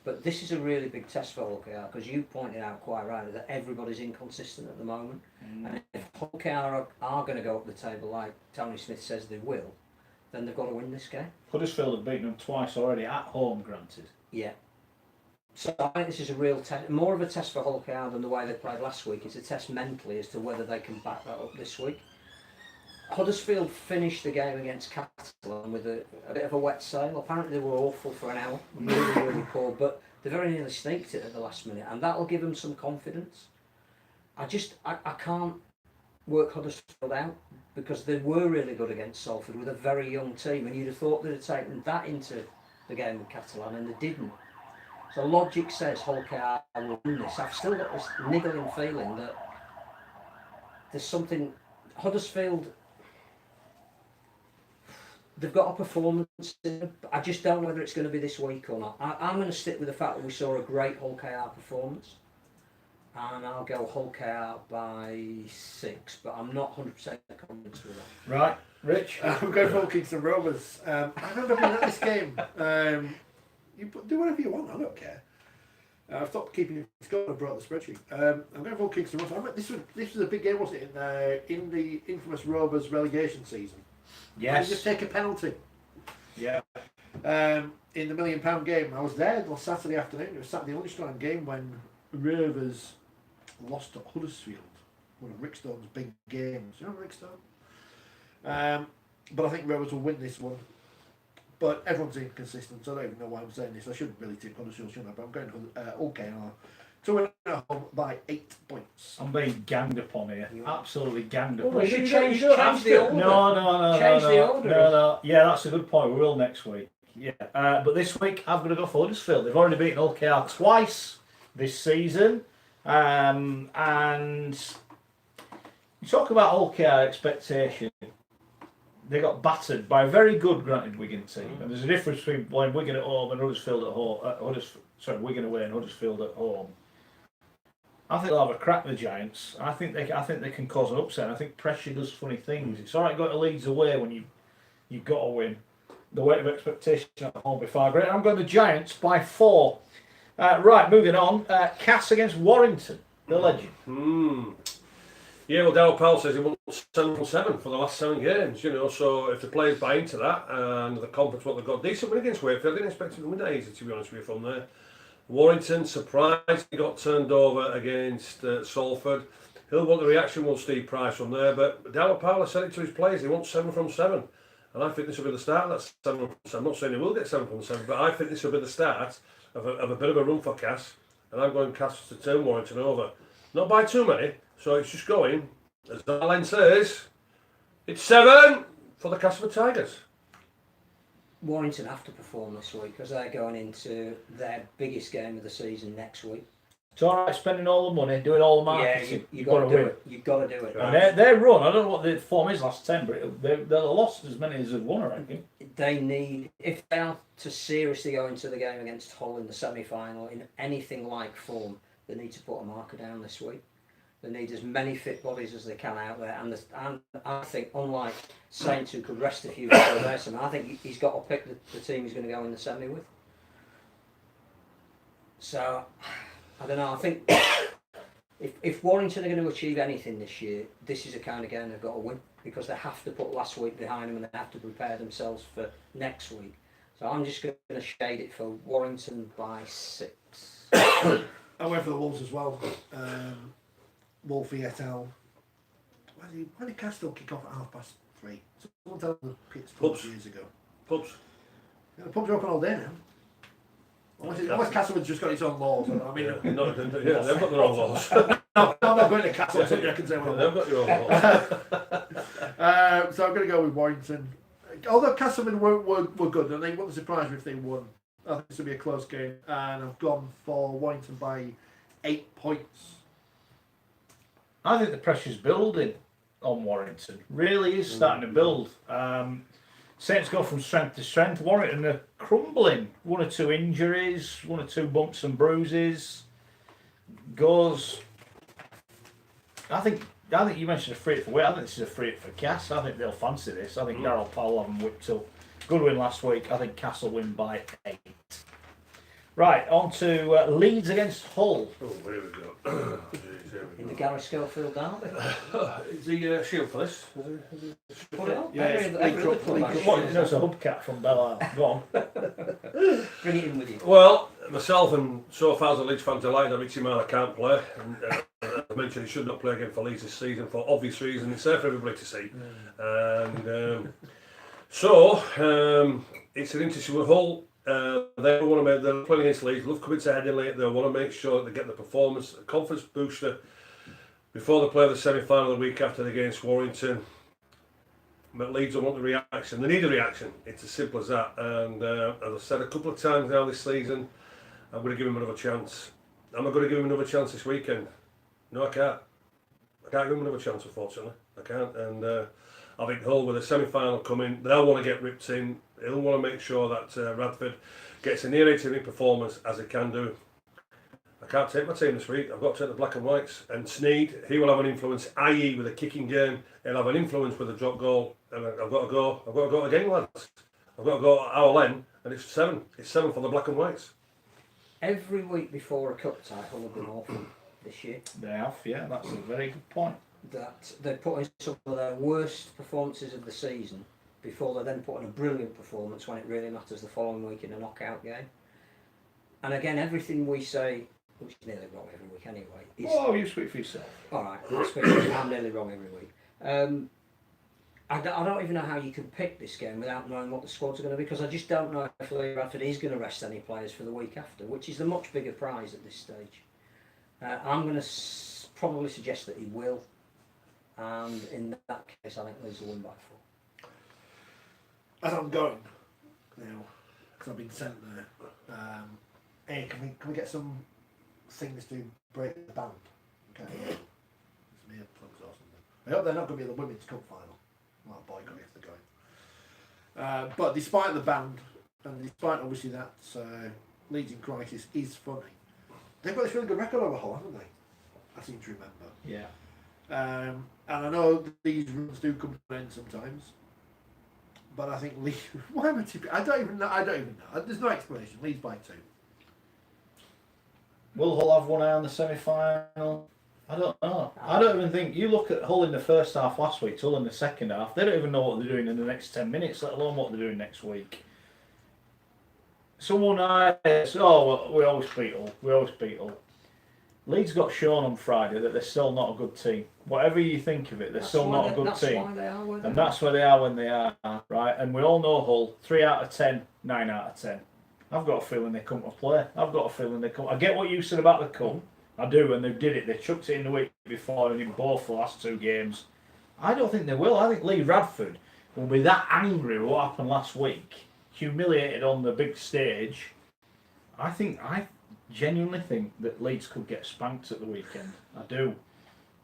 But this is a really big test for Hull KR because you pointed out quite rightly that everybody's inconsistent at the moment. And if Hull KR are going to go up the table like Tony Smith says they will, then they've got to win this game. Huddersfield have beaten them twice already at home, granted. Yeah. So I think this is a real test, more of a test for Hull KR than the way they played last week. It's a test mentally as to whether they can back that up this week. Huddersfield finished the game against Catalan with a bit of a wet sail. Apparently they were awful for an hour, really poor, but they very nearly sneaked it at the last minute, and that'll give them some confidence. I can't work Huddersfield out because they were really good against Salford with a very young team, and you'd have thought they'd have taken that into the game with Catalan, and they didn't. So logic says Hull KR will win this. I've still got this niggling feeling that there's something. Huddersfield, they've got a performance in them, but I just don't know whether it's going to be this week or not. I'm going to stick with the fact that we saw a great Hull KR performance, and I'll go Hull KR by 6, but I'm not 100% convinced with that. Right, Rich? I'm going for Kingston Rovers. I remember being at this game. You do whatever you want, I don't care. I've stopped keeping score and brought the spreadsheet. I'm going for Kingston Rovers. This was a big game, wasn't it, in the infamous Rovers relegation season? Yes. And just take a penalty. Yeah. In the £1 million game. I was there on Saturday afternoon. It was Saturday lunchtime game when Rovers lost to Huddersfield. One of Rick Stone's big games. You know Rick Stone? But I think Rovers will win this one. But everyone's inconsistent, so I don't even know why I'm saying this. I shouldn't really tip Huddersfield, shouldn't I? But I'm going to OKR to win at home by 8 points. I'm being ganged upon here. Absolutely ganged upon. Well, we should You change don't the have to. order. No. Change the order. No. Yeah, that's a good point. We will next week. Yeah. But this week, I've got to go for Huddersfield. They've already beaten OKR twice this season. And you talk about OKR expectation. They got battered by a very good, granted, Wigan team, and there's a difference between playing Wigan at home and Huddersfield at home. Wigan away and Huddersfield at home. I think they'll have a crack at the Giants. I think they can cause an upset. I think pressure does funny things. It's all right going to Leeds away when you've got to win. The weight of expectation at home will be far greater. I'm going the Giants by 4. Right, moving on. Cass against Warrington, the legend. Yeah, well, Darryl Powell says he wants 7 from 7 for the last 7 games, so if the players buy into that and the confidence what they've got, decent win against Wakefield. I didn't expect them to win that easy, to be honest with you, from there. Warrington, surprised he got turned over against Salford. He'll want the reaction, will Steve Price from there, but Darryl Powell has said it to his players, he wants 7 from 7. And I think this will be the start of that 7 from 7. I'm not saying he will get 7 from 7, but I think this will be the start of a bit of a run for Cass. And I'm going Cass to turn Warrington over. Not by too many. So it's just going, as Alan says, it's 7 for the Castleford Tigers. Warrington have to perform this week because they're going into their biggest game of the season next week. It's all right spending all the money, doing all the marketing. Yeah, you've got to do it. You've got to do it. And their run, I don't know what the form is last 10, but they'll lost as many as they've won, I reckon. They need, if they are to seriously go into the game against Hull in the semi-final in anything like form, they need to put a marker down this week. They need as many fit bodies as they can out there, and I think, unlike Saints, who could rest a few before racing, I think he's got to pick the team he's going to go in the semi with. So, I don't know. I think if Warrington are going to achieve anything this year, this is the kind of game they've got to win, because they have to put last week behind them and they have to prepare themselves for next week. So I'm just going to shade it for Warrington by 6. I went for the Wolves as well. Wolfie et al. Why did Castle kick off at 3:30? Someone told me the pits Pubs. years ago. Pubs. Yeah, the pubs are open all day now. Unless Castleman's just got its own laws. I mean, Yeah, no, yeah, they've got their own laws. no, I'm not going to Castle, so I can say what I They've got your own laws. So I'm going to go with Warrington. Although Castleman were good, and they wouldn't surprise me if they won. I think this will be a close game, and I've gone for Warrington by 8 points. I think the pressure's building on Warrington. Really is starting to build. Saints go from strength to strength. Warrington are crumbling. 1 or 2 injuries, 1 or 2 bumps and bruises. Goes. I think you mentioned a free for weight. I think this is a free for Cass. I think they'll fancy this. I think Darryl Powell have them whipped up. Good win last week. I think Castle win by 8. Right, on to Leeds against Hull. Oh, here we go. In the Gary Schofield derby. Is the shield for this? Put it on. Yeah, Every other club has What? shields. No, it's a hubcap from Bel Air. Go on. Bring it in with you. Well, myself and so far as a Leeds fan delighted that Richie Marler can't play. And, I mentioned he should not play again for Leeds this season for obvious reasons. It's there for everybody to see. And it's an interesting one. Hull, they want to make, they're playing against Leeds, love coming to Headingley. They want to make sure that they get the performance, a confidence booster before they play the semi-final the week after against Warrington. But Leeds don't want the reaction. They need a reaction. It's as simple as that. And as I've said a couple of times now this season, I'm going to give him another chance. Am I going to give him another chance this weekend? No, I can't. I can't give him another chance, unfortunately. I can't. And I think Hull, with a semi-final coming, they'll want to get ripped in. They'll want to make sure that Radford gets a near 80-minute performance as it can do. I can't take my team this week. I've got to take the black and whites. And Sneed, he will have an influence, i.e. with a kicking game. He'll have an influence with a drop goal. And I've got to go again, lads. I've got to go at our end, and it's 7. It's 7 for the black and whites. Every week before a cup tie, Hull have been awful this year. They have, yeah, that's a very good point. That they put in some of their worst performances of the season before they then put in a brilliant performance when it really matters the following week in a knockout game. And again, everything we say, which is nearly wrong every week anyway. Is, Oh, you speak for yourself. Alright, I'm nearly wrong every week. I don't even know how you can pick this game without knowing what the squads are going to be, because I just don't know if Lee Radford is going to rest any players for the week after, which is the much bigger prize at this stage. I'm going to probably suggest that he will, and in that case I think Leeds will win by 4. As I'm going now, because I've been sent there. Hey, can we get some things to break the band? Okay. It's me and plugs or something. I hope they're not going to be at the Women's Cup final. Well, boycott if they're going. But despite the band, and despite obviously that Leeds in crisis is funny, they've got this really good record over Hull, haven't they? I seem to remember. Yeah. And I know these runs do come to an end sometimes. But I think Leeds. Why am I tipping? I don't even know. There's no explanation. Leeds by 2. Will Hull have one eye on the semi-final? I don't know. I don't even think, you look at Hull in the first half last week, Hull in the second half, they don't even know what they're doing in the next 10 minutes, let alone what they're doing next week. Someone we always beat Hull. Leeds got shown on Friday that they're still not a good team. Whatever you think of it, they're still not a good team. Why they are where they And that's where they are when they are, right? And we all know Hull, 3 out of 10, 9 out of 10. I've got a feeling they come to play. I get what you said about the cup. I do, and they did it. They chucked it in the week before and in both the last 2 games. I don't think they will. I think Lee Radford will be that angry with what happened last week, humiliated on the big stage. I genuinely think that Leeds could get spanked at the weekend. I do.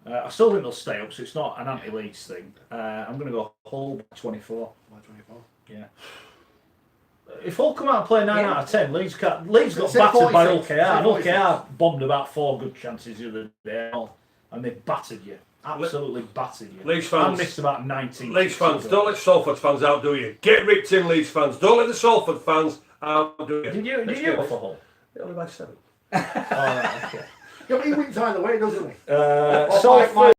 I still think they'll stay up, so it's not an anti-Leeds thing. I'm going to go Hull by 24. By 24. Yeah. If Hull come out and play 9 out of 10, Leeds got Say battered by 46. OKR. And Say 46. OKR bombed about 4 good chances the other day. and they battered you. Absolutely battered you. Leeds fans, I missed about 19. Leeds fans, don't let Salford fans outdo you. Get ripped in, Leeds fans. Don't let the Salford fans outdo you. Did you go for Hull? Only by 7. Alright, okay. Yeah, but he wins either way, doesn't he? Salford,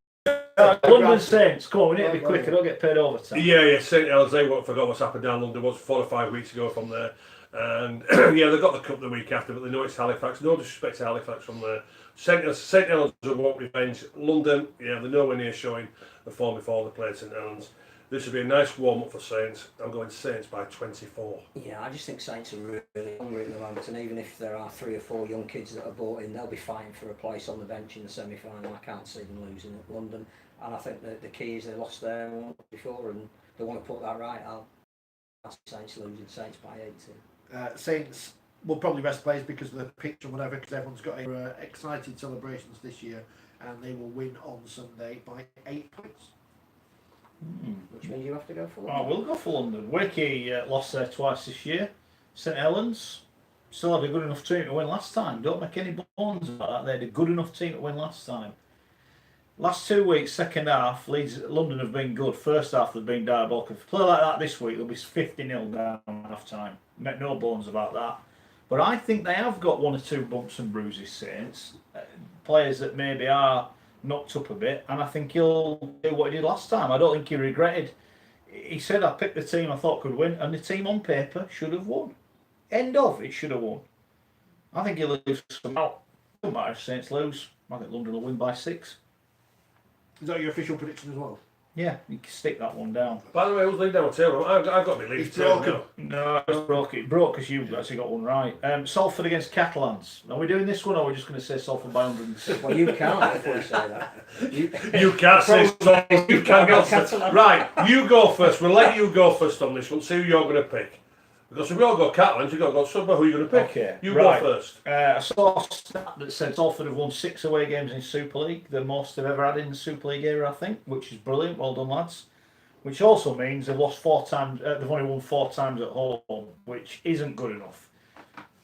London Saints. Come on, we need to be quick. I don't get paid overtime. Yeah, St Helens, they won't forget what's happened down London. Was 4 or 5 weeks ago from there. And yeah, they got the cup the week after, but they know it's Halifax. No disrespect to Halifax from there. St Helens will want revenge. London, yeah, they're nowhere near showing the form before they played St Helens. This will be a nice warm-up for Saints. I'm going Saints by 24. Yeah, I just think Saints are really hungry at the moment, and even if there are 3 or 4 young kids that are bought in, they'll be fighting for a place on the bench in the semi-final. I can't see them losing at London, and I think that the key is they lost there once before, and they want to put that right. I'll see Saints losing, Saints by 18. Saints will probably rest players because of the pitch and whatever, because everyone's got excited celebrations this year, and they will win on Sunday by 8 points. Which means you have to go for London. We'll go for London. Wakey lost there twice this year. St Helens still had a good enough team to win last time. Don't make any bones about that. They had a good enough team to win last time. Last 2 weeks, second half, London have been good. First half, they've been diabolical. If they play like that this week, they'll be 50-0 down half time. Make no bones about that. But I think they have got 1 or 2 bumps and bruises, Saints. Players that maybe are knocked up a bit, and I think he'll do what he did last time. I don't think he regretted. He said, I picked the team I thought could win, and the team on paper should have won. End of, it should have won. I think he'll lose some out. Doesn't matter if Saints lose. I think London will win by 6. Is that your official prediction as well? Yeah, you can stick that one down. By the way, who's leading down the table? I've got my lead table now. No, it's broke. It broke because you actually got one right. Salford against Catalans. Are we doing this one, or are we just going to say Salford by 106? Well, you can't if we say that. You can't say Salford. You can't go. Right, you go first. We'll let you go first on this one. See who you're going to pick. Because if we all go Catalans, you've got to go somewhere. Who are you going to pick? Okay, you right. go first. I saw a stat that said Salford have won 6 away games in Super League, the most they've ever had in the Super League era, I think, which is brilliant. Well done, lads. Which also means they've lost 4 times. They've only won 4 times at home, which isn't good enough.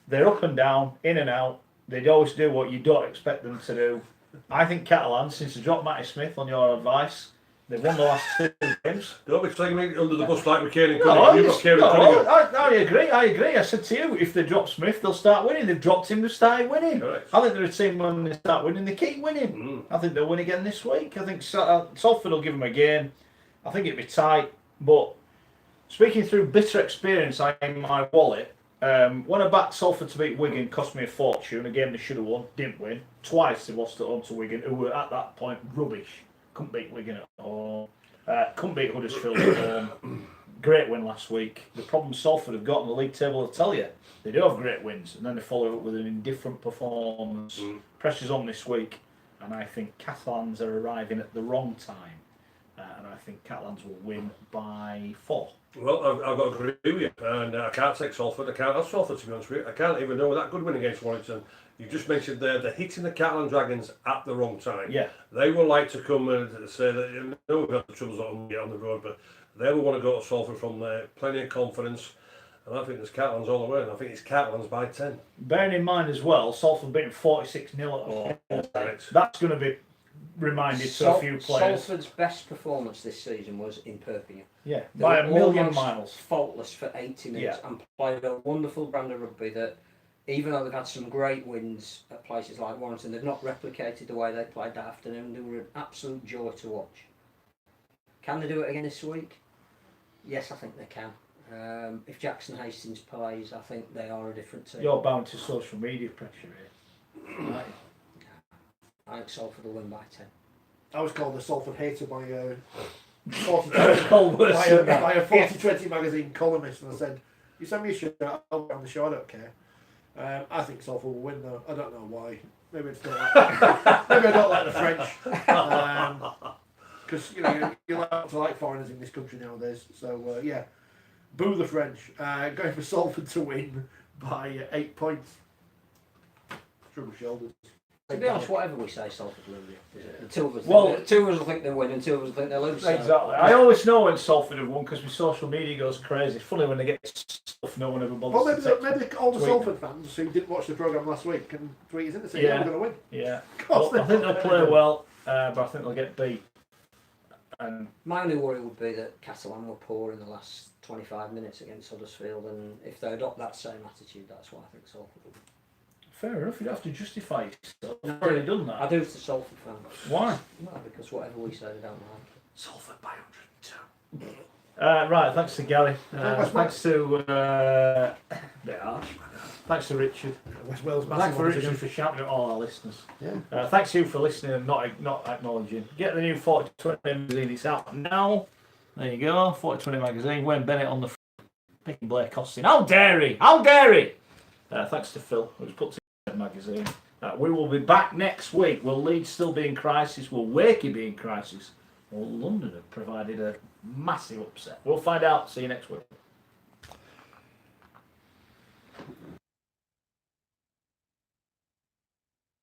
They're up and down, in and out. They always do what you don't expect them to do. I think Catalans, since they dropped Matty Smith on your advice, they've won the last 2 games. Don't be flinging me under the bus like McCain and No, Cunningham. You've got Kieran Cunningham. I agree. I said to you, if they drop Smith, they'll start winning. They've dropped him, they've started winning. Correct. I think they're a team when they start winning, they keep winning. I think they'll win again this week. I think Salford will give them a game. I think it'll be tight. But speaking through bitter experience in my wallet, when I backed Salford to beat Wigan, cost me a fortune. A game they should have won, didn't win. Twice they lost at home to Wigan, who were at that point rubbish. Couldn't beat Wigan at home. Couldn't beat Huddersfield at home. Great win last week. The problem Salford have got on the league table, I'll tell you, they do have great wins, and then they follow up with an indifferent performance. Pressure's on this week, and I think Catalans are arriving at the wrong time. And I think Catalans will win by 4. Well, I've got to agree with you, and I can't take Salford. I can't have Salford, to be honest with you. I can't even know that good win against Warrington. You just mentioned there, they're hitting the Catalan Dragons at the wrong time. Yeah. They will like to come and say that, you know, we've had the troubles on the road, but they will want to go to Salford from there. Plenty of confidence, and I think there's Catalans all the way, and I think it's Catalans by 10. Bearing in mind as well, Salford beating 46-0 at home. That's going to be reminded to a few players. Salford's best performance this season was in Perpignan. Yeah, They by a were million almost miles. Faultless for 80 minutes and played a wonderful brand of rugby that, even though they've had some great wins at places like Warrington, they've not replicated the way they played that afternoon. They were an absolute joy to watch. Can they do it again this week? Yes, I think they can. If Jackson Hastings plays, I think they are a different team. You're bound to social media pressure here. Right. I think Salford will win by 10. I was called a Salford hater by a by a Forty20 magazine columnist, and I said, "You send me a shirt, I'll be on the show. I don't care." I think Salford will win, though. I don't know why. Maybe it's not like maybe I don't like the French, because you know you're allowed to like foreigners in this country nowadays. So yeah, boo the French. Going for Salford to win by 8 points. Shrug of shoulders. To be honest, whatever we say, Salford will win. The two of us, will think they'll win, and two of us will think they'll lose. Exactly. So. I always know when Salford have won because my social media goes crazy. It's funny when they get stuff no one ever bothers. Well, to text maybe all the tweet Salford fans who didn't watch the programme last week can tweet us in to say, Yeah. we're going to win. Yeah. Of course Well, I think they'll play well, but I think they'll get beat. And My only worry would be that Catalan were poor in the last 25 minutes against Huddersfield, and if they adopt that same attitude, that's why I think Salford will win. fair enough, you don't have to justify yourself. No, I've already done that. I do to Salford fans. Why? Well, because whatever we say, they don't like. Salford by 102. Right, thanks to Gary. Thanks to bit harsh. Thanks to Richard. West Wales Thanks for Richard for shouting at all our listeners. Yeah. Thanks you for listening and not acknowledging. Get the new 4020 magazine. It's out now. There you go. 4020 magazine. Wayne Bennett on the picking Blake Austin. How dare he? How dare he? Thanks to Phil who's put together the magazine. We will be back next week. Will Leeds still be in crisis? Will Wakey be in crisis? Well, London have provided a massive upset. We'll find out. See you next week.